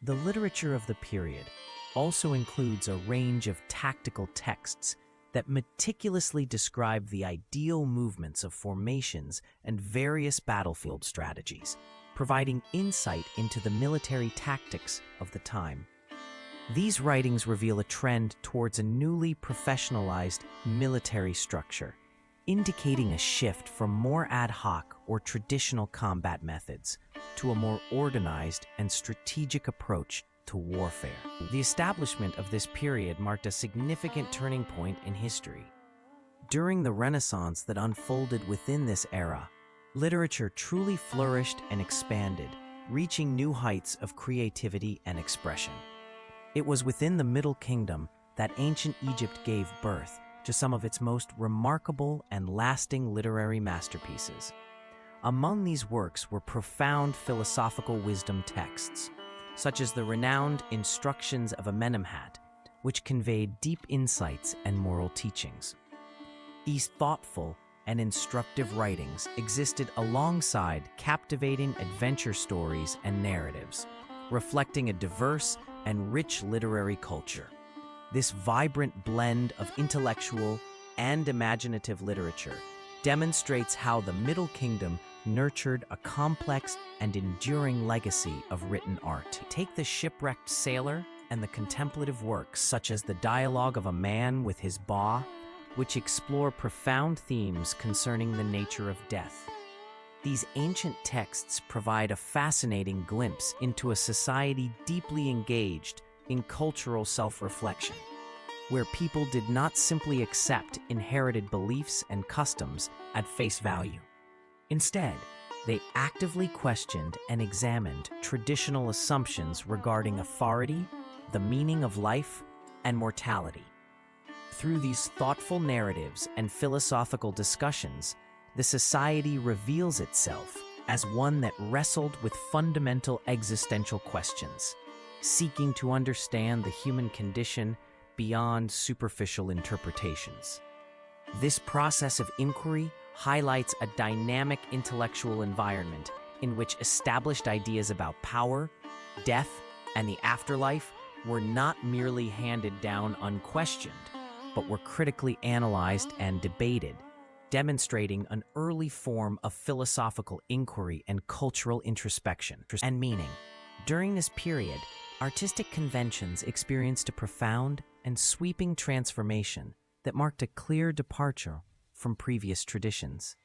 The literature of the period also includes a range of tactical texts that meticulously describe the ideal movements of formations and various battlefield strategies, providing insight into the military tactics of the time. These writings reveal a trend towards a newly professionalized military structure, indicating a shift from more ad hoc or traditional combat methods to a more organized and strategic approach to warfare. The establishment of this period marked a significant turning point in history. During the Renaissance that unfolded within this era, literature truly flourished and expanded, reaching new heights of creativity and expression. It was within the Middle Kingdom that ancient Egypt gave birth to some of its most remarkable and lasting literary masterpieces. Among these works were profound philosophical wisdom texts, such as the renowned Instructions of Amenemhat, which conveyed deep insights and moral teachings. These thoughtful and instructive writings existed alongside captivating adventure stories and narratives, reflecting a diverse and rich literary culture. This vibrant blend of intellectual and imaginative literature demonstrates how the Middle Kingdom nurtured a complex and enduring legacy of written art. Take the shipwrecked sailor and the contemplative works such as the Dialogue of a Man with His Ba, which explore profound themes concerning the nature of death. These ancient texts provide a fascinating glimpse into a society deeply engaged in cultural self-reflection, where people did not simply accept inherited beliefs and customs at face value. Instead, they actively questioned and examined traditional assumptions regarding authority, the meaning of life, and mortality. Through these thoughtful narratives and philosophical discussions, the society reveals itself as one that wrestled with fundamental existential questions, seeking to understand the human condition beyond superficial interpretations. This process of inquiry highlights a dynamic intellectual environment in which established ideas about power, death, and the afterlife were not merely handed down unquestioned, but were critically analyzed and debated, demonstrating an early form of philosophical inquiry and cultural introspection and meaning. During this period, artistic conventions experienced a profound and sweeping transformation that marked a clear departure from previous traditions.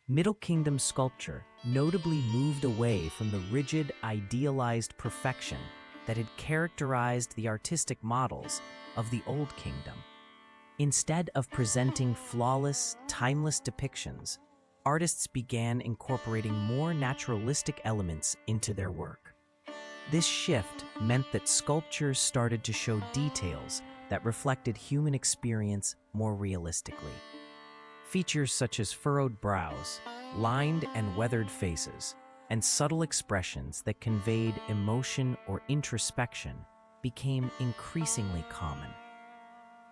Middle Kingdom sculpture notably moved away from the rigid, idealized perfection that had characterized the artistic models of the Old Kingdom. Instead of presenting flawless, timeless depictions, artists began incorporating more naturalistic elements into their work. This shift meant that sculptures started to show details that reflected human experience more realistically. Features such as furrowed brows, lined and weathered faces, and subtle expressions that conveyed emotion or introspection became increasingly common.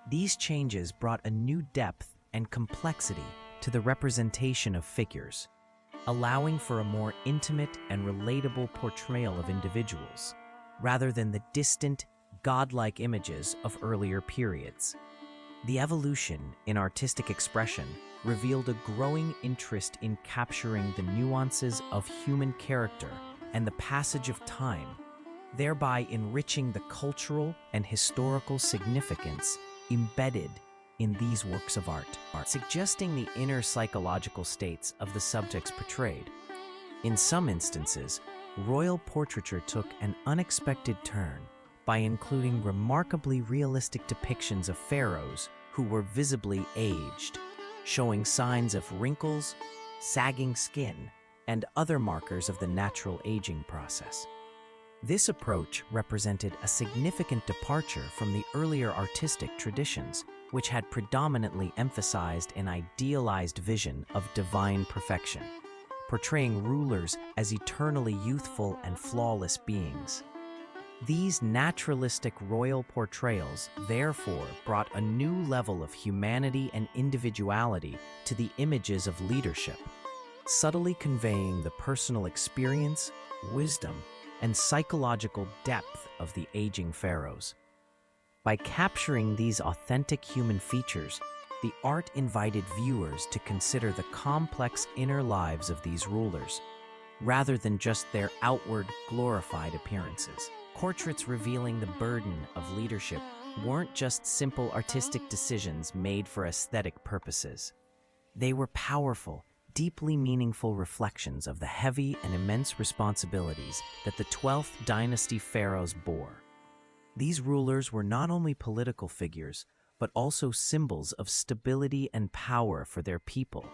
These changes brought a new depth and complexity to the representation of figures, allowing for a more intimate and relatable portrayal of individuals, rather than the distant, godlike images of earlier periods. The evolution in artistic expression revealed a growing interest in capturing the nuances of human character and the passage of time, thereby enriching the cultural and historical significance embedded in these works of art, suggesting the inner psychological states of the subjects portrayed. In some instances, royal portraiture took an unexpected turn by including remarkably realistic depictions of pharaohs who were visibly aged, showing signs of wrinkles, sagging skin, and other markers of the natural aging process. This approach represented a significant departure from the earlier artistic traditions, which had predominantly emphasized an idealized vision of divine perfection, portraying rulers as eternally youthful and flawless beings. These naturalistic royal portrayals therefore brought a new level of humanity and individuality to the images of leadership, subtly conveying the personal experience, wisdom, and psychological depth of the aging pharaohs. By capturing these authentic human features, the art invited viewers to consider the complex inner lives of these rulers, rather than just their outward, glorified appearances. Portraits revealing the burden of leadership weren't just simple artistic decisions made for aesthetic purposes. They were powerful, deeply meaningful reflections of the heavy and immense responsibilities that the 12th dynasty pharaohs bore. These rulers were not only political figures, but also symbols of stability and power for their people,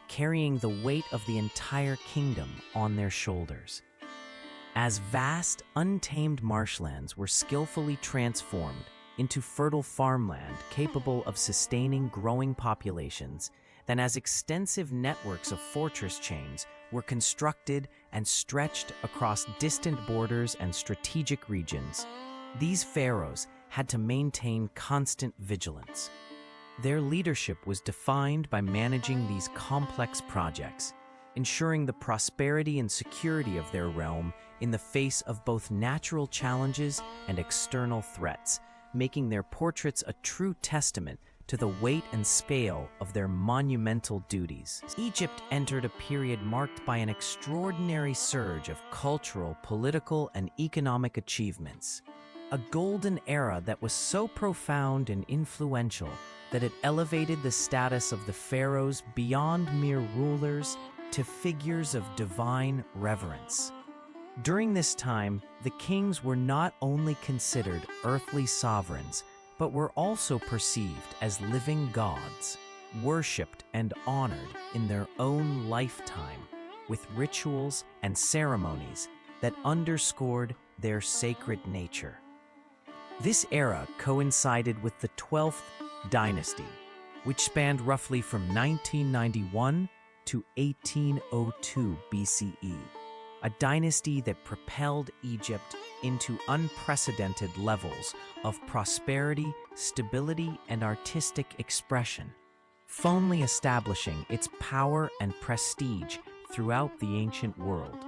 carrying the weight of the entire kingdom on their shoulders. As vast, untamed marshlands were skillfully transformed into fertile farmland capable of sustaining growing populations, then as extensive networks of fortress chains were constructed and stretched across distant borders and strategic regions, these pharaohs had to maintain constant vigilance. Their leadership was defined by managing these complex projects, ensuring the prosperity and security of their realm in the face of both natural challenges and external threats, making their portraits a true testament to the weight and scale of their monumental duties. Egypt entered a period marked by an extraordinary surge of cultural, political, and economic achievements. A golden era that was so profound and influential that it elevated the status of the pharaohs beyond mere rulers to figures of divine reverence. During this time, the kings were not only considered earthly sovereigns, but were also perceived as living gods, worshipped and honored in their own lifetime, with rituals and ceremonies that underscored their sacred nature. This era coincided with the 12th dynasty, which spanned roughly from 1991 to 1802 BCE, a dynasty that propelled Egypt into unprecedented levels of prosperity, stability, and artistic expression, firmly establishing its power and prestige throughout the ancient world.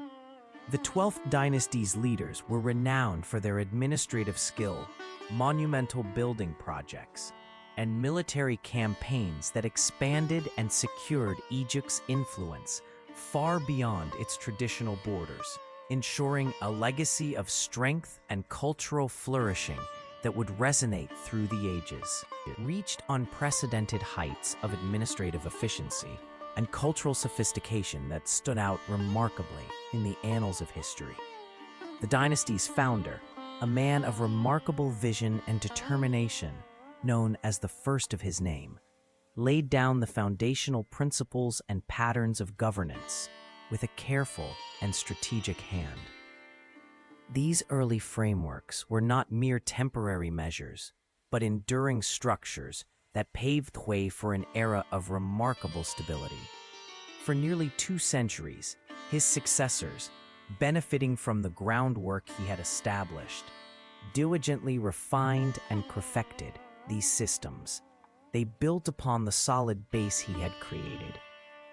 The 12th dynasty's leaders were renowned for their administrative skill, monumental building projects, and military campaigns that expanded and secured Egypt's influence far beyond its traditional borders, ensuring a legacy of strength and cultural flourishing that would resonate through the ages. It reached unprecedented heights of administrative efficiency and cultural sophistication that stood out remarkably in the annals of history. The dynasty's founder, a man of remarkable vision and determination, known as the first of his name, laid down the foundational principles and patterns of governance with a careful and strategic hand. These early frameworks were not mere temporary measures, but enduring structures that paved the way for an era of remarkable stability. For nearly 2 centuries, his successors, benefiting from the groundwork he had established, diligently refined and perfected these systems. They built upon the solid base he had created,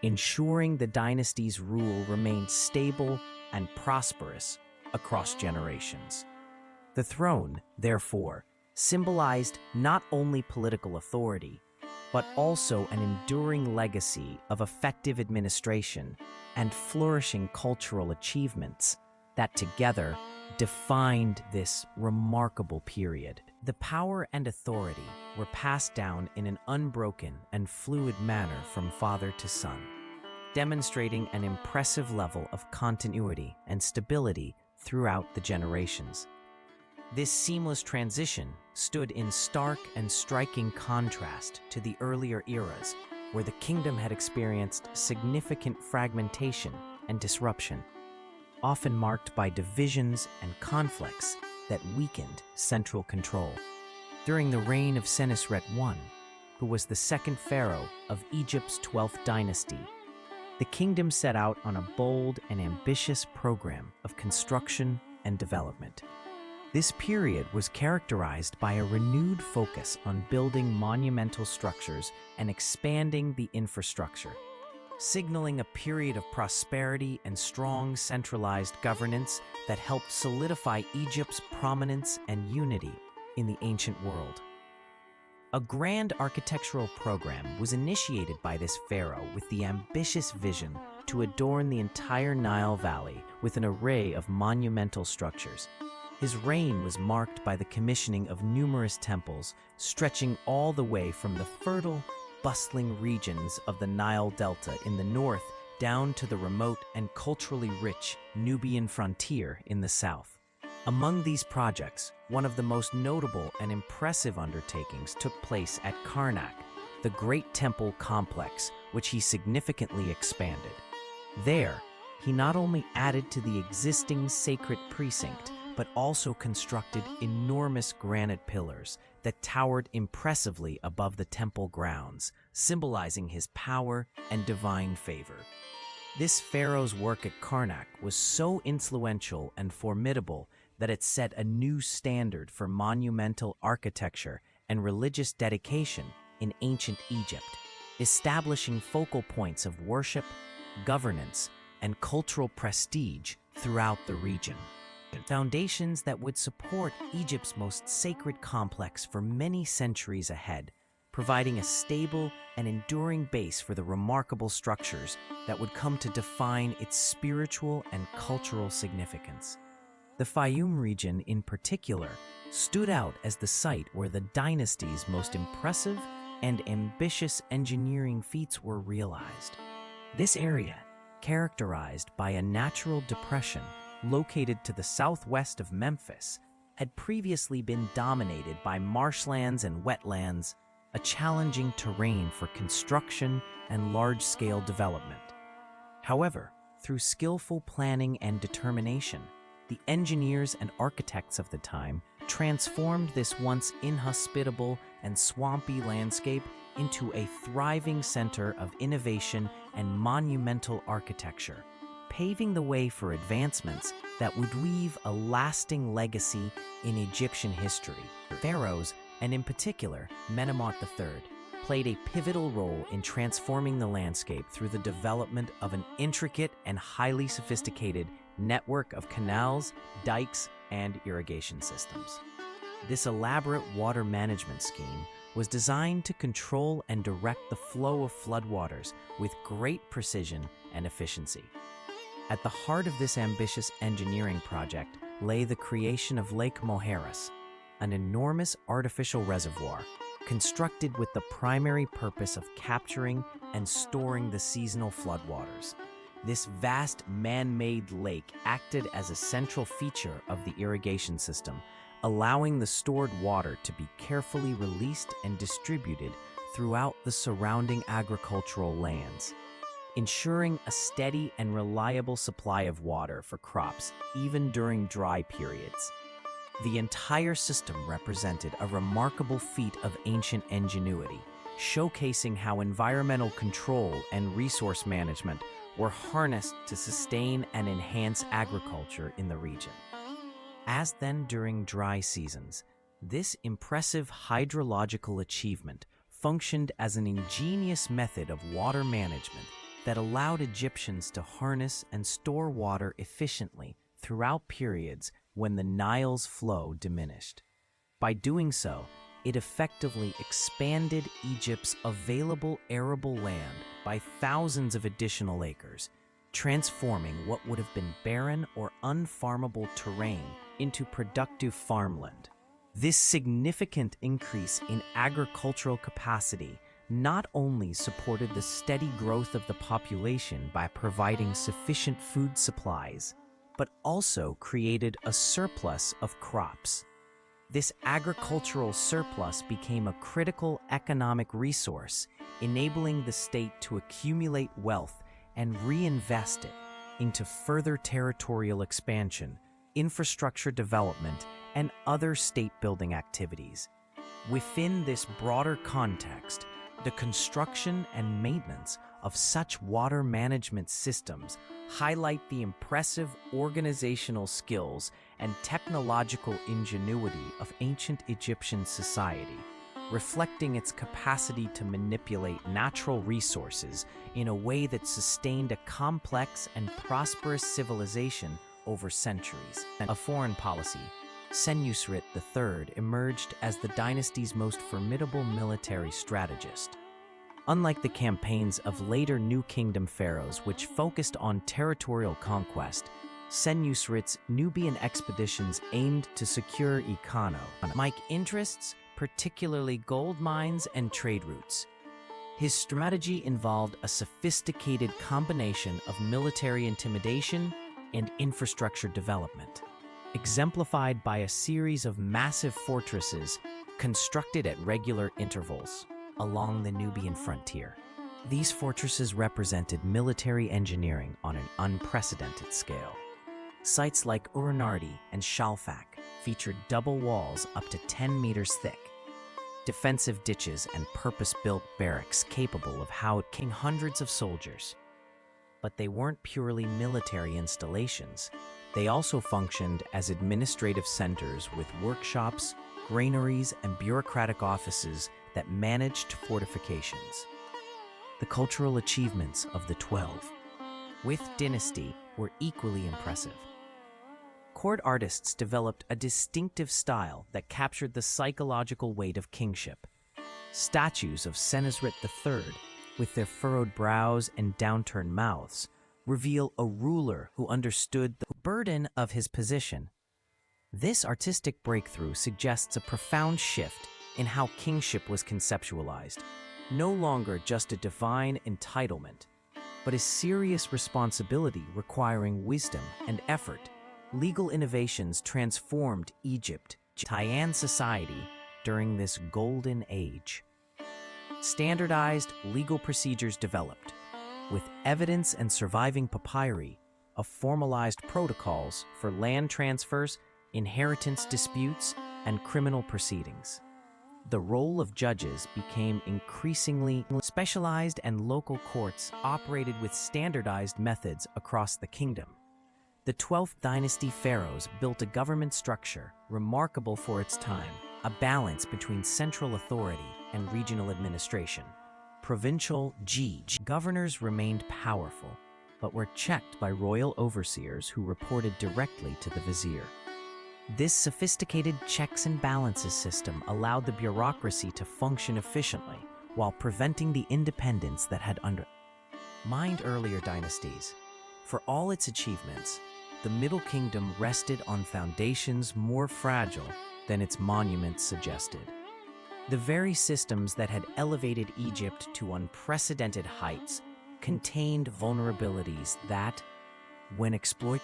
ensuring the dynasty's rule remained stable and prosperous across generations. The throne, therefore, symbolized not only political authority, but also an enduring legacy of effective administration and flourishing cultural achievements that together defined this remarkable period. The power and authority were passed down in an unbroken and fluid manner from father to son, demonstrating an impressive level of continuity and stability throughout the generations. This seamless transition stood in stark and striking contrast to the earlier eras, where the kingdom had experienced significant fragmentation and disruption, often marked by divisions and conflicts that weakened central control. During the reign of Senusret I, who was the second pharaoh of Egypt's 12th dynasty, the kingdom set out on a bold and ambitious program of construction and development. This period was characterized by a renewed focus on building monumental structures and expanding the infrastructure, signaling a period of prosperity and strong centralized governance that helped solidify Egypt's prominence and unity in the ancient world. A grand architectural program was initiated by this pharaoh with the ambitious vision to adorn the entire Nile Valley with an array of monumental structures. His reign was marked by the commissioning of numerous temples, stretching all the way from the fertile, bustling regions of the Nile Delta in the north down to the remote and culturally rich Nubian frontier in the south. Among these projects, one of the most notable and impressive undertakings took place at Karnak, the great temple complex, which he significantly expanded. There, he not only added to the existing sacred precinct, but also constructed enormous granite pillars that towered impressively above the temple grounds, symbolizing his power and divine favor. This pharaoh's work at Karnak was so influential and formidable that it set a new standard for monumental architecture and religious dedication in ancient Egypt, establishing focal points of worship, governance, and cultural prestige throughout the region. Foundations that would support Egypt's most sacred complex for many centuries ahead, providing a stable and enduring base for the remarkable structures that would come to define its spiritual and cultural significance. The Fayum region in particular stood out as the site where the dynasty's most impressive and ambitious engineering feats were realized. This area, characterized by a natural depression located to the southwest of Memphis, had previously been dominated by marshlands and wetlands, a challenging terrain for construction and large-scale development. However, through skillful planning and determination, the engineers and architects of the time transformed this once inhospitable and swampy landscape into a thriving center of innovation and monumental architecture, paving the way for advancements that would leave a lasting legacy in Egyptian history. Pharaohs, and in particular Menemot III, played a pivotal role in transforming the landscape through the development of an intricate and highly sophisticated network of canals, dikes, and irrigation systems. This elaborate water management scheme was designed to control and direct the flow of floodwaters with great precision and efficiency. At the heart of this ambitious engineering project lay the creation of Lake Moheris, an enormous artificial reservoir constructed with the primary purpose of capturing and storing the seasonal floodwaters. This vast man-made lake acted as a central feature of the irrigation system, allowing the stored water to be carefully released and distributed throughout the surrounding agricultural lands, ensuring a steady and reliable supply of water for crops even during dry periods. The entire system represented a remarkable feat of ancient ingenuity, showcasing how environmental control and resource management were harnessed to sustain and enhance agriculture in the region. As then during dry seasons, this impressive hydrological achievement functioned as an ingenious method of water management that allowed Egyptians to harness and store water efficiently throughout periods when the Nile's flow diminished. By doing so, it effectively expanded Egypt's available arable land by thousands of additional acres, transforming what would have been barren or unfarmable terrain into productive farmland. This significant increase in agricultural capacity not only supported the steady growth of the population by providing sufficient food supplies, but also created a surplus of crops. This agricultural surplus became a critical economic resource, enabling the state to accumulate wealth and reinvest it into further territorial expansion, infrastructure development, and other state-building activities. Within this broader context, the construction and maintenance of such water management systems highlight the impressive organizational skills and technological ingenuity of ancient Egyptian society, reflecting its capacity to manipulate natural resources in a way that sustained a complex and prosperous civilization over centuries. A foreign policy, Senusret III emerged as the dynasty's most formidable military strategist. Unlike the campaigns of later New Kingdom pharaohs, which focused on territorial conquest, Senusrit's Nubian expeditions aimed to secure economic interests, particularly gold mines and trade routes. His strategy involved a sophisticated combination of military intimidation and infrastructure development, exemplified by a series of massive fortresses constructed at regular intervals along the Nubian frontier. These fortresses represented military engineering on an unprecedented scale. Sites like Uranardi and Shalfak featured double walls up to 10 meters thick, defensive ditches and purpose-built barracks capable of housing hundreds of soldiers. But they weren't purely military installations. They also functioned as administrative centers with workshops, granaries, and bureaucratic offices that managed fortifications. The cultural achievements of the 12 with dynasty were equally impressive. Court artists developed a distinctive style that captured the psychological weight of kingship. Statues of Senusrit III, with their furrowed brows and downturned mouths, reveal a ruler who understood the burden of his position. This artistic breakthrough suggests a profound shift in how kingship was conceptualized, no longer just a divine entitlement, but a serious responsibility requiring wisdom and effort. Legal innovations transformed Egyptian society during this golden age. Standardized legal procedures developed, with evidence and surviving papyri of formalized protocols for land transfers, inheritance disputes, and criminal proceedings. The role of judges became increasingly specialized, and local courts operated with standardized methods across the kingdom. The 12th dynasty pharaohs built a government structure remarkable for its time, a balance between central authority and regional administration. Provincial governors remained powerful, but were checked by royal overseers who reported directly to the vizier. This sophisticated checks and balances system allowed the bureaucracy to function efficiently while preventing the independence that had undermined earlier dynasties. For all its achievements, the Middle Kingdom rested on foundations more fragile than its monuments suggested. The very systems that had elevated Egypt to unprecedented heights contained vulnerabilities that, when exploited,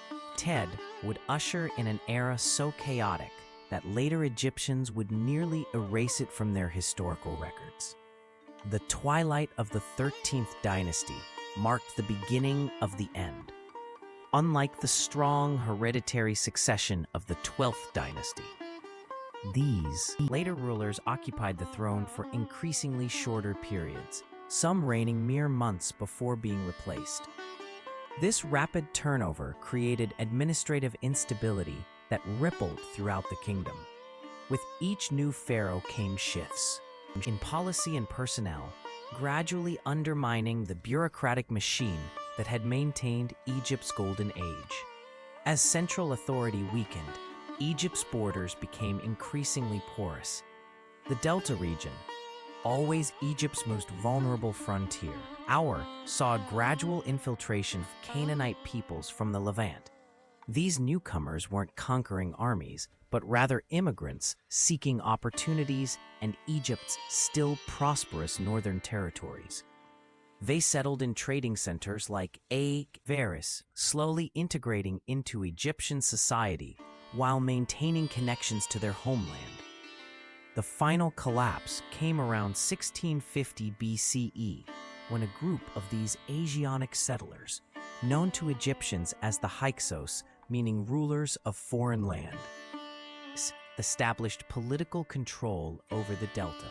would usher in an era so chaotic that later Egyptians would nearly erase it from their historical records. The twilight of the 13th dynasty marked the beginning of the end. Unlike the strong hereditary succession of the 12th dynasty, these later rulers occupied the throne for increasingly shorter periods, some reigning mere months before being replaced. This rapid turnover created administrative instability that rippled throughout the kingdom. With each new pharaoh came shifts in policy and personnel, gradually undermining the bureaucratic machine that had maintained Egypt's golden age. As central authority weakened, Egypt's borders became increasingly porous. The Delta region, always Egypt's most vulnerable frontier, saw a gradual infiltration of Canaanite peoples from the Levant. These newcomers weren't conquering armies, but rather immigrants seeking opportunities in Egypt's still prosperous northern territories. They settled in trading centers like Varis, slowly integrating into Egyptian society while maintaining connections to their homeland. The final collapse came around 1650 BCE, when a group of these Asiatic settlers, known to Egyptians as the Hyksos, meaning rulers of foreign land, established political control over the delta.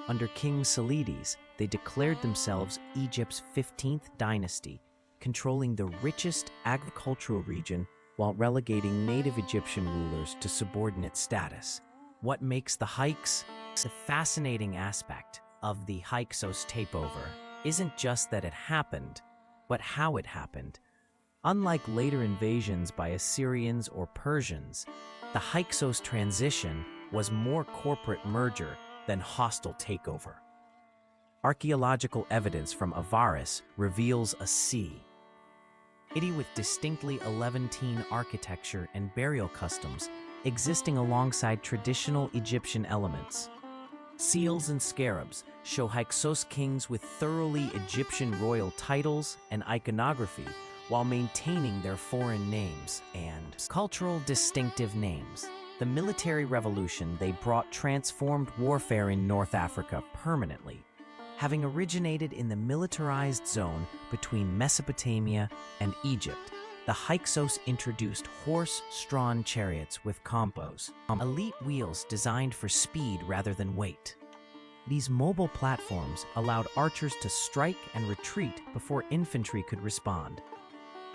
Under King Salides, they declared themselves Egypt's 15th dynasty, controlling the richest agricultural region while relegating native Egyptian rulers to subordinate status. What makes the Hyksos a fascinating aspect of the Hyksos takeover isn't just that it happened, but how it happened. Unlike later invasions by Assyrians or Persians, the Hyksos transition was more corporate merger than hostile takeover. Archaeological evidence from Avaris reveals a city with distinctly Levantine architecture and burial customs existing alongside traditional Egyptian elements. Seals and scarabs show Hyksos kings with thoroughly Egyptian royal titles and iconography while maintaining their foreign names and cultural distinctive names. The military revolution they brought transformed warfare in North Africa permanently. Having originated in the militarized zone between Mesopotamia and Egypt, the Hyksos introduced horse-drawn chariots with compos, elite wheels designed for speed rather than weight. These mobile platforms allowed archers to strike and retreat before infantry could respond,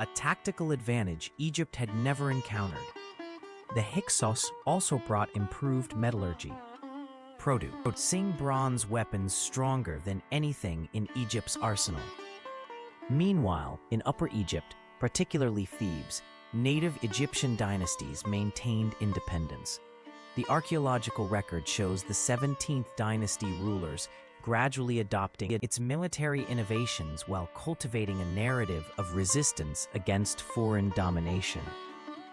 a tactical advantage Egypt had never encountered. The Hyksos also brought improved metallurgy, producing bronze weapons stronger than anything in Egypt's arsenal. Meanwhile, in Upper Egypt, particularly Thebes, native Egyptian dynasties maintained independence. The archaeological record shows the 17th dynasty rulers gradually adopting its military innovations while cultivating a narrative of resistance against foreign domination.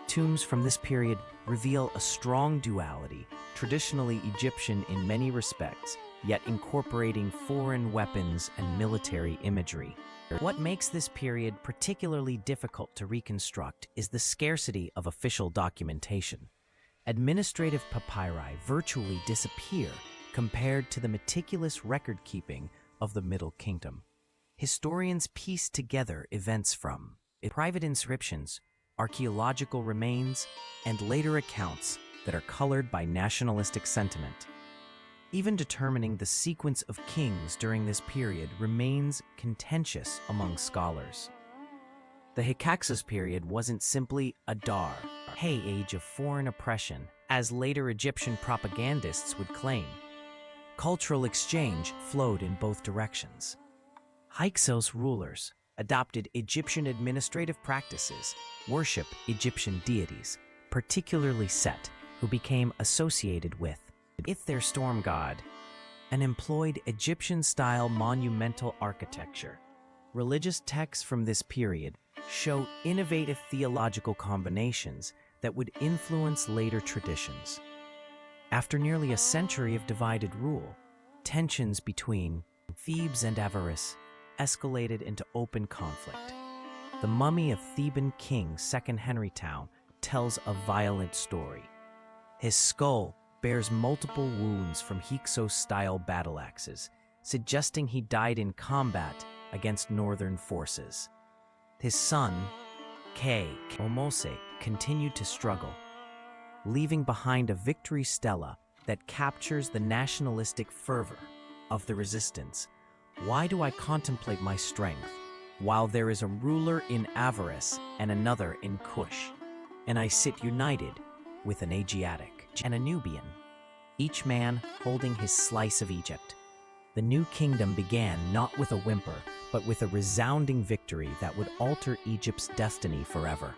Tombs from this period reveal a strong duality, traditionally Egyptian in many respects, yet incorporating foreign weapons and military imagery. What makes this period particularly difficult to reconstruct is the scarcity of official documentation. Administrative papyri virtually disappear compared to the meticulous record-keeping of the Middle Kingdom. Historians piece together events from private inscriptions, archaeological remains, and later accounts that are colored by nationalistic sentiment. Even determining the sequence of kings during this period remains contentious among scholars. The Hyksos period wasn't simply a age of foreign oppression, as later Egyptian propagandists would claim. Cultural exchange flowed in both directions. Hyksos rulers adopted Egyptian administrative practices, worship Egyptian deities, particularly Set, who became associated with their storm god, and employed Egyptian-style monumental architecture. Religious texts from this period show innovative theological combinations that would influence later traditions. After nearly a century of divided rule, tensions between Thebes and Avaris escalated into open conflict. The mummy of Theban king Second Henry Town tells a violent story. His skull bears multiple wounds from Hyksos-style battle axes, suggesting he died in combat against northern forces. His son, Omose, continued to struggle, leaving behind a victory stela that captures the nationalistic fervor of the resistance. Why do I contemplate my strength, while there is a ruler in Avaris and another in Cush, and I sit united with an Asiatic and a Nubian, each man holding his slice of Egypt? The new kingdom began not with a whimper, but with a resounding victory that would alter Egypt's destiny forever.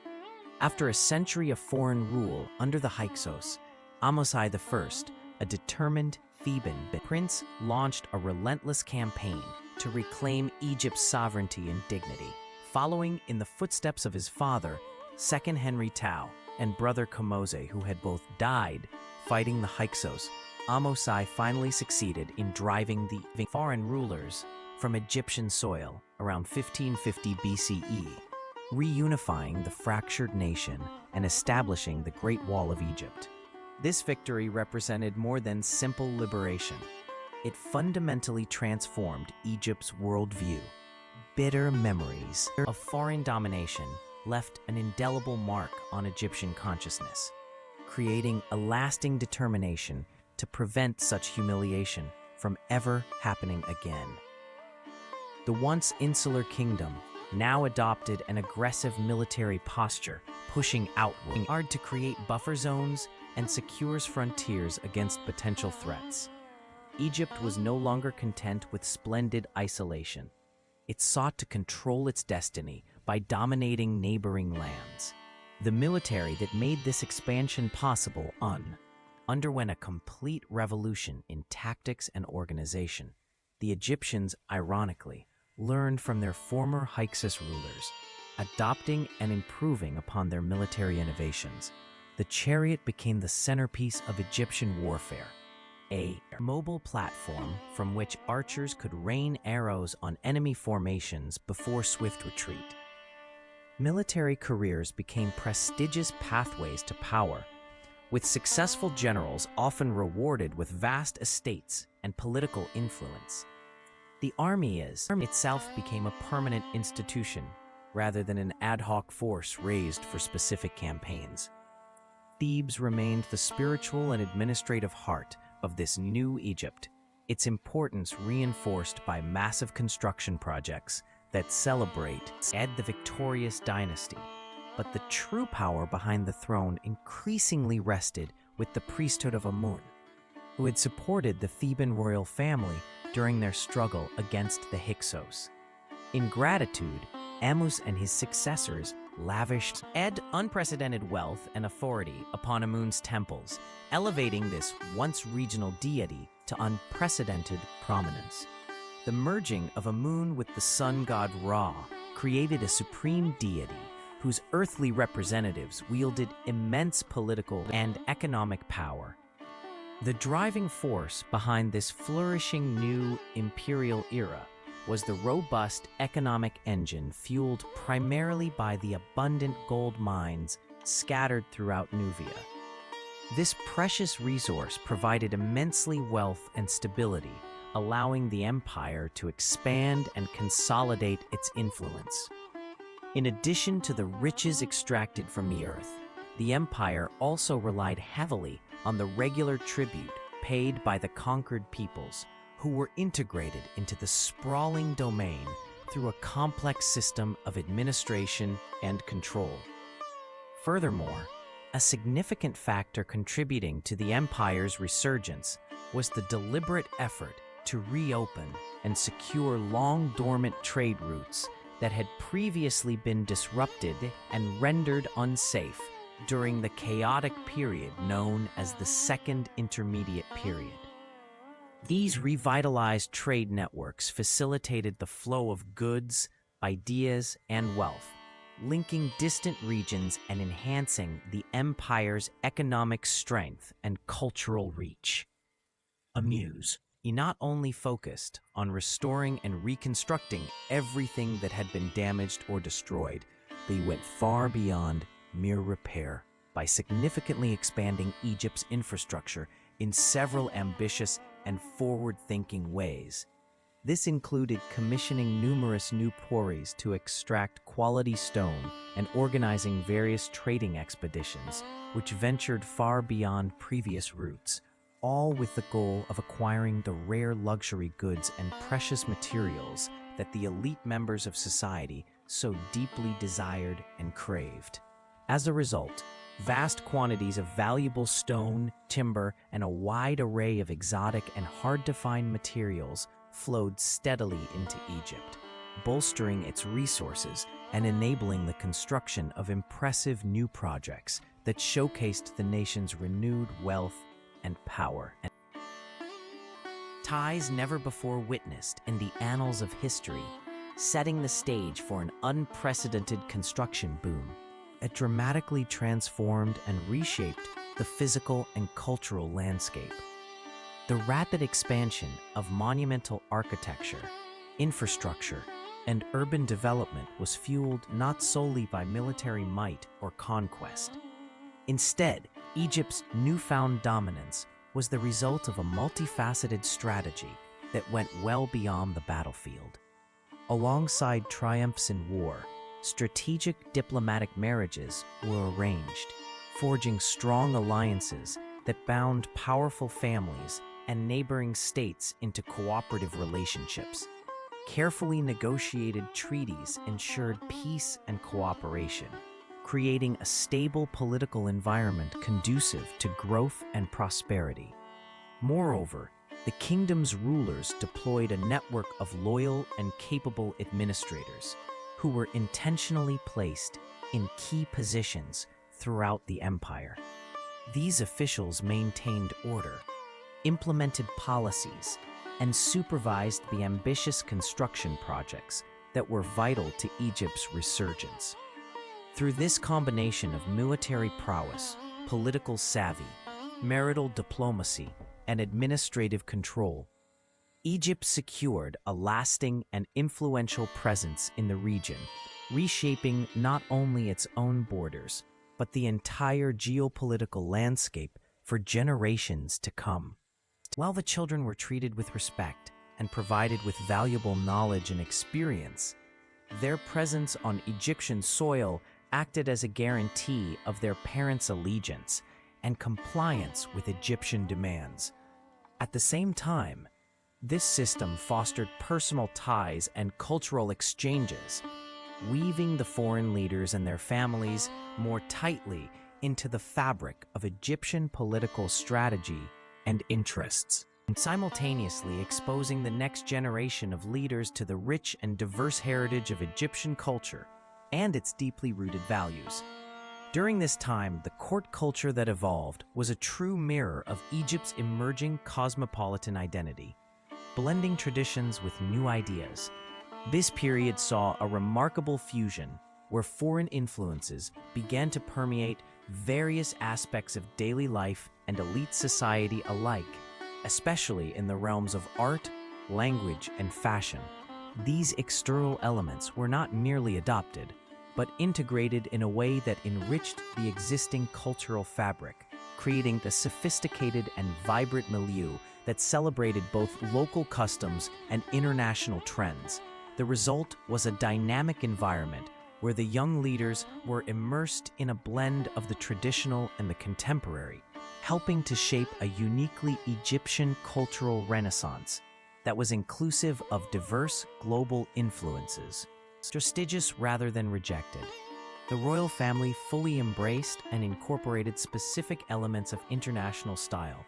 After a century of foreign rule under the Hyksos, Amosai I, a determined Theban prince, launched a relentless campaign to reclaim Egypt's sovereignty and dignity. Following in the footsteps of his father, Second Henry Tao, and brother Kamose, who had both died fighting the Hyksos, Amosai finally succeeded in driving the foreign rulers from Egyptian soil around 1550 BCE, reunifying the fractured nation and establishing the Great Wall of Egypt. This victory represented more than simple liberation. It fundamentally transformed Egypt's worldview. Bitter memories of foreign domination left an indelible mark on Egyptian consciousness, creating a lasting determination to prevent such humiliation from ever happening again. The once insular kingdom now adopted an aggressive military posture, pushing outward hard to create buffer zones and secures frontiers against potential threats. Egypt was no longer content with splendid isolation. It sought to control its destiny by dominating neighboring lands. The military that made this expansion possible underwent a complete revolution in tactics and organization. the Egyptians, ironically, learned from their former Hyksos rulers, adopting and improving upon their military innovations. The chariot became the centerpiece of Egyptian warfare, a mobile platform from which archers could rain arrows on enemy formations before swift retreat. Military careers became prestigious pathways to power, with successful generals often rewarded with vast estates and political influence. The army itself became a permanent institution rather than an ad hoc force raised for specific campaigns. Thebes remained the spiritual and administrative heart of this new Egypt, its importance reinforced by massive construction projects that celebrate the victorious dynasty. But the true power behind the throne increasingly rested with the priesthood of Amun, who had supported the Theban royal family during their struggle against the Hyksos. In gratitude, Amus and his successors lavished unprecedented wealth and authority upon Amun's temples, elevating this once regional deity to unprecedented prominence. The merging of Amun with the sun god Ra created a supreme deity whose earthly representatives wielded immense political and economic power. The driving force behind this flourishing new imperial era was the robust economic engine fueled primarily by the abundant gold mines scattered throughout Nubia. This precious resource provided immensely wealth and stability, allowing the empire to expand and consolidate its influence. In addition to the riches extracted from the earth, the empire also relied heavily on the regular tribute paid by the conquered peoples, who were integrated into the sprawling domain through a complex system of administration and control. Furthermore, a significant factor contributing to the empire's resurgence was the deliberate effort to reopen and secure long-dormant trade routes that had previously been disrupted and rendered unsafe during the chaotic period known as the Second Intermediate Period. These revitalized trade networks facilitated the flow of goods, ideas, and wealth, linking distant regions and enhancing the empire's economic strength and cultural reach. He not only focused on restoring and reconstructing everything that had been damaged or destroyed, but he went far beyond mere repair by significantly expanding Egypt's infrastructure in several ambitious and forward-thinking ways. This included commissioning numerous new quarries to extract quality stone and organizing various trading expeditions, which ventured far beyond previous routes, all with the goal of acquiring the rare luxury goods and precious materials that the elite members of society so deeply desired and craved. As a result, vast quantities of valuable stone, timber, and a wide array of exotic and hard-to-find materials flowed steadily into Egypt, bolstering its resources and enabling the construction of impressive new projects that showcased the nation's renewed wealth and power. Ties never before witnessed in the annals of history, setting the stage for an unprecedented construction boom. It dramatically transformed and reshaped the physical and cultural landscape. The rapid expansion of monumental architecture, infrastructure, and urban development was fueled not solely by military might or conquest. Instead, Egypt's newfound dominance was the result of a multifaceted strategy that went well beyond the battlefield. Alongside triumphs in war, strategic diplomatic marriages were arranged, forging strong alliances that bound powerful families and neighboring states into cooperative relationships. Carefully negotiated treaties ensured peace and cooperation, creating a stable political environment conducive to growth and prosperity. Moreover, the kingdom's rulers deployed a network of loyal and capable administrators who were intentionally placed in key positions throughout the empire. These officials maintained order, implemented policies, and supervised the ambitious construction projects that were vital to Egypt's resurgence. Through this combination of military prowess, political savvy, marital diplomacy, and administrative control, Egypt secured a lasting and influential presence in the region, reshaping not only its own borders, but the entire geopolitical landscape for generations to come. While the children were treated with respect and provided with valuable knowledge and experience, their presence on Egyptian soil acted as a guarantee of their parents' allegiance and compliance with Egyptian demands. At the same time, this system fostered personal ties and cultural exchanges, weaving the foreign leaders and their families more tightly into the fabric of Egyptian political strategy and interests, and simultaneously exposing the next generation of leaders to the rich and diverse heritage of Egyptian culture and its deeply rooted values. During this time, the court culture that evolved was a true mirror of Egypt's emerging cosmopolitan identity, blending traditions with new ideas. This period saw a remarkable fusion where foreign influences began to permeate various aspects of daily life and elite society alike, especially in the realms of art, language, and fashion. These external elements were not merely adopted, but integrated in a way that enriched the existing cultural fabric, creating the sophisticated and vibrant milieu that celebrated both local customs and international trends. The result was a dynamic environment where the young leaders were immersed in a blend of the traditional and the contemporary, helping to shape a uniquely Egyptian cultural renaissance that was inclusive of diverse global influences. Prestigious rather than rejected, the royal family fully embraced and incorporated specific elements of international style,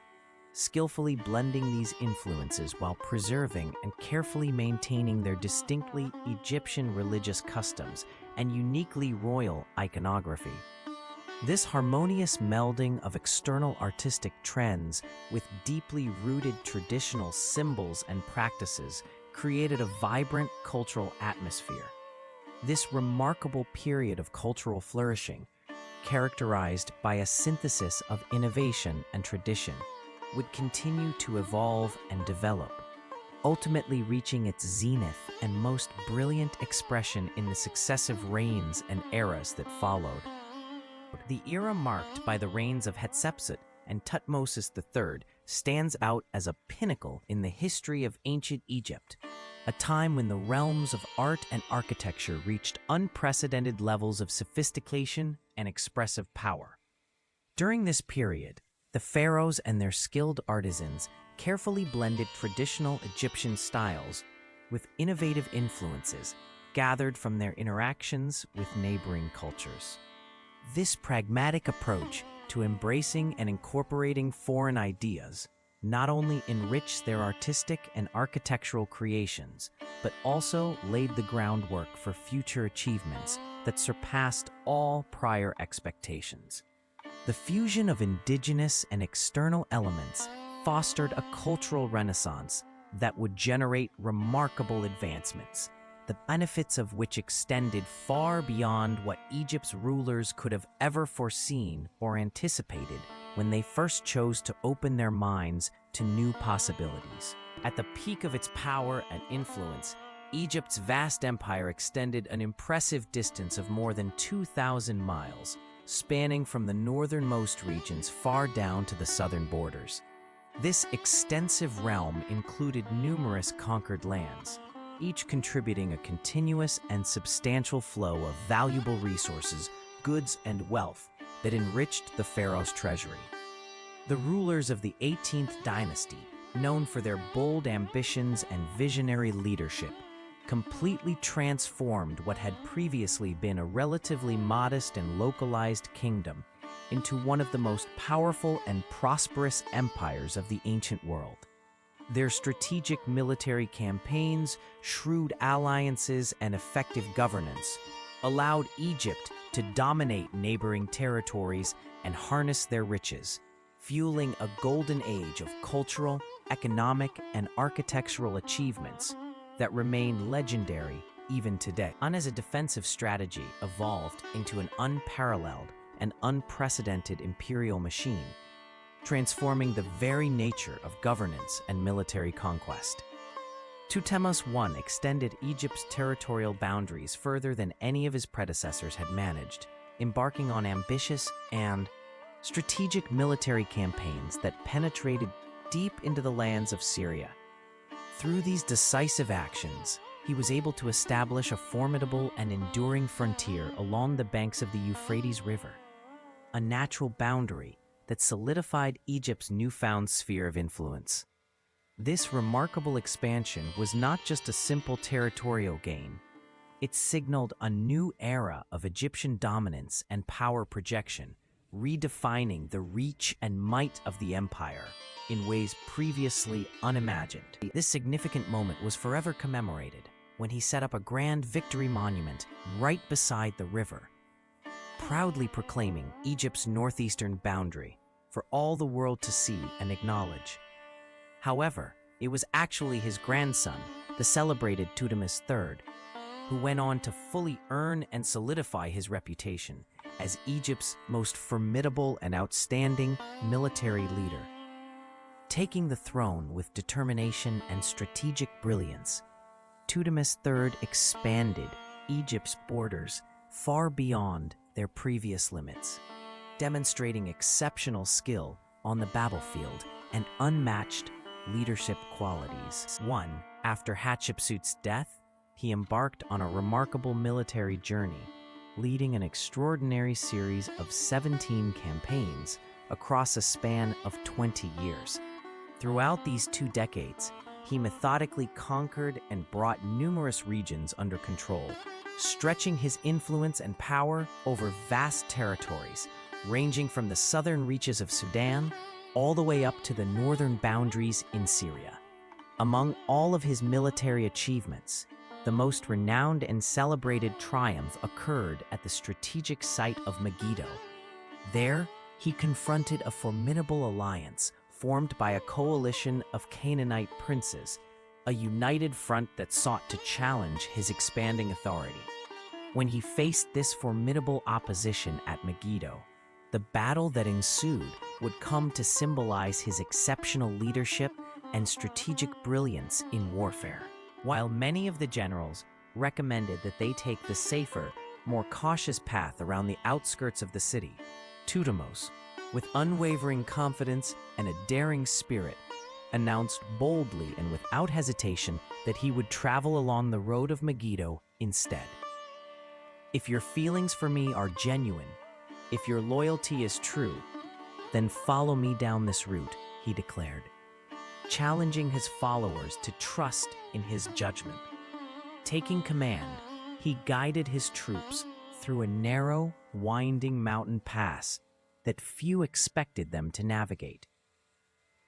skillfully blending these influences while preserving and carefully maintaining their distinctly Egyptian religious customs and uniquely royal iconography. This harmonious melding of external artistic trends with deeply rooted traditional symbols and practices created a vibrant cultural atmosphere. This remarkable period of cultural flourishing, characterized by a synthesis of innovation and tradition, would continue to evolve and develop, ultimately reaching its zenith and most brilliant expression in the successive reigns and eras that followed. The era marked by the reigns of Hatshepsut and Tutmosis III stands out as a pinnacle in the history of ancient Egypt, a time when the realms of art and architecture reached unprecedented levels of sophistication and expressive power. During this period, the pharaohs and their skilled artisans carefully blended traditional Egyptian styles with innovative influences gathered from their interactions with neighboring cultures. This pragmatic approach to embracing and incorporating foreign ideas not only enriched their artistic and architectural creations, but also laid the groundwork for future achievements that surpassed all prior expectations. The fusion of indigenous and external elements fostered a cultural renaissance that would generate remarkable advancements, the benefits of which extended far beyond what Egypt's rulers could have ever foreseen or anticipated when they first chose to open their minds to new possibilities. At the peak of its power and influence, Egypt's vast empire extended an impressive distance of more than 2,000 miles, spanning from the northernmost regions far down to the southern borders. This extensive realm included numerous conquered lands, each contributing a continuous and substantial flow of valuable resources, goods, and wealth that enriched the pharaoh's treasury. The rulers of the 18th dynasty, known for their bold ambitions and visionary leadership, completely transformed what had previously been a relatively modest and localized kingdom into one of the most powerful and prosperous empires of the ancient world. Their strategic military campaigns, shrewd alliances, and effective governance allowed Egypt to dominate neighboring territories and harness their riches, fueling a golden age of cultural, economic, and architectural achievements that remain legendary even today. As a defensive strategy evolved into an unparalleled and unprecedented imperial machine, transforming the very nature of governance and military conquest. Thutmose I extended Egypt's territorial boundaries further than any of his predecessors had managed, embarking on ambitious and strategic military campaigns that penetrated deep into the lands of Syria. Through these decisive actions, he was able to establish a formidable and enduring frontier along the banks of the Euphrates River, a natural boundary that solidified Egypt's newfound sphere of influence. This remarkable expansion was not just a simple territorial gain. It signaled a new era of Egyptian dominance and power projection, redefining the reach and might of the empire in ways previously unimagined. This significant moment was forever commemorated when he set up a grand victory monument right beside the river, proudly proclaiming Egypt's northeastern boundary for all the world to see and acknowledge. However, it was actually his grandson, the celebrated Thutmose III, who went on to fully earn and solidify his reputation as Egypt's most formidable and outstanding military leader. Taking the throne with determination and strategic brilliance, Thutmose III expanded Egypt's borders far beyond their previous limits, demonstrating exceptional skill on the battlefield and unmatched leadership qualities. After Hatshepsut's death, he embarked on a remarkable military journey, leading an extraordinary series of 17 campaigns across a span of 20 years. Throughout these 2 decades, he methodically conquered and brought numerous regions under control, stretching his influence and power over vast territories, ranging from the southern reaches of Sudan all the way up to the northern boundaries in Syria. Among all of his military achievements, the most renowned and celebrated triumph occurred at the strategic site of Megiddo. There, he confronted a formidable alliance formed by a coalition of Canaanite princes, a united front that sought to challenge his expanding authority. When he faced this formidable opposition at Megiddo, the battle that ensued would come to symbolize his exceptional leadership and strategic brilliance in warfare. While many of the generals recommended that they take the safer, more cautious path around the outskirts of the city, Thutmose, with unwavering confidence and a daring spirit, announced boldly and without hesitation that he would travel along the road of Megiddo instead. "If your feelings for me are genuine, if your loyalty is true, then follow me down this route," he declared, challenging his followers to trust in his judgment. Taking command, he guided his troops through a narrow, winding mountain pass that few expected them to navigate.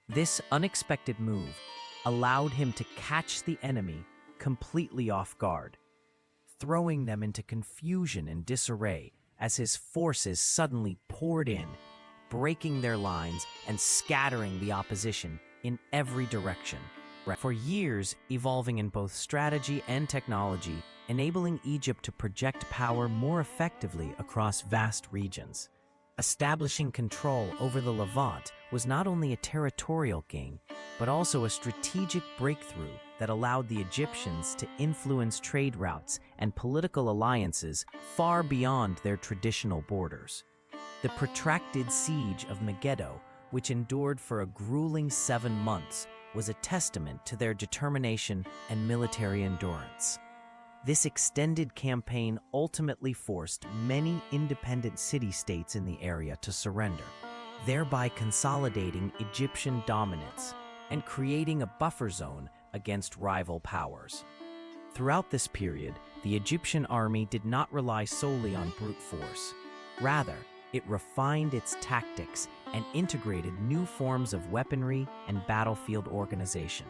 This unexpected move allowed him to catch the enemy completely off guard, throwing them into confusion and disarray as his forces suddenly poured in, breaking their lines and scattering the opposition in every direction. For years, evolving in both strategy and technology, enabling Egypt to project power more effectively across vast regions. Establishing control over the Levant was not only a territorial gain, but also a strategic breakthrough that allowed the Egyptians to influence trade routes and political alliances far beyond their traditional borders. The protracted siege of Megiddo, which endured for a grueling 7 months, was a testament to their determination and military endurance. This extended campaign ultimately forced many independent city-states in the area to surrender, thereby consolidating Egyptian dominance and creating a buffer zone against rival powers. Throughout this period, the Egyptian army did not rely solely on brute force. Rather, it refined its tactics and integrated new forms of weaponry and battlefield organization.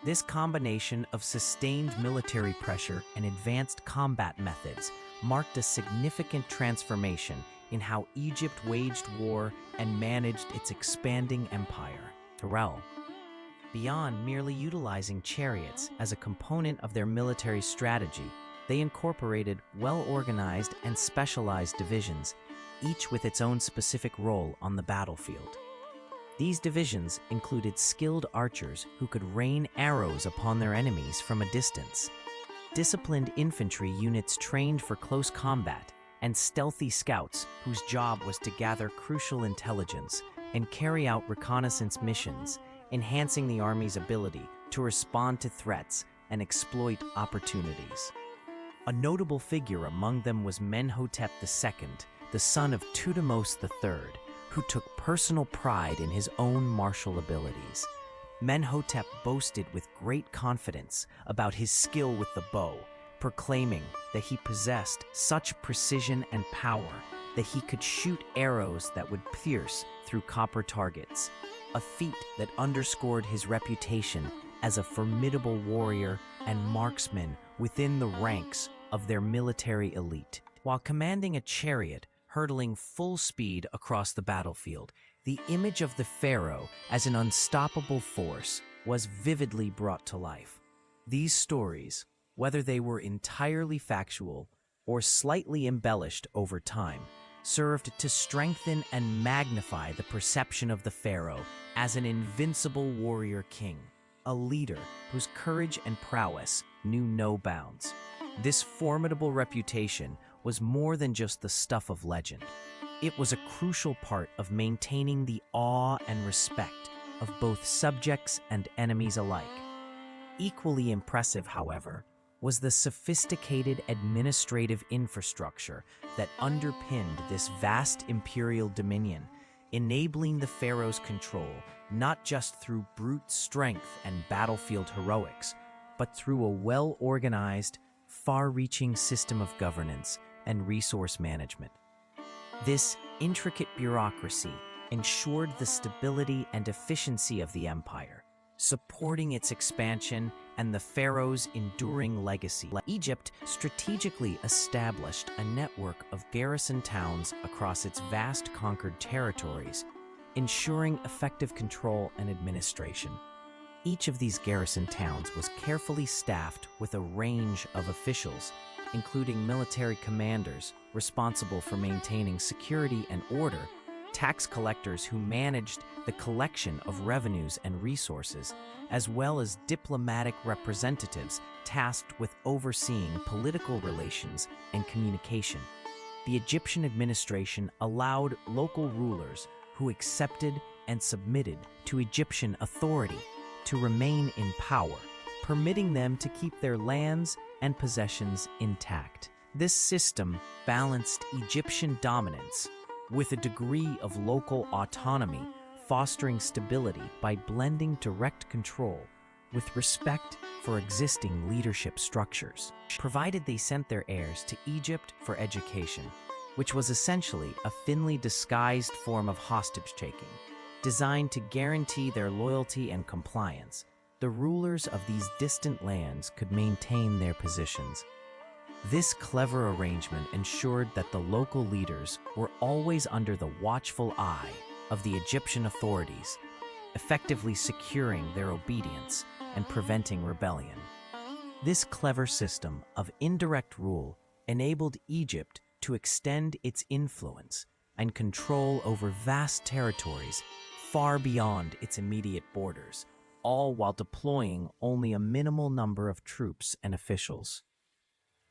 This combination of sustained military pressure and advanced combat methods marked a significant transformation in how Egypt waged war and managed its expanding empire. Pharaoh, Beyond merely utilizing chariots as a component of their military strategy, they incorporated well-organized and specialized divisions, each with its own specific role on the battlefield. These divisions included skilled archers who could rain arrows upon their enemies from a distance, disciplined infantry units trained for close combat, and stealthy scouts whose job was to gather crucial intelligence and carry out reconnaissance missions, enhancing the army's ability to respond to threats and exploit opportunities. A notable figure among them was Menhotep II, the son of Thutmose III, who took personal pride in his own martial abilities. Menhotep boasted with great confidence about his skill with the bow, proclaiming that he possessed such precision and power that he could shoot arrows that would pierce through copper targets, a feat that underscored his reputation as a formidable warrior and marksman within the ranks of their military elite. While commanding a chariot hurtling full speed across the battlefield, the image of the pharaoh as an unstoppable force was vividly brought to life. These stories, whether they were entirely factual or slightly embellished over time, served to strengthen and magnify the perception of the pharaoh as an invincible warrior king, a leader whose courage and prowess knew no bounds. This formidable reputation was more than just the stuff of legend. It was a crucial part of maintaining the awe and respect of both subjects and enemies alike. Equally impressive, however, was the sophisticated administrative infrastructure that underpinned this vast imperial dominion, enabling the pharaoh's control not just through brute strength and battlefield heroics, but through a well-organized, far-reaching system of governance and resource management. This intricate bureaucracy ensured the stability and efficiency of the empire, supporting its expansion and the pharaoh's enduring legacy. Egypt strategically established a network of garrison towns across its vast conquered territories, ensuring effective control and administration. Each of these garrison towns was carefully staffed with a range of officials, including military commanders responsible for maintaining security and order, tax collectors who managed the collection of revenues and resources, as well as diplomatic representatives tasked with overseeing political relations and communication. The Egyptian administration allowed local rulers who accepted and submitted to Egyptian authority to remain in power, permitting them to keep their lands and possessions intact. This system balanced Egyptian dominance with a degree of local autonomy, fostering stability by blending direct control with respect for existing leadership structures, provided they sent their heirs to Egypt for education, which was essentially a thinly disguised form of hostage-taking. Designed to guarantee their loyalty and compliance, the rulers of these distant lands could maintain their positions. This clever arrangement ensured that the local leaders were always under the watchful eye of the Egyptian authorities, effectively securing their obedience and preventing rebellion. This clever system of indirect rule enabled Egypt to extend its influence and control over vast territories far beyond its immediate borders, all while deploying only a minimal number of troops and officials.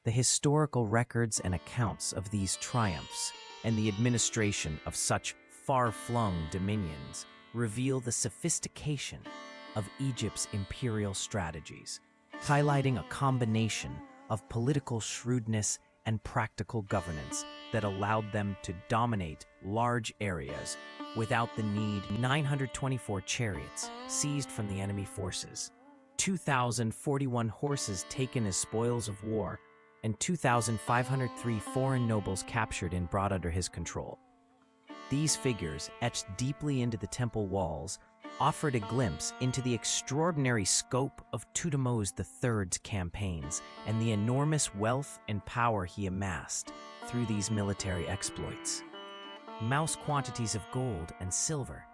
The historical records and accounts of these triumphs and the administration of such far-flung dominions reveal the sophistication of Egypt's imperial strategies, highlighting a combination of political shrewdness and practical governance that allowed them to dominate large areas without the need. 924 chariots seized from the enemy forces, 2,041 horses taken as spoils of war, and 2,503 foreign nobles captured and brought under his control. These figures, etched deeply into the temple walls, offered a glimpse into the extraordinary scope of Thutmose III's campaigns and the enormous wealth and power he amassed through these military exploits. Immense quantities of gold and silver,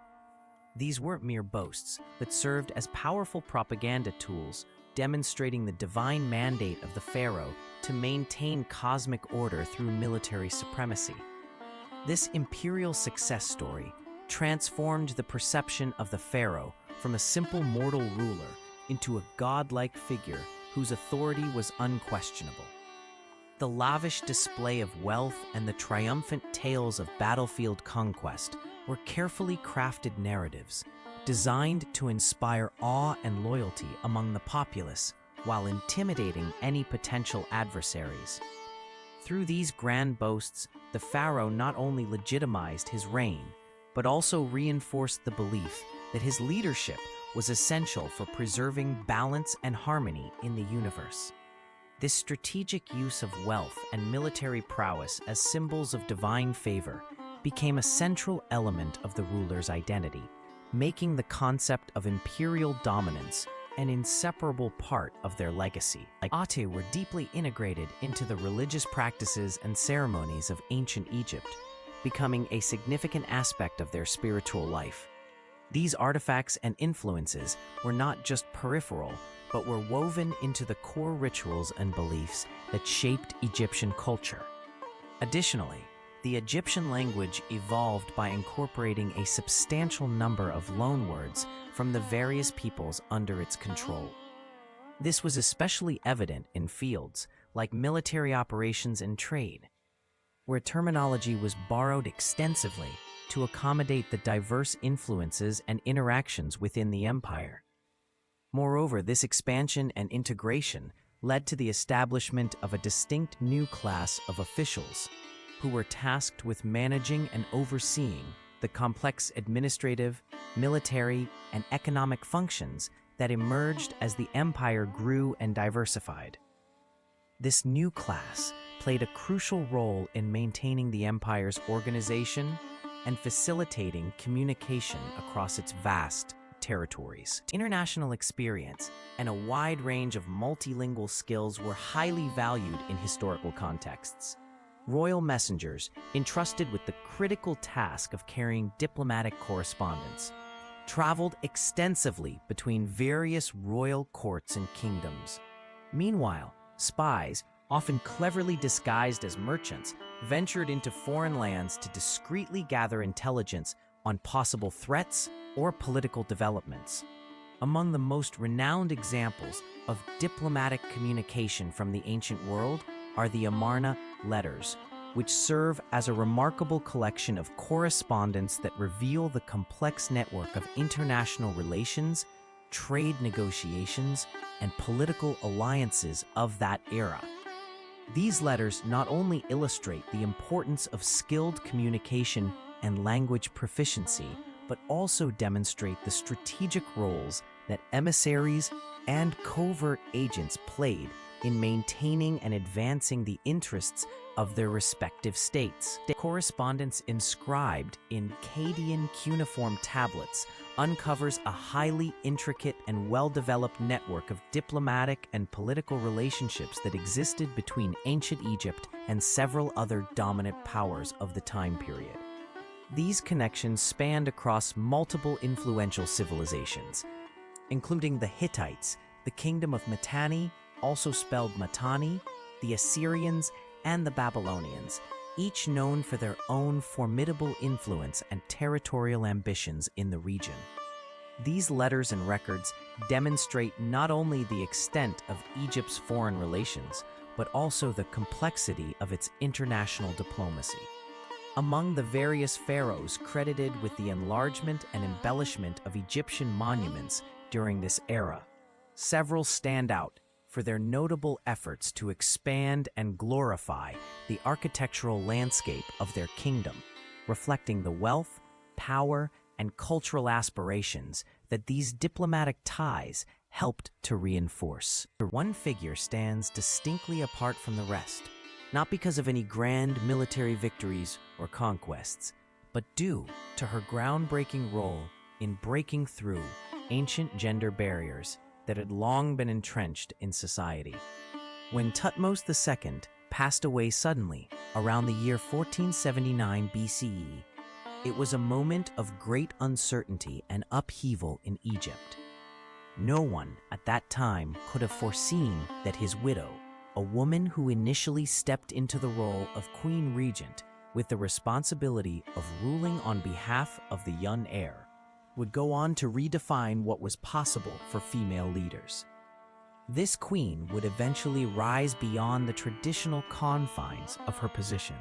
These weren't mere boasts, but served as powerful propaganda tools, demonstrating the divine mandate of the pharaoh to maintain cosmic order through military supremacy. This imperial success story transformed the perception of the pharaoh from a simple mortal ruler into a godlike figure whose authority was unquestionable. The lavish display of wealth and the triumphant tales of battlefield conquest were carefully crafted narratives designed to inspire awe and loyalty among the populace while intimidating any potential adversaries. Through these grand boasts, the pharaoh not only legitimized his reign, but also reinforced the belief that his leadership was essential for preserving balance and harmony in the universe. This strategic use of wealth and military prowess as symbols of divine favor became a central element of the ruler's identity, making the concept of imperial dominance an inseparable part of their legacy. Ate were deeply integrated into the religious practices and ceremonies of ancient Egypt, becoming a significant aspect of their spiritual life. These artifacts and influences were not just peripheral, but were woven into the core rituals and beliefs that shaped Egyptian culture. Additionally, the Egyptian language evolved by incorporating a substantial number of loanwords from the various peoples under its control. This was especially evident in fields like military operations and trade, where terminology was borrowed extensively to accommodate the diverse influences and interactions within the empire. Moreover, this expansion and integration led to the establishment of a distinct new class of officials who were tasked with managing and overseeing the complex administrative, military, and economic functions that emerged as the empire grew and diversified. This new class played a crucial role in maintaining the empire's organization and facilitating communication across its vast territories. International experience and a wide range of multilingual skills were highly valued in historical contexts. Royal messengers, entrusted with the critical task of carrying diplomatic correspondence, traveled extensively between various royal courts and kingdoms. Meanwhile, spies, often cleverly disguised as merchants, ventured into foreign lands to discreetly gather intelligence on possible threats or political developments. Among the most renowned examples of diplomatic communication from the ancient world are the Amarna letters, which serve as a remarkable collection of correspondence that reveal the complex network of international relations, trade negotiations, and political alliances of that era. These letters not only illustrate the importance of skilled communication and language proficiency, but also demonstrate the strategic roles that emissaries and covert agents played in maintaining and advancing the interests of their respective states. The correspondence inscribed in Akkadian cuneiform tablets uncovers a highly intricate and well-developed network of diplomatic and political relationships that existed between ancient Egypt and several other dominant powers of the time period. These connections spanned across multiple influential civilizations, including the Hittites, the Kingdom of Mitanni, also spelled Mitanni, the Assyrians, and the Babylonians, each known for their own formidable influence and territorial ambitions in the region. These letters and records demonstrate not only the extent of Egypt's foreign relations, but also the complexity of its international diplomacy. Among the various pharaohs credited with the enlargement and embellishment of Egyptian monuments during this era, several stand out for their notable efforts to expand and glorify the architectural landscape of their kingdom, reflecting the wealth, power, and cultural aspirations that these diplomatic ties helped to reinforce. One figure stands distinctly apart from the rest, not because of any grand military victories or conquests, but due to her groundbreaking role in breaking through ancient gender barriers that had long been entrenched in society. When Thutmose II passed away suddenly around the year 1479 BCE, It was a moment of great uncertainty and upheaval in Egypt. No one at that time could have foreseen that his widow, a woman who initially stepped into the role of Queen Regent with the responsibility of ruling on behalf of the young heir, would go on to redefine what was possible for female leaders. This queen would eventually rise beyond the traditional confines of her position,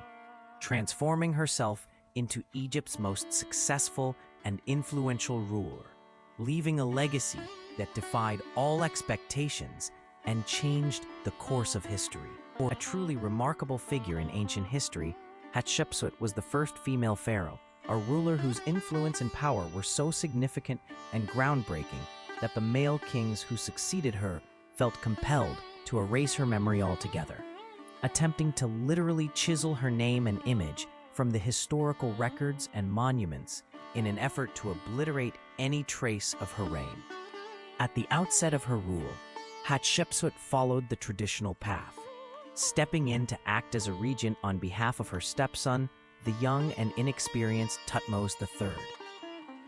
transforming herself into Egypt's most successful and influential ruler, leaving a legacy that defied all expectations and changed the course of history. A truly remarkable figure in ancient history, Hatshepsut was the first female pharaoh, a ruler whose influence and power were so significant and groundbreaking that the male kings who succeeded her felt compelled to erase her memory altogether, attempting to literally chisel her name and image from the historical records and monuments in an effort to obliterate any trace of her reign. At the outset of her rule, Hatshepsut followed the traditional path, stepping in to act as a regent on behalf of her stepson, the young and inexperienced Thutmose III,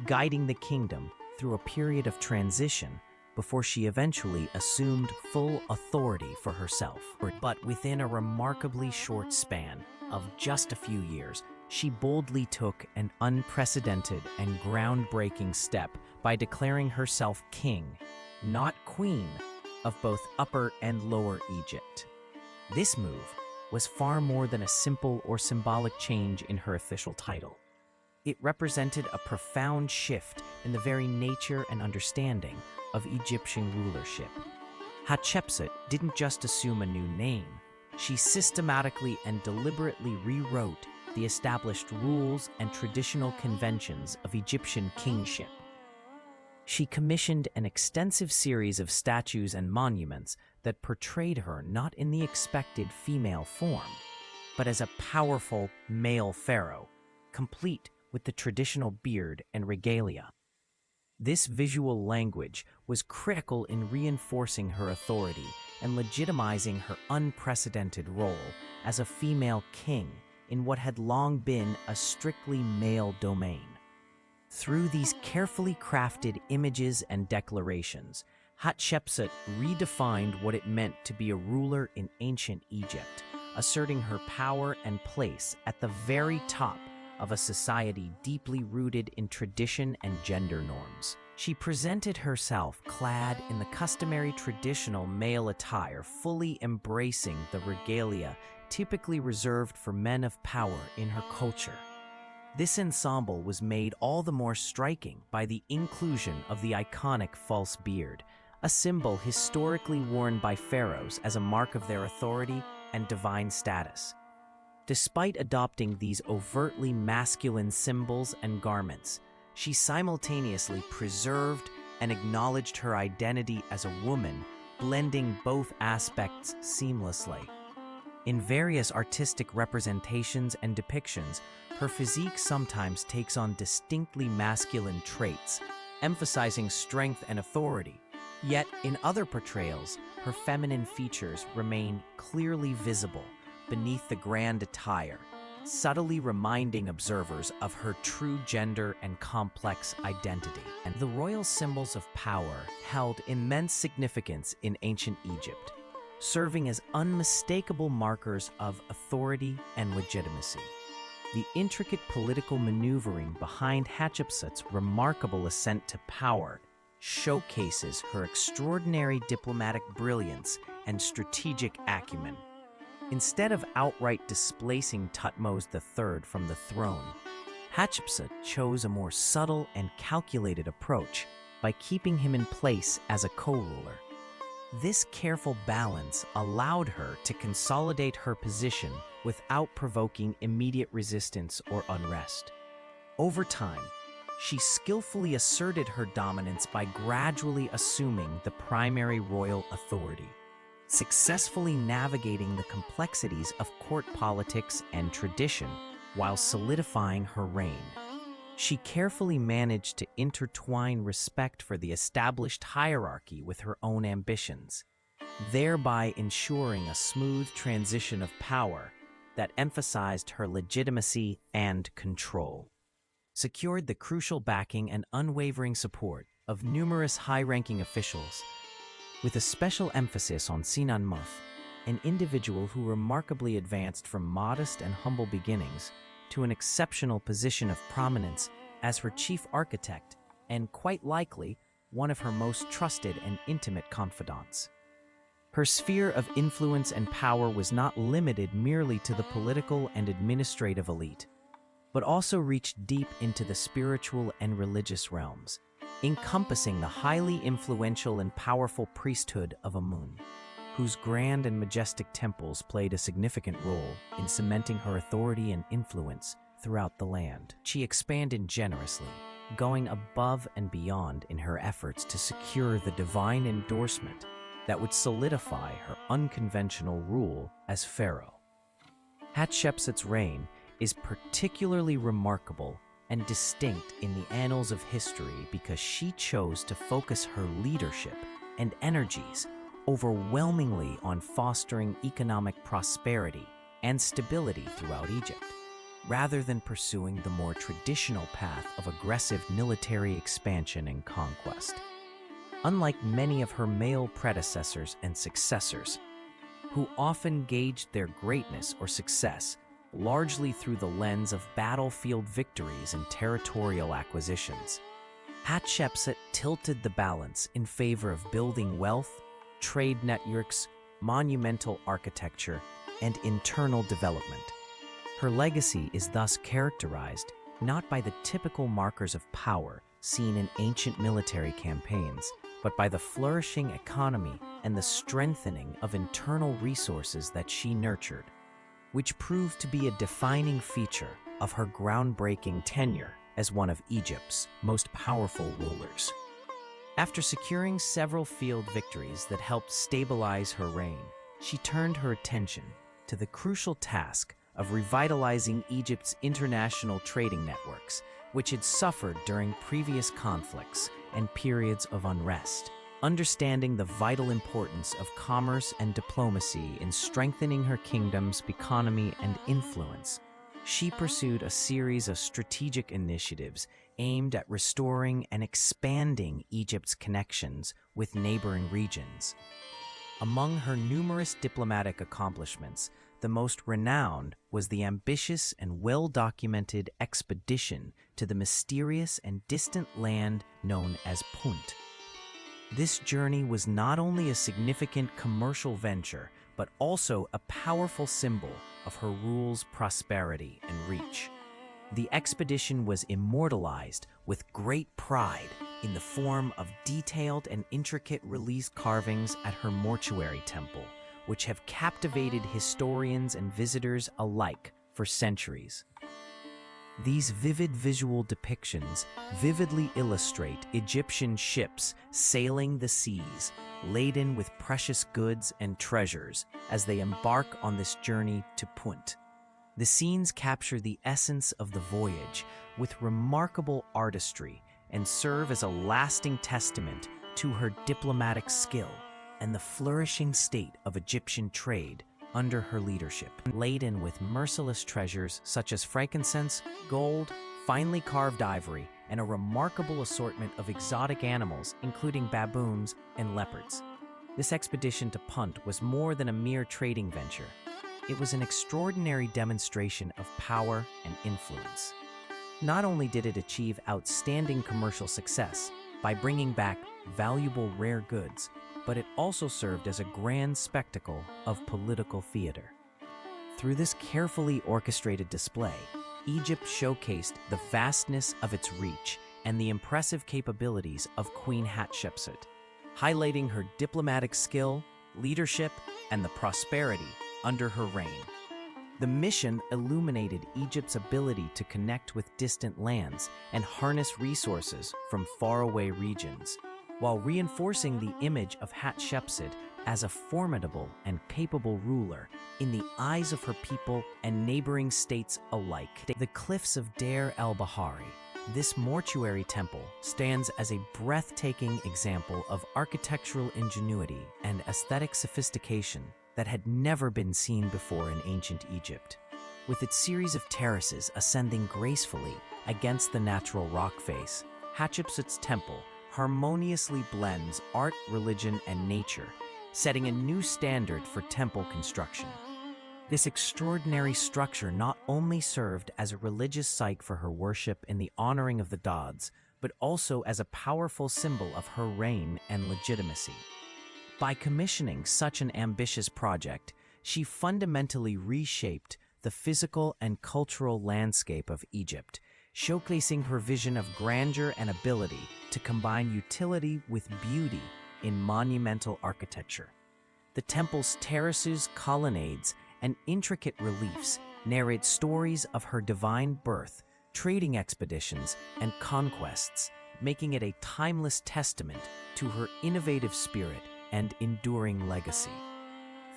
guiding the kingdom through a period of transition before she eventually assumed full authority for herself. But within a remarkably short span of just a few years, she boldly took an unprecedented and groundbreaking step by declaring herself king, not queen, of both Upper and Lower Egypt. This move was far more than a simple or symbolic change in her official title. It represented a profound shift in the very nature and understanding of Egyptian rulership. Hatshepsut didn't just assume a new name, she systematically and deliberately rewrote the established rules and traditional conventions of Egyptian kingship. She commissioned an extensive series of statues and monuments that portrayed her not in the expected female form, but as a powerful male pharaoh, complete with the traditional beard and regalia. This visual language was critical in reinforcing her authority and legitimizing her unprecedented role as a female king in what had long been a strictly male domain. Through these carefully crafted images and declarations, Hatshepsut redefined what it meant to be a ruler in ancient Egypt, asserting her power and place at the very top of a society deeply rooted in tradition and gender norms. She presented herself clad in the customary traditional male attire, fully embracing the regalia typically reserved for men of power in her culture. This ensemble was made all the more striking by the inclusion of the iconic false beard, a symbol historically worn by pharaohs as a mark of their authority and divine status. Despite adopting these overtly masculine symbols and garments, she simultaneously preserved and acknowledged her identity as a woman, blending both aspects seamlessly. In various artistic representations and depictions, her physique sometimes takes on distinctly masculine traits, emphasizing strength and authority. Yet, in other portrayals, her feminine features remain clearly visible beneath the grand attire, subtly reminding observers of her true gender and complex identity. And the royal symbols of power held immense significance in ancient Egypt, serving as unmistakable markers of authority and legitimacy. The intricate political maneuvering behind Hatshepsut's remarkable ascent to power showcases her extraordinary diplomatic brilliance and strategic acumen. Instead of outright displacing Thutmose III from the throne, Hatshepsut chose a more subtle and calculated approach by keeping him in place as a co-ruler. This careful balance allowed her to consolidate her position without provoking immediate resistance or unrest. Over time, she skillfully asserted her dominance by gradually assuming the primary royal authority, successfully navigating the complexities of court politics and tradition while solidifying her reign. She carefully managed to intertwine respect for the established hierarchy with her own ambitions, thereby ensuring a smooth transition of power that emphasized her legitimacy and control. secured the crucial backing and unwavering support of numerous high-ranking officials, with a special emphasis on Sinan Muf, an individual who remarkably advanced from modest and humble beginnings to an exceptional position of prominence as her chief architect and, quite likely, one of her most trusted and intimate confidants. Her sphere of influence and power was not limited merely to the political and administrative elite, but also reached deep into the spiritual and religious realms, encompassing the highly influential and powerful priesthood of Amun, whose grand and majestic temples played a significant role in cementing her authority and influence throughout the land. She expanded generously, going above and beyond in her efforts to secure the divine endorsement that would solidify her unconventional rule as pharaoh. Hatshepsut's reign is particularly remarkable and distinct in the annals of history because she chose to focus her leadership and energies overwhelmingly on fostering economic prosperity and stability throughout Egypt, rather than pursuing the more traditional path of aggressive military expansion and conquest. Unlike many of her male predecessors and successors, who often gauged their greatness or success largely through the lens of battlefield victories and territorial acquisitions, Hatshepsut tilted the balance in favor of building wealth, trade networks, monumental architecture, and internal development. Her legacy is thus characterized not by the typical markers of power seen in ancient military campaigns, but by the flourishing economy and the strengthening of internal resources that she nurtured, which proved to be a defining feature of her groundbreaking tenure as one of Egypt's most powerful rulers. After securing several field victories that helped stabilize her reign, she turned her attention to the crucial task of revitalizing Egypt's international trading networks, which had suffered during previous conflicts and periods of unrest. Understanding the vital importance of commerce and diplomacy in strengthening her kingdom's economy and influence, she pursued a series of strategic initiatives aimed at restoring and expanding Egypt's connections with neighboring regions. Among her numerous diplomatic accomplishments, the most renowned was the ambitious and well-documented expedition to the mysterious and distant land known as Punt. This journey was not only a significant commercial venture, but also a powerful symbol of her rule's prosperity and reach. The expedition was immortalized with great pride in the form of detailed and intricate relief carvings at her mortuary temple, which have captivated historians and visitors alike for centuries. These vivid visual depictions vividly illustrate Egyptian ships sailing the seas, laden with precious goods and treasures as they embark on this journey to Punt. The scenes capture the essence of the voyage with remarkable artistry and serve as a lasting testament to her diplomatic skill and the flourishing state of Egyptian trade under her leadership. Laden with merciless treasures such as frankincense, gold, finely carved ivory, and a remarkable assortment of exotic animals, including baboons and leopards. This expedition to Punt was more than a mere trading venture. It was an extraordinary demonstration of power and influence. Not only did it achieve outstanding commercial success by bringing back valuable rare goods, but it also served as a grand spectacle of political theater. Through this carefully orchestrated display, Egypt showcased the vastness of its reach and the impressive capabilities of Queen Hatshepsut, highlighting her diplomatic skill, leadership, and the prosperity under her reign. The mission illuminated Egypt's ability to connect with distant lands and harness resources from faraway regions, while reinforcing the image of Hatshepsut as a formidable and capable ruler in the eyes of her people and neighboring states alike. The cliffs of Deir el-Bahari, this mortuary temple, stands as a breathtaking example of architectural ingenuity and aesthetic sophistication that had never been seen before in ancient Egypt. With its series of terraces ascending gracefully against the natural rock face, Hatshepsut's temple harmoniously blends art, religion, and nature, setting a new standard for temple construction. This extraordinary structure not only served as a religious site for her worship in the honoring of the gods, but also as a powerful symbol of her reign and legitimacy. By commissioning such an ambitious project, she fundamentally reshaped the physical and cultural landscape of Egypt, showcasing her vision of grandeur and ability to combine utility with beauty in monumental architecture. The temple's terraces, colonnades, and intricate reliefs narrate stories of her divine birth, trading expeditions, and conquests, making it a timeless testament to her innovative spirit and enduring legacy.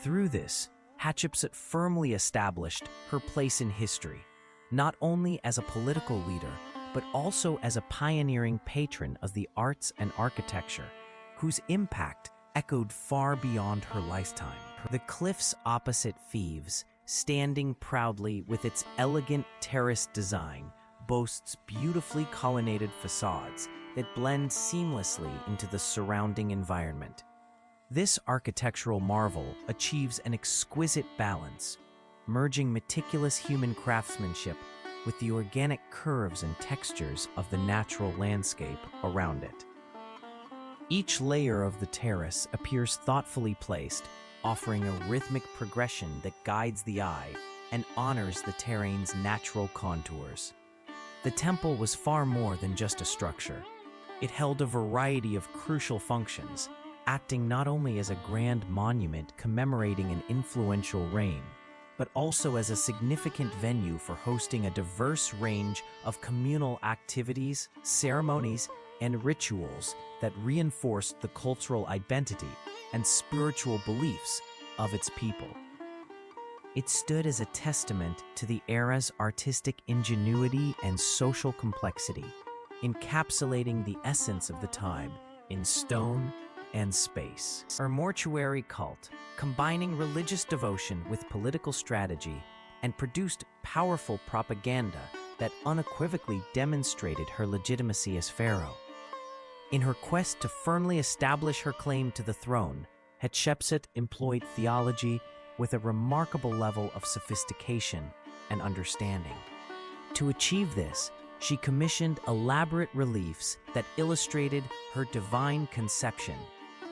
Through this, Hatshepsut firmly established her place in history, not only as a political leader, but also as a pioneering patron of the arts and architecture, whose impact echoed far beyond her lifetime. The cliffs opposite Thebes, standing proudly with its elegant terrace design, boasts beautifully colonnaded facades that blend seamlessly into the surrounding environment. This architectural marvel achieves an exquisite balance, merging meticulous human craftsmanship with the organic curves and textures of the natural landscape around it. Each layer of the terrace appears thoughtfully placed, offering a rhythmic progression that guides the eye and honors the terrain's natural contours. The temple was far more than just a structure. It held a variety of crucial functions, acting not only as a grand monument commemorating an influential reign, but also as a significant venue for hosting a diverse range of communal activities, ceremonies, and rituals that reinforced the cultural identity and spiritual beliefs of its people. It stood as a testament to the era's artistic ingenuity and social complexity, encapsulating the essence of the time in stone and space. Her mortuary cult, combining religious devotion with political strategy, and produced powerful propaganda that unequivocally demonstrated her legitimacy as pharaoh. In her quest to firmly establish her claim to the throne, Hatshepsut employed theology with a remarkable level of sophistication and understanding. To achieve this, she commissioned elaborate reliefs that illustrated her divine conception,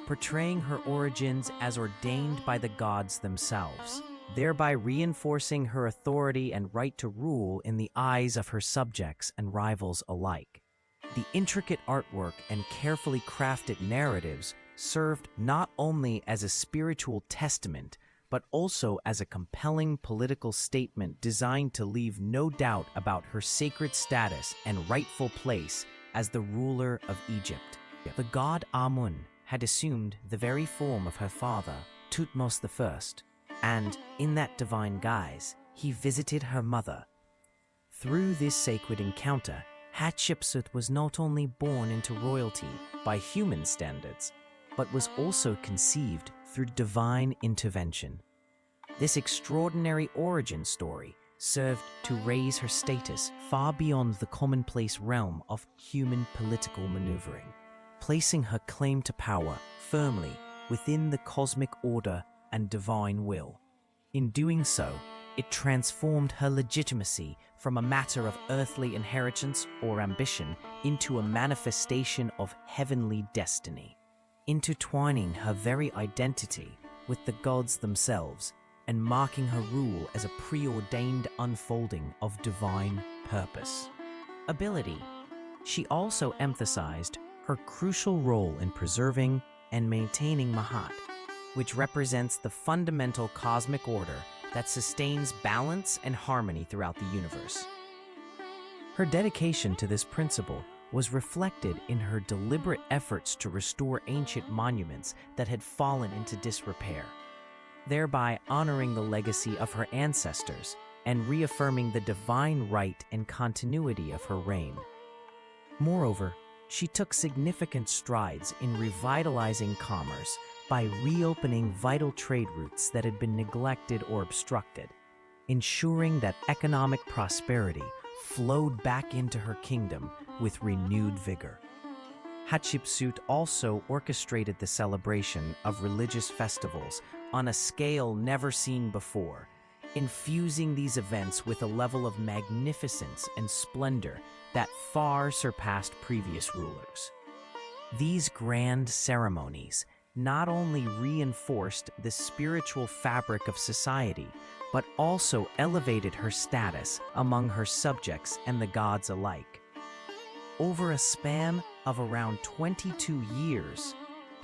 portraying her origins as ordained by the gods themselves, thereby reinforcing her authority and right to rule in the eyes of her subjects and rivals alike. The intricate artwork and carefully crafted narratives served not only as a spiritual testament, but also as a compelling political statement designed to leave no doubt about her sacred status and rightful place as the ruler of Egypt. The god Amun had assumed the very form of her father, Thutmose I, and, in that divine guise, he visited her mother. Through this sacred encounter, Hatshepsut was not only born into royalty by human standards, but was also conceived through divine intervention. This extraordinary origin story served to raise her status far beyond the commonplace realm of human political maneuvering, placing her claim to power firmly within the cosmic order and divine will. In doing so, it transformed her legitimacy from a matter of earthly inheritance or ambition into a manifestation of heavenly destiny, intertwining her very identity with the gods themselves and marking her rule as a preordained unfolding of divine purpose. Ability. She also emphasized her crucial role in preserving and maintaining Mahat, which represents the fundamental cosmic order that sustains balance and harmony throughout the universe. Her dedication to this principle was reflected in her deliberate efforts to restore ancient monuments that had fallen into disrepair, thereby honoring the legacy of her ancestors and reaffirming the divine right and continuity of her reign. Moreover, she took significant strides in revitalizing commerce by reopening vital trade routes that had been neglected or obstructed, ensuring that economic prosperity flowed back into her kingdom with renewed vigor. Hatshepsut also orchestrated the celebration of religious festivals on a scale never seen before, infusing these events with a level of magnificence and splendor that far surpassed previous rulers. These grand ceremonies not only reinforced the spiritual fabric of society, but also elevated her status among her subjects and the gods alike. Over a span of around 22 years,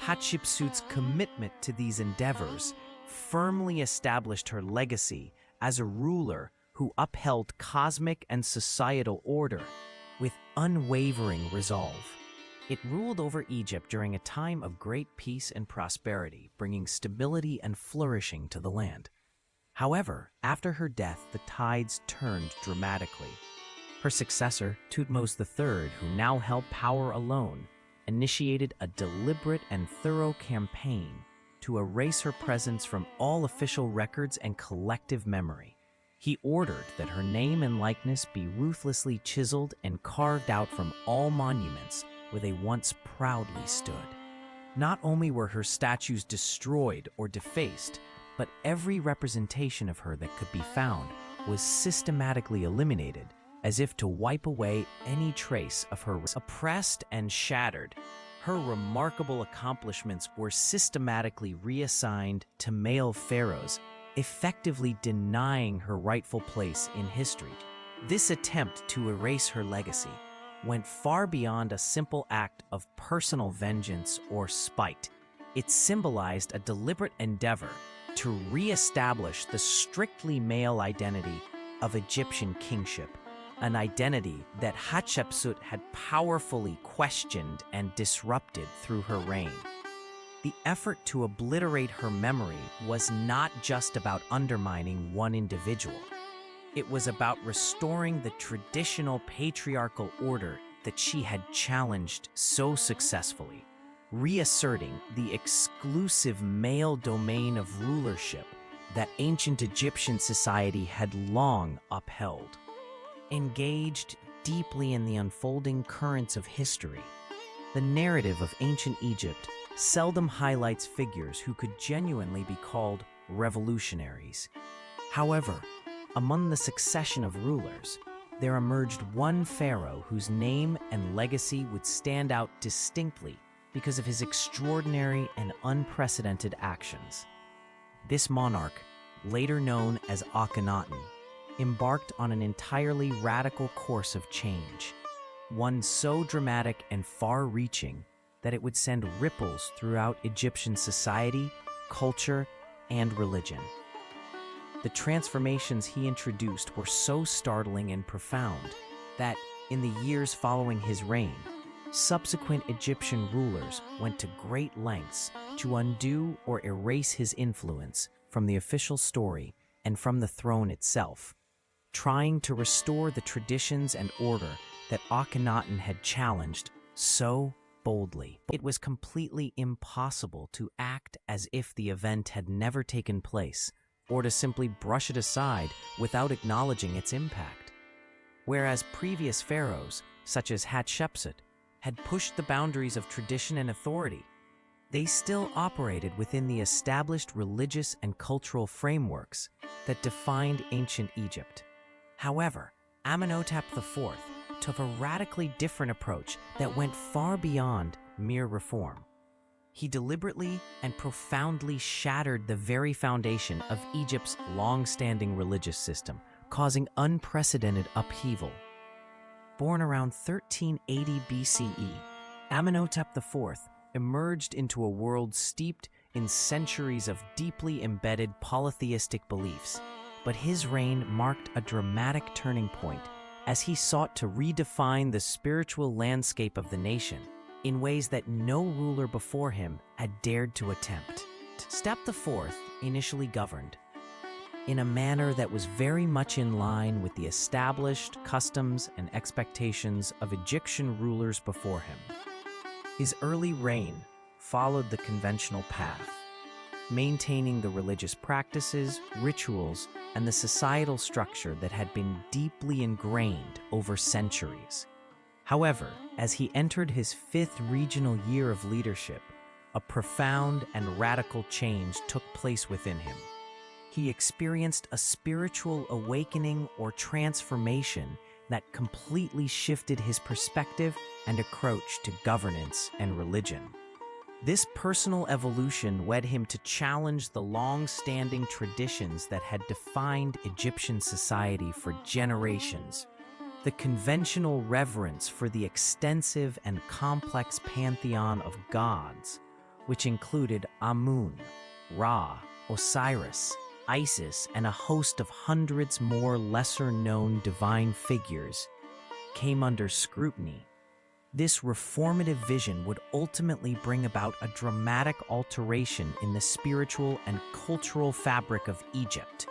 Hatshepsut's commitment to these endeavors firmly established her legacy as a ruler who upheld cosmic and societal order with unwavering resolve. It ruled over Egypt during a time of great peace and prosperity, bringing stability and flourishing to the land. However, after her death, the tides turned dramatically. Her successor, Thutmose III, who now held power alone, initiated a deliberate and thorough campaign to erase her presence from all official records and collective memory. He ordered that her name and likeness be ruthlessly chiseled and carved out from all monuments where they once proudly stood. Not only were her statues destroyed or defaced, but every representation of her that could be found was systematically eliminated, as if to wipe away any trace of her. Oppressed and shattered, her remarkable accomplishments were systematically reassigned to male pharaohs, effectively denying her rightful place in history. This attempt to erase her legacy went far beyond a simple act of personal vengeance or spite. It symbolized a deliberate endeavor to re-establish the strictly male identity of Egyptian kingship, an identity that Hatshepsut had powerfully questioned and disrupted through her reign. The effort to obliterate her memory was not just about undermining one individual. It was about restoring the traditional patriarchal order that she had challenged so successfully, reasserting the exclusive male domain of rulership that ancient Egyptian society had long upheld. Engaged deeply in the unfolding currents of history, the narrative of ancient Egypt seldom highlights figures who could genuinely be called revolutionaries. However, among the succession of rulers, there emerged one pharaoh whose name and legacy would stand out distinctly because of his extraordinary and unprecedented actions. This monarch, later known as Akhenaten, embarked on an entirely radical course of change, one so dramatic and far-reaching that it would send ripples throughout Egyptian society, culture, and religion. The transformations he introduced were so startling and profound that, in the years following his reign, subsequent Egyptian rulers went to great lengths to undo or erase his influence from the official story and from the throne itself, trying to restore the traditions and order that Akhenaten had challenged so boldly. It was completely impossible to act as if the event had never taken place, or to simply brush it aside without acknowledging its impact. Whereas previous pharaohs, such as Hatshepsut, had pushed the boundaries of tradition and authority, they still operated within the established religious and cultural frameworks that defined ancient Egypt. However, Amenhotep IV took a radically different approach that went far beyond mere reform. He deliberately and profoundly shattered the very foundation of Egypt's long-standing religious system, causing unprecedented upheaval. Born around 1380 BCE, Amenhotep IV emerged into a world steeped in centuries of deeply embedded polytheistic beliefs, but his reign marked a dramatic turning point as he sought to redefine the spiritual landscape of the nation in ways that no ruler before him had dared to attempt. Step IV initially governed in a manner that was very much in line with the established customs and expectations of Egyptian rulers before him. His early reign followed the conventional path, maintaining the religious practices, rituals, and the societal structure that had been deeply ingrained over centuries. However, as he entered his fifth regional year of leadership, a profound and radical change took place within him. He experienced a spiritual awakening or transformation that completely shifted his perspective and approach to governance and religion. This personal evolution led him to challenge the long-standing traditions that had defined Egyptian society for generations. The conventional reverence for the extensive and complex pantheon of gods, which included Amun, Ra, Osiris, Isis, and a host of hundreds more lesser-known divine figures, came under scrutiny. This reformative vision would ultimately bring about a dramatic alteration in the spiritual and cultural fabric of Egypt,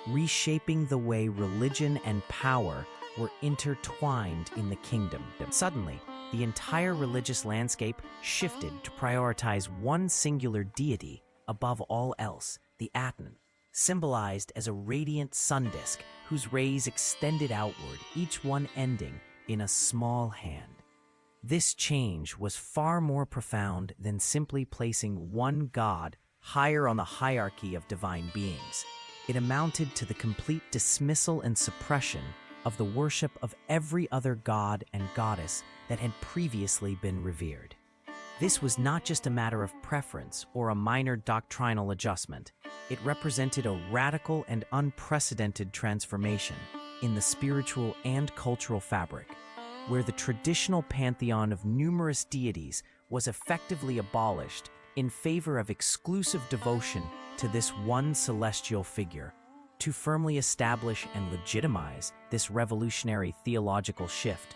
reshaping the way religion and power were intertwined in the kingdom. Suddenly, the entire religious landscape shifted to prioritize one singular deity above all else, the Aten, symbolized as a radiant sun disk whose rays extended outward, each one ending in a small hand. This change was far more profound than simply placing one god higher on the hierarchy of divine beings. It amounted to the complete dismissal and suppression of the worship of every other god and goddess that had previously been revered. This was not just a matter of preference or a minor doctrinal adjustment. It represented a radical and unprecedented transformation in the spiritual and cultural fabric, where the traditional pantheon of numerous deities was effectively abolished in favor of exclusive devotion to this one celestial figure. To firmly establish and legitimize this revolutionary theological shift,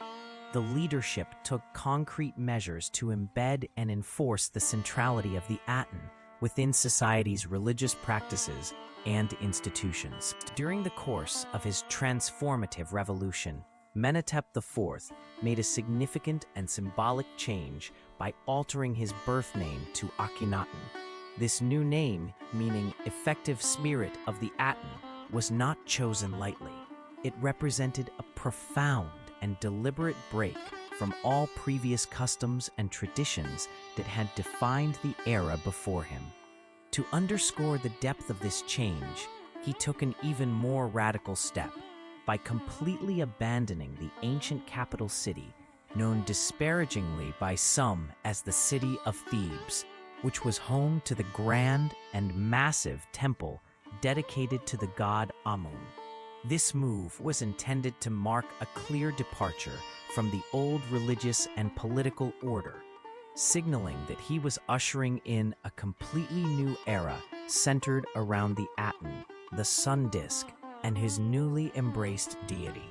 the leadership took concrete measures to embed and enforce the centrality of the Aten within society's religious practices and institutions. During the course of his transformative revolution, Menhotep IV made a significant and symbolic change by altering his birth name to Akhenaten. This new name, meaning effective spirit of the Aten, was not chosen lightly. It represented a profound and deliberate break from all previous customs and traditions that had defined the era before him. To underscore the depth of this change, he took an even more radical step by completely abandoning the ancient capital city, known disparagingly by some as the City of Thebes, which was home to the grand and massive temple dedicated to the god Amun. This move was intended to mark a clear departure from the old religious and political order, signaling that he was ushering in a completely new era centered around the Aten, the sun disk, and his newly embraced deity,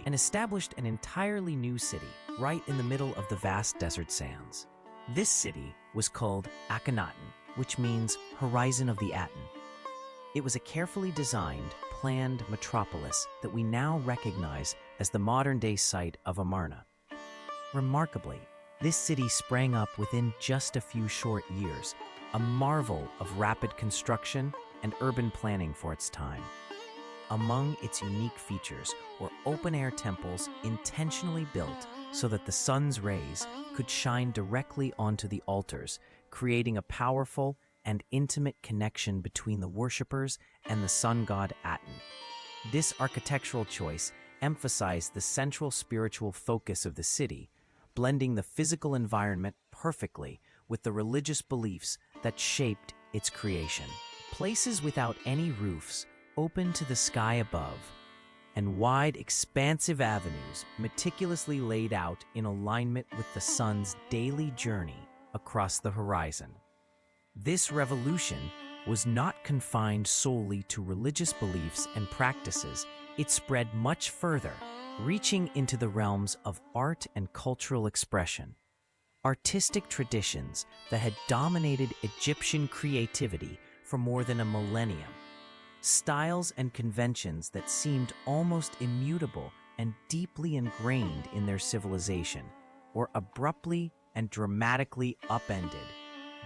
and established an entirely new city right in the middle of the vast desert sands. This city was called Akhenaten, which means Horizon of the Aten. It was a carefully designed, planned metropolis that we now recognize as the modern-day site of Amarna. Remarkably, this city sprang up within just a few short years, a marvel of rapid construction and urban planning for its time. Among its unique features were open-air temples intentionally built so that the sun's rays could shine directly onto the altars, creating a powerful and intimate connection between the worshippers and the sun god Aten. This architectural choice emphasized the central spiritual focus of the city, blending the physical environment perfectly with the religious beliefs that shaped its creation. Places without any roofs, open to the sky above, and wide, expansive avenues meticulously laid out in alignment with the sun's daily journey across the horizon. This revolution was not confined solely to religious beliefs and practices. It spread much further, reaching into the realms of art and cultural expression. Artistic traditions that had dominated Egyptian creativity for more than a millennium. Styles and conventions that seemed almost immutable and deeply ingrained in their civilization were abruptly and dramatically upended,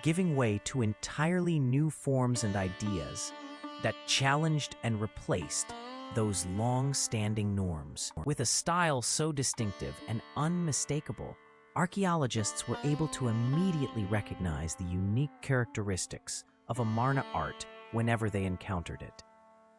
giving way to entirely new forms and ideas. that challenged and replaced those long-standing norms. With a style so distinctive and unmistakable, archaeologists were able to immediately recognize the unique characteristics of Amarna art whenever they encountered it.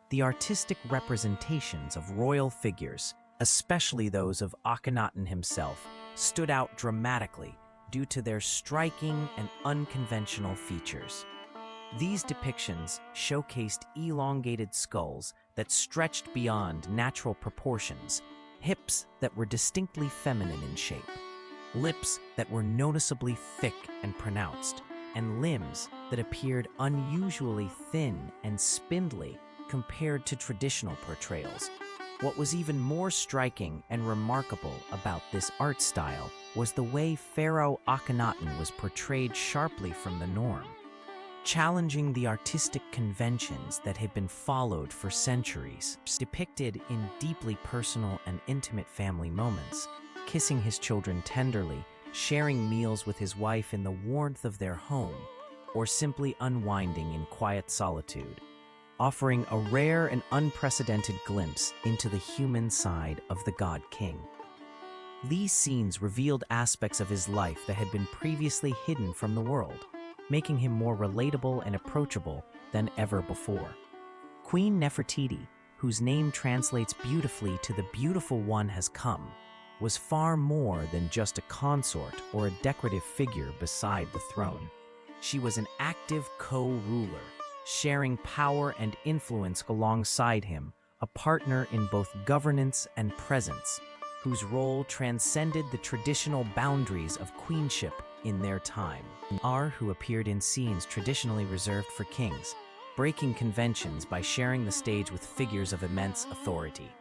The artistic representations of royal figures, especially those of Akhenaten himself, stood out dramatically due to their striking and unconventional features. These depictions showcased elongated skulls that stretched beyond natural proportions, hips that were distinctly feminine in shape, lips that were noticeably thick and pronounced, and limbs that appeared unusually thin and spindly compared to traditional portrayals. What was even more striking and remarkable about this art style was the way Pharaoh Akhenaten was portrayed sharply from the norm, challenging the artistic conventions that had been followed for centuries. Depicted in deeply personal and intimate family moments, kissing his children tenderly, sharing meals with his wife in the warmth of their home, or simply unwinding in quiet solitude, offering a rare and unprecedented glimpse into the human side of the God King. These scenes revealed aspects of his life that had been previously hidden from the world, making him more relatable and approachable than ever before. Queen Nefertiti, whose name translates beautifully to "the beautiful one has come," was far more than just a consort or a decorative figure beside the throne. She was an active co-ruler, sharing power and influence alongside him, a partner in both governance and presence, whose role transcended the traditional boundaries of queenship in their time. Who appeared in scenes traditionally reserved for kings, breaking conventions by sharing the stage with figures of immense authority.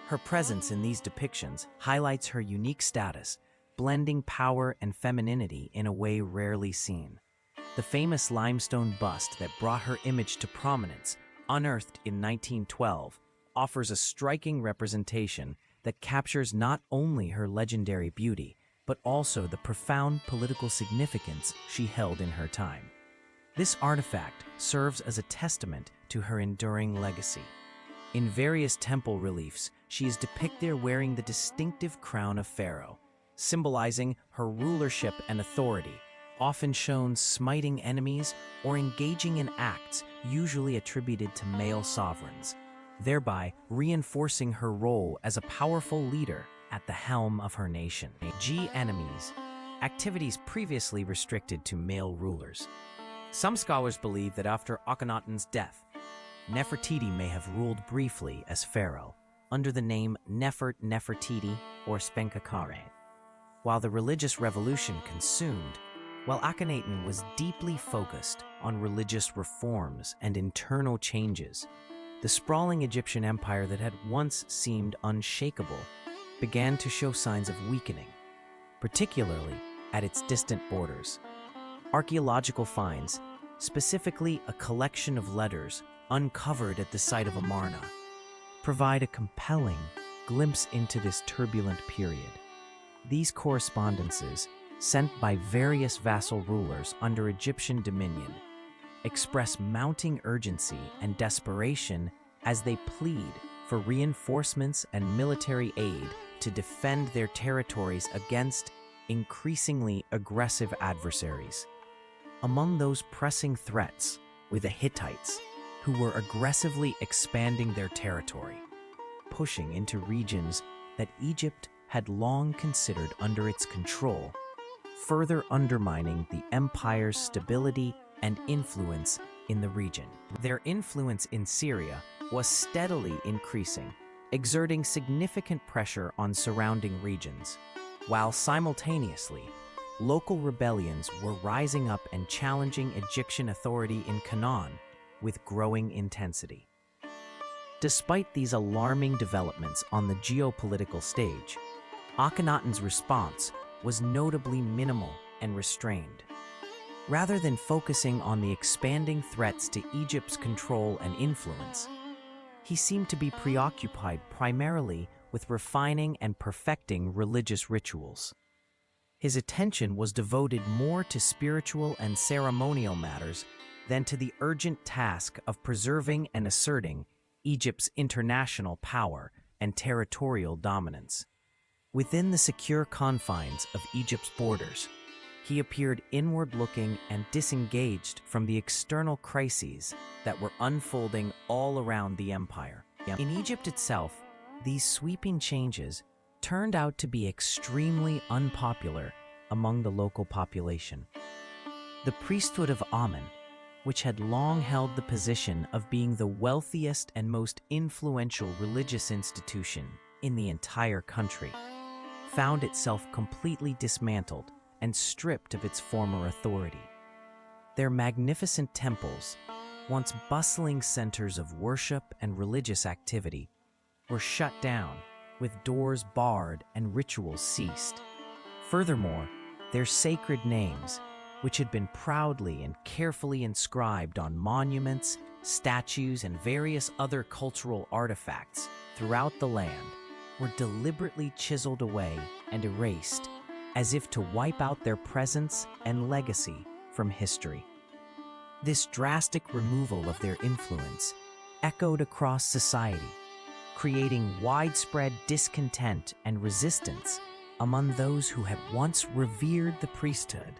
Her presence in these depictions highlights her unique status, blending power and femininity in a way rarely seen. The famous limestone bust that brought her image to prominence, unearthed in 1912, offers a striking representation that captures not only her legendary beauty, but also the profound political significance she held in her time. This artifact serves as a testament to her enduring legacy. In various temple reliefs, she is depicted wearing the distinctive crown of Pharaoh, symbolizing her rulership and authority, often shown smiting enemies or engaging in acts usually attributed to male sovereigns, thereby reinforcing her role as a powerful leader at the helm of her nation. Enemies, activities previously restricted to male rulers. Some scholars believe that after Akhenaten's death, Nefertiti may have ruled briefly as pharaoh, under the name Nefertiti or Spenkakare. While the religious revolution consumed, while Akhenaten was deeply focused on religious reforms and internal changes, the sprawling Egyptian empire that had once seemed unshakable began to show signs of weakening, particularly at its distant borders. Archaeological finds, specifically a collection of letters uncovered at the site of Amarna, provide a compelling glimpse into this turbulent period. These correspondences, sent by various vassal rulers under Egyptian dominion, express mounting urgency and desperation as they plead for reinforcements and military aid to defend their territories against increasingly aggressive adversaries. Among those pressing threats were the Hittites, who were aggressively expanding their territory, pushing into regions that Egypt had long considered under its control, further undermining the empire's stability and influence in the region. Their influence in Syria was steadily increasing, exerting significant pressure on surrounding regions, while simultaneously, local rebellions were rising up and challenging Egyptian authority in Canaan with growing intensity. Despite these alarming developments on the geopolitical stage, Akhenaten's response was notably minimal and restrained. Rather than focusing on the expanding threats to Egypt's control and influence, he seemed to be preoccupied primarily with refining and perfecting religious rituals. His attention was devoted more to spiritual and ceremonial matters than to the urgent task of preserving and asserting Egypt's international power and territorial dominance. Within the secure confines of Egypt's borders, he appeared inward-looking and disengaged from the external crises that were unfolding all around the empire. In Egypt itself, these sweeping changes turned out to be extremely unpopular among the local population. The priesthood of Amun, which had long held the position of being the wealthiest and most influential religious institution in the entire country, found itself completely dismantled and stripped of its former authority. Their magnificent temples, once bustling centers of worship and religious activity, were shut down, with doors barred and rituals ceased. Furthermore, their sacred names, which had been proudly and carefully inscribed on monuments, statues, and various other cultural artifacts throughout the land, were deliberately chiseled away and erased, as if to wipe out their presence and legacy from history. This drastic removal of their influence echoed across society, creating widespread discontent and resistance among those who had once revered the priesthood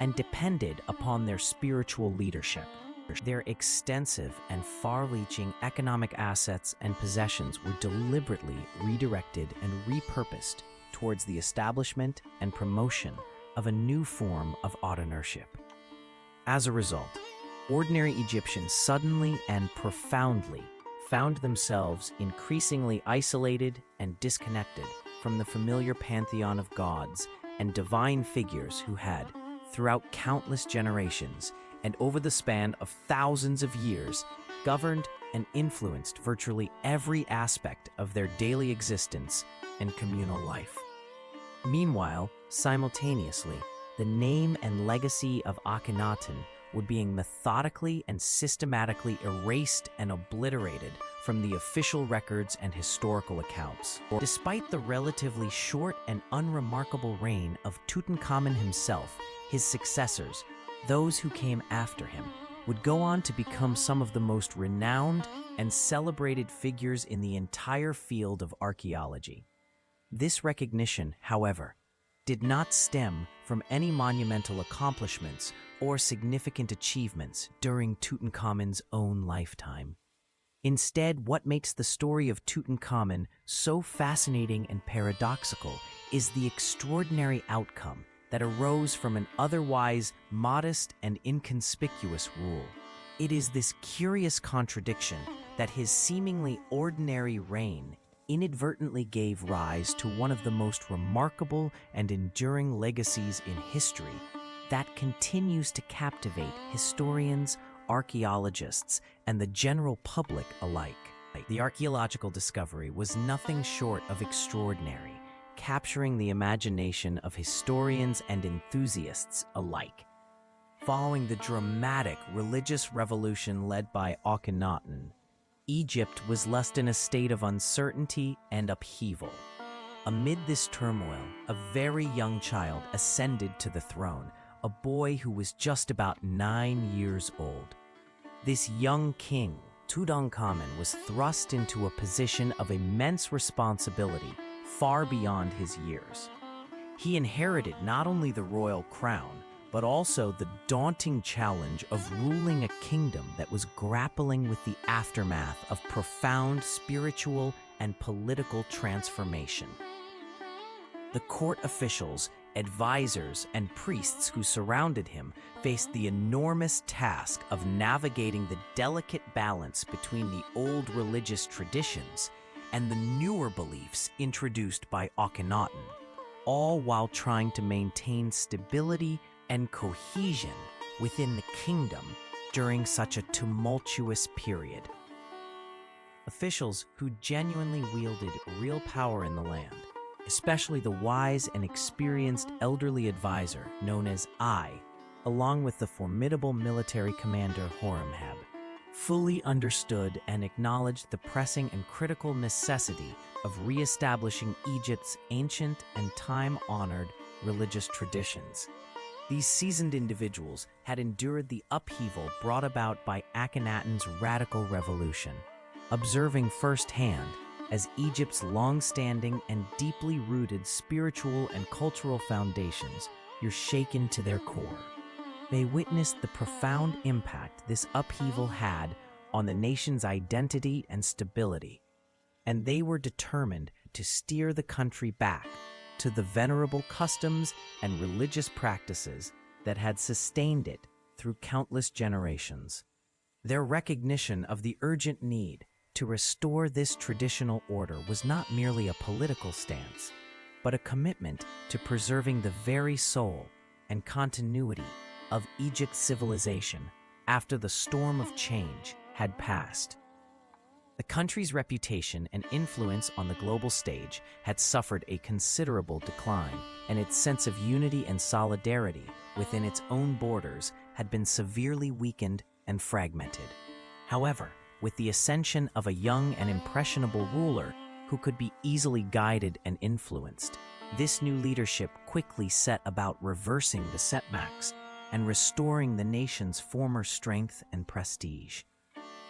and depended upon their spiritual leadership. Their extensive and far-reaching economic assets and possessions were deliberately redirected and repurposed towards the establishment and promotion of a new form of autonourship. As a result, ordinary Egyptians suddenly and profoundly found themselves increasingly isolated and disconnected from the familiar pantheon of gods and divine figures who had, throughout countless generations and over the span of thousands of years, governed and influenced virtually every aspect of their daily existence and communal life. Meanwhile, simultaneously, the name and legacy of Akhenaten were being methodically and systematically erased and obliterated from the official records and historical accounts. Despite the relatively short and unremarkable reign of Tutankhamun himself, his successors, those who came after him, would go on to become some of the most renowned and celebrated figures in the entire field of archaeology. This recognition, however, did not stem from any monumental accomplishments or significant achievements during Tutankhamun's own lifetime. Instead, what makes the story of Tutankhamun so fascinating and paradoxical is the extraordinary outcome that arose from an otherwise modest and inconspicuous rule. It is this curious contradiction that his seemingly ordinary reign inadvertently gave rise to one of the most remarkable and enduring legacies in history that continues to captivate historians, archaeologists, and the general public alike. The archaeological discovery was nothing short of extraordinary, capturing the imagination of historians and enthusiasts alike. Following the dramatic religious revolution led by Akhenaten, Egypt was left in a state of uncertainty and upheaval. Amid this turmoil, a very young child ascended to the throne, a boy who was just about 9 years old. This young king, Tutankhamun, was thrust into a position of immense responsibility far beyond his years. He inherited not only the royal crown, but also the daunting challenge of ruling a kingdom that was grappling with the aftermath of profound spiritual and political transformation. The court officials, advisors, and priests who surrounded him faced the enormous task of navigating the delicate balance between the old religious traditions and the newer beliefs introduced by Akhenaten, all while trying to maintain stability and cohesion within the kingdom during such a tumultuous period. Officials who genuinely wielded real power in the land, especially the wise and experienced elderly advisor known as Ai, along with the formidable military commander Horemheb, fully understood and acknowledged the pressing and critical necessity of re-establishing Egypt's ancient and time-honored religious traditions. These seasoned individuals had endured the upheaval brought about by Akhenaten's radical revolution, observing firsthand as Egypt's long-standing and deeply rooted spiritual and cultural foundations were shaken to their core. They witnessed the profound impact this upheaval had on the nation's identity and stability, and they were determined to steer the country back to the venerable customs and religious practices that had sustained it through countless generations. Their recognition of the urgent need to restore this traditional order was not merely a political stance, but a commitment to preserving the very soul and continuity of Egypt's civilization after the storm of change had passed. The country's reputation and influence on the global stage had suffered a considerable decline, and its sense of unity and solidarity within its own borders had been severely weakened and fragmented. However, with the ascension of a young and impressionable ruler who could be easily guided and influenced, this new leadership quickly set about reversing the setbacks and restoring the nation's former strength and prestige.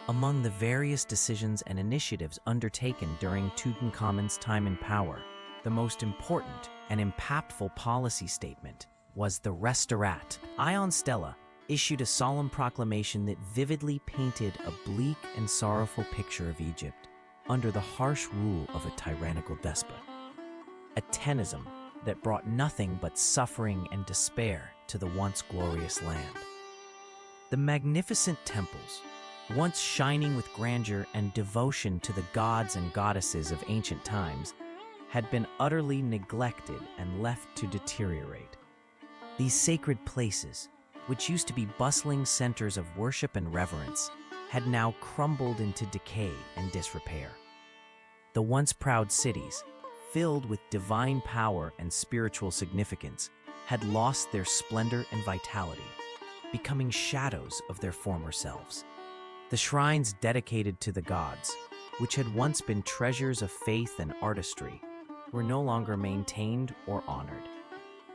Among the various decisions and initiatives undertaken during Tutankhamun's time in power, the most important and impactful policy statement was the Restorat. Ion Stella issued a solemn proclamation that vividly painted a bleak and sorrowful picture of Egypt under the harsh rule of a tyrannical despot. A tenism that brought nothing but suffering and despair to the once glorious land. The magnificent temples, once shining with grandeur and devotion to the gods and goddesses of ancient times, had been utterly neglected and left to deteriorate. These sacred places, which used to be bustling centers of worship and reverence, had now crumbled into decay and disrepair. The once proud cities, filled with divine power and spiritual significance, had lost their splendor and vitality, becoming shadows of their former selves. The shrines dedicated to the gods, which had once been treasures of faith and artistry, were no longer maintained or honored.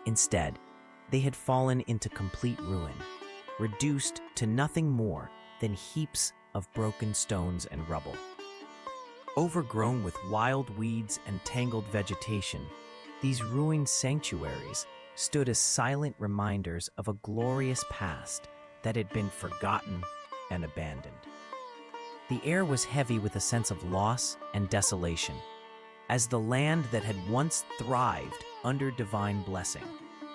Instead, they had fallen into complete ruin, reduced to nothing more than heaps of broken stones and rubble. Overgrown with wild weeds and tangled vegetation, these ruined sanctuaries stood as silent reminders of a glorious past that had been forgotten and abandoned. The air was heavy with a sense of loss and desolation, as the land that had once thrived under divine blessing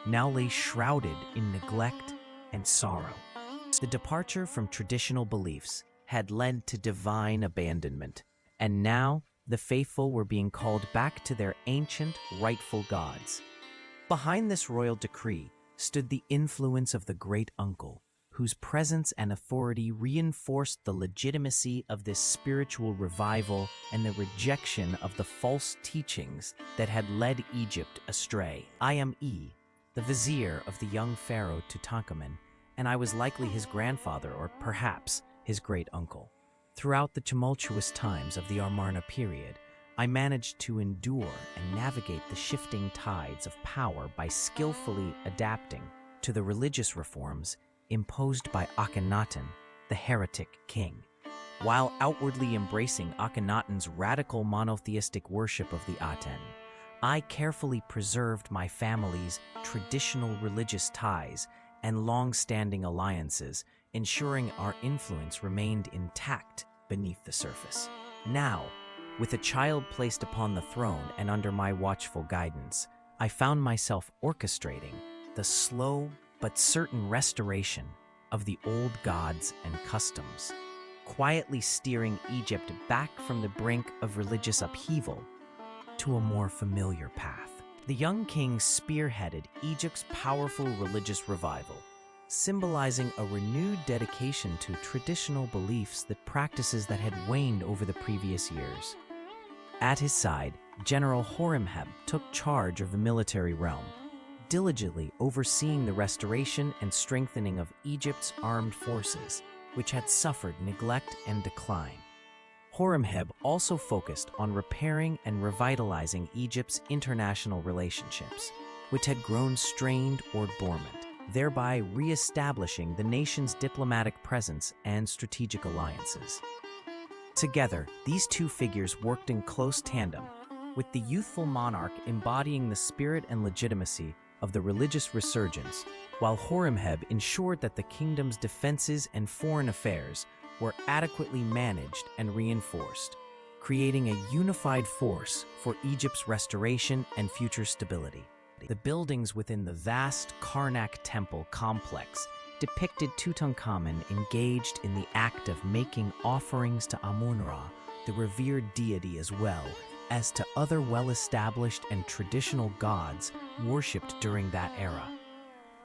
now lay shrouded in neglect and sorrow. The departure from traditional beliefs had led to divine abandonment, and now the faithful were being called back to their ancient, rightful gods. Behind this royal decree stood the influence of the great uncle, whose presence and authority reinforced the legitimacy of this spiritual revival and the rejection of the false teachings that had led Egypt astray. I am the vizier of the young Pharaoh Tutankhamun, and I was likely his grandfather or perhaps his great-uncle. Throughout the tumultuous times of the Amarna period, I managed to endure and navigate the shifting tides of power by skillfully adapting to the religious reforms imposed by Akhenaten, the heretic king. While outwardly embracing Akhenaten's radical monotheistic worship of the Aten, I carefully preserved my family's traditional religious ties and long-standing alliances, ensuring our influence remained intact beneath the surface. Now, with a child placed upon the throne and under my watchful guidance, I found myself orchestrating the slow but certain restoration of the old gods and customs, quietly steering Egypt back from the brink of religious upheaval to a more familiar path. The young king spearheaded Egypt's powerful religious revival, symbolizing a renewed dedication to traditional beliefs and practices that had waned over the previous years. At his side, General Horemheb took charge of the military realm, diligently overseeing the restoration and strengthening of Egypt's armed forces, which had suffered neglect and decline. Horemheb also focused on repairing and revitalizing Egypt's international relationships, which had grown strained or dormant. thereby re-establishing the nation's diplomatic presence and strategic alliances. Together, these two figures worked in close tandem, with the youthful monarch embodying the spirit and legitimacy of the religious resurgence, while Horemheb ensured that the kingdom's defenses and foreign affairs were adequately managed and reinforced, creating a unified force for Egypt's restoration and future stability. The buildings within the vast Karnak temple complex depicted Tutankhamun engaged in the act of making offerings to Amun-Ra, the revered deity, as well as to other well-established and traditional gods worshipped during that era.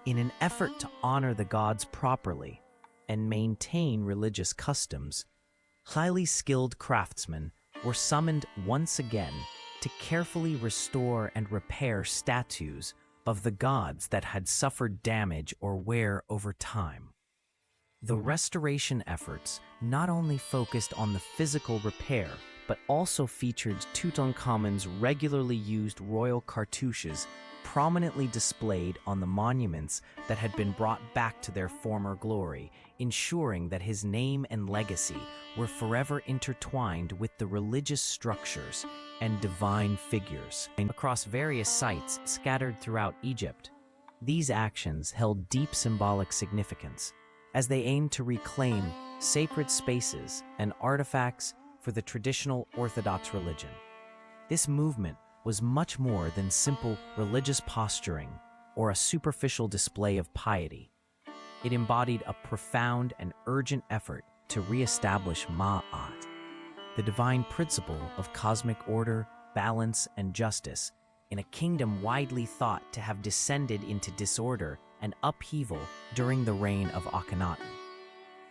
In an effort to honor the gods properly and maintain religious customs, highly skilled craftsmen were summoned once again to carefully restore and repair statues of the gods that had suffered damage or wear over time. The restoration efforts not only focused on the physical repair, but also featured Tutankhamun's regularly used royal cartouches prominently displayed on the monuments that had been brought back to their former glory, ensuring that his name and legacy were forever intertwined with the religious structures and divine figures across various sites scattered throughout Egypt. These actions held deep symbolic significance, as they aimed to reclaim sacred spaces and artifacts for the traditional Orthodox religion. This movement was much more than simple religious posturing or a superficial display of piety. It embodied a profound and urgent effort to re-establish Ma'at, the divine principle of cosmic order, balance, and justice, in a kingdom widely thought to have descended into disorder and upheaval during the reign of Akhenaten.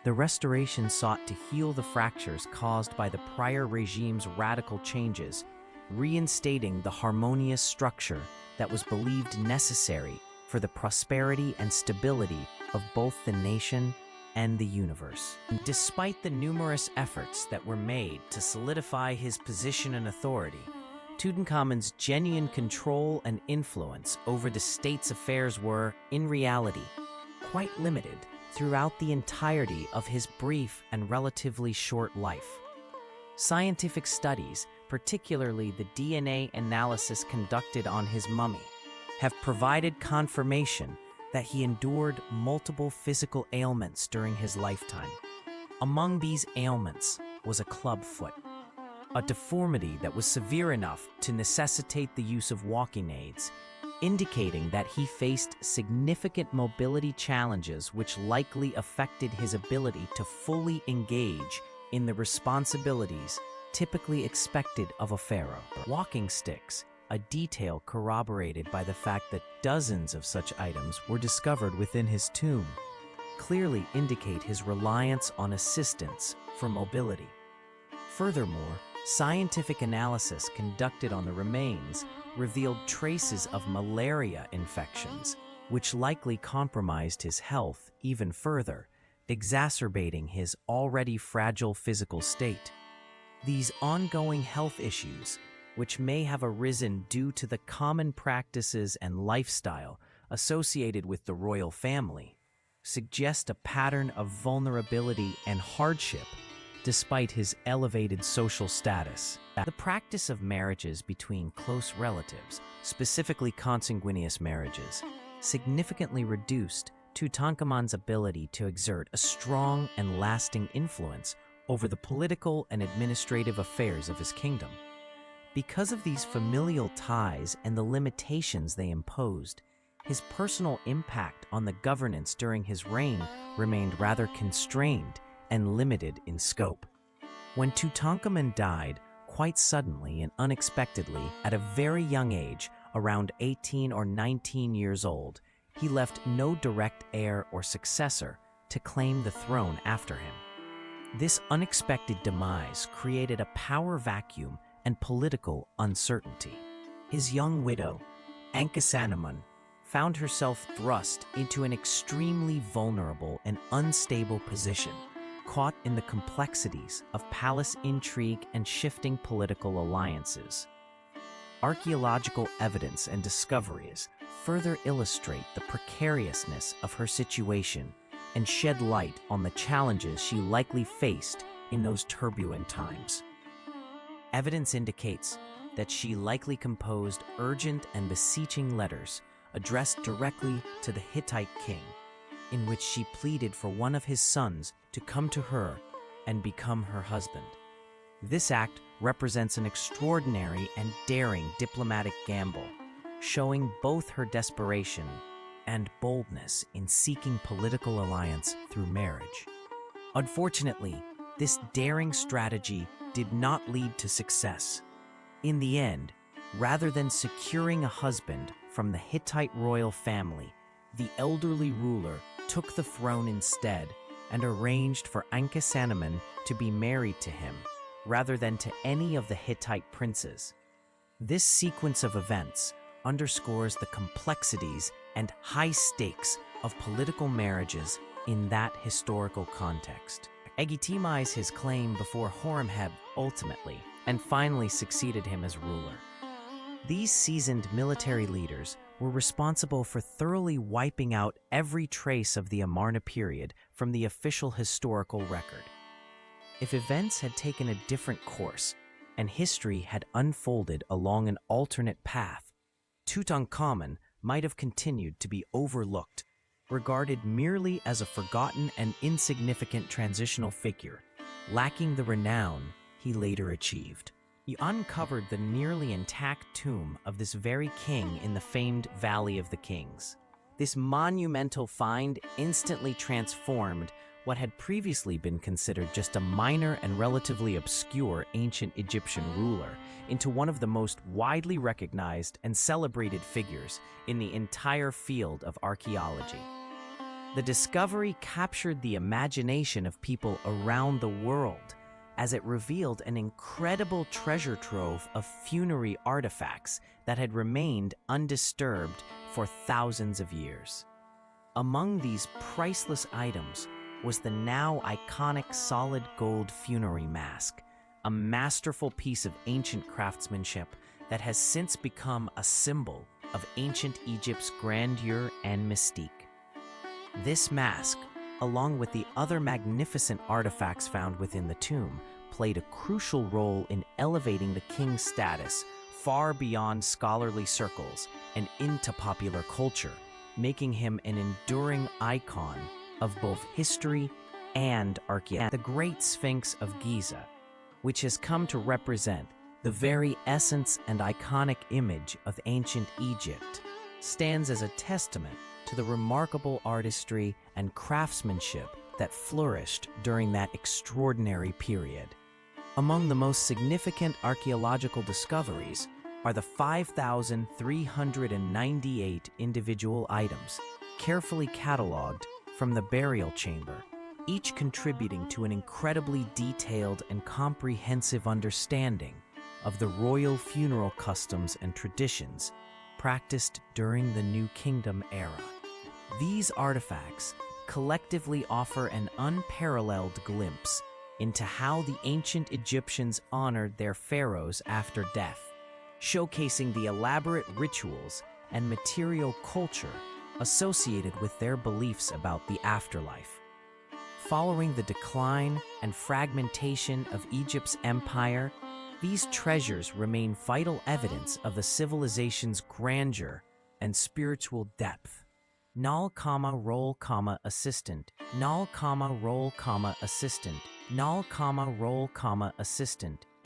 The restoration sought to heal the fractures caused by the prior regime's radical changes, reinstating the harmonious structure that was believed necessary for the prosperity and stability of both the nation and the universe. Despite the numerous efforts that were made to solidify his position and authority, Tutankhamun's genuine control and influence over the state's affairs were, in reality, quite limited throughout the entirety of his brief and relatively short life. Scientific studies, particularly the DNA analysis conducted on his mummy, have provided confirmation that he endured multiple physical ailments during his lifetime. Among these ailments was a club foot, a deformity that was severe enough to necessitate the use of walking aids, indicating that he faced significant mobility challenges which likely affected his ability to fully engage in the responsibilities typically expected of a pharaoh. Walking sticks, a detail corroborated by the fact that dozens of such items were discovered within his tomb, clearly indicate his reliance on assistance for mobility. Furthermore, scientific analysis conducted on the remains revealed traces of malaria infections, which likely compromised his health even further, exacerbating his already fragile physical state. These ongoing health issues, which may have arisen due to the common practices and lifestyle associated with the royal family, suggest a pattern of vulnerability and hardship despite his elevated social status. The practice of marriages between close relatives, specifically consanguineous marriages, significantly reduced Tutankhamun's ability to exert a strong and lasting influence over the political and administrative affairs of his kingdom. Because of these familial ties and the limitations they imposed, his personal impact on the governance during his reign remained rather constrained and limited in scope. When Tutankhamun died quite suddenly and unexpectedly at a very young age, around 18 or 19 years old, he left no direct heir or successor to claim the throne after him. This unexpected demise created a power vacuum and political uncertainty. His young widow, Ankhesenamun, found herself thrust into an extremely vulnerable and unstable position, caught in the complexities of palace intrigue and shifting political alliances. archaeological evidence and discoveries further illustrate the precariousness of her situation and shed light on the challenges she likely faced in those turbulent times. Evidence indicates that she likely composed urgent and beseeching letters addressed directly to the Hittite king, in which she pleaded for one of his sons to come to her and become her husband. This act represents an extraordinary and daring diplomatic gamble, showing both her desperation and boldness in seeking political alliance through marriage. Unfortunately, this daring strategy did not lead to success. In the end, rather than securing a husband from the Hittite royal family, the elderly ruler took the throne instead and arranged for Ankhesenamun to be married to him, rather than to any of the Hittite princes. This sequence of events underscores the complexities and high stakes of political marriages in that historical context. Legitimized his claim before Horemheb ultimately and finally succeeded him as ruler. These seasoned military leaders were responsible for thoroughly wiping out every trace of the Amarna period from the official historical record. If events had taken a different course and history had unfolded along an alternate path, Tutankhamun might have continued to be overlooked, regarded merely as a forgotten and insignificant transitional figure, lacking the renown he later achieved. He uncovered the nearly intact tomb of this very king in the famed Valley of the Kings. This monumental find instantly transformed what had previously been considered just a minor and relatively obscure ancient Egyptian ruler into one of the most widely recognized and celebrated figures in the entire field of archaeology. The discovery captured the imagination of people around the world, as it revealed an incredible treasure trove of funerary artifacts that had remained undisturbed for thousands of years. Among these priceless items was the now iconic solid gold funerary mask, a masterful piece of ancient craftsmanship that has since become a symbol of ancient Egypt's grandeur and mystique. This mask, along with the other magnificent artifacts found within the tomb, played a crucial role in elevating the king's status far beyond scholarly circles and into popular culture, making him an enduring icon of both history and archaeology. The Great Sphinx of Giza, which has come to represent the very essence and iconic image of ancient Egypt, stands as a testament to the remarkable artistry and craftsmanship that flourished during that extraordinary period. Among the most significant archaeological discoveries are the 5,398 individual items, carefully cataloged from the burial chamber, each contributing to an incredibly detailed and comprehensive understanding of the royal funeral customs and traditions practiced during the New Kingdom era. These artifacts collectively offer an unparalleled glimpse into how the ancient Egyptians honored their pharaohs after death, showcasing the elaborate rituals and material culture associated with their beliefs about the afterlife. Following the decline and fragmentation of Egypt's empire, these treasures remain vital evidence of the civilization's grandeur and spiritual depth. Null, roll, assistant. Null, roll, assistant. Null, roll, assistant.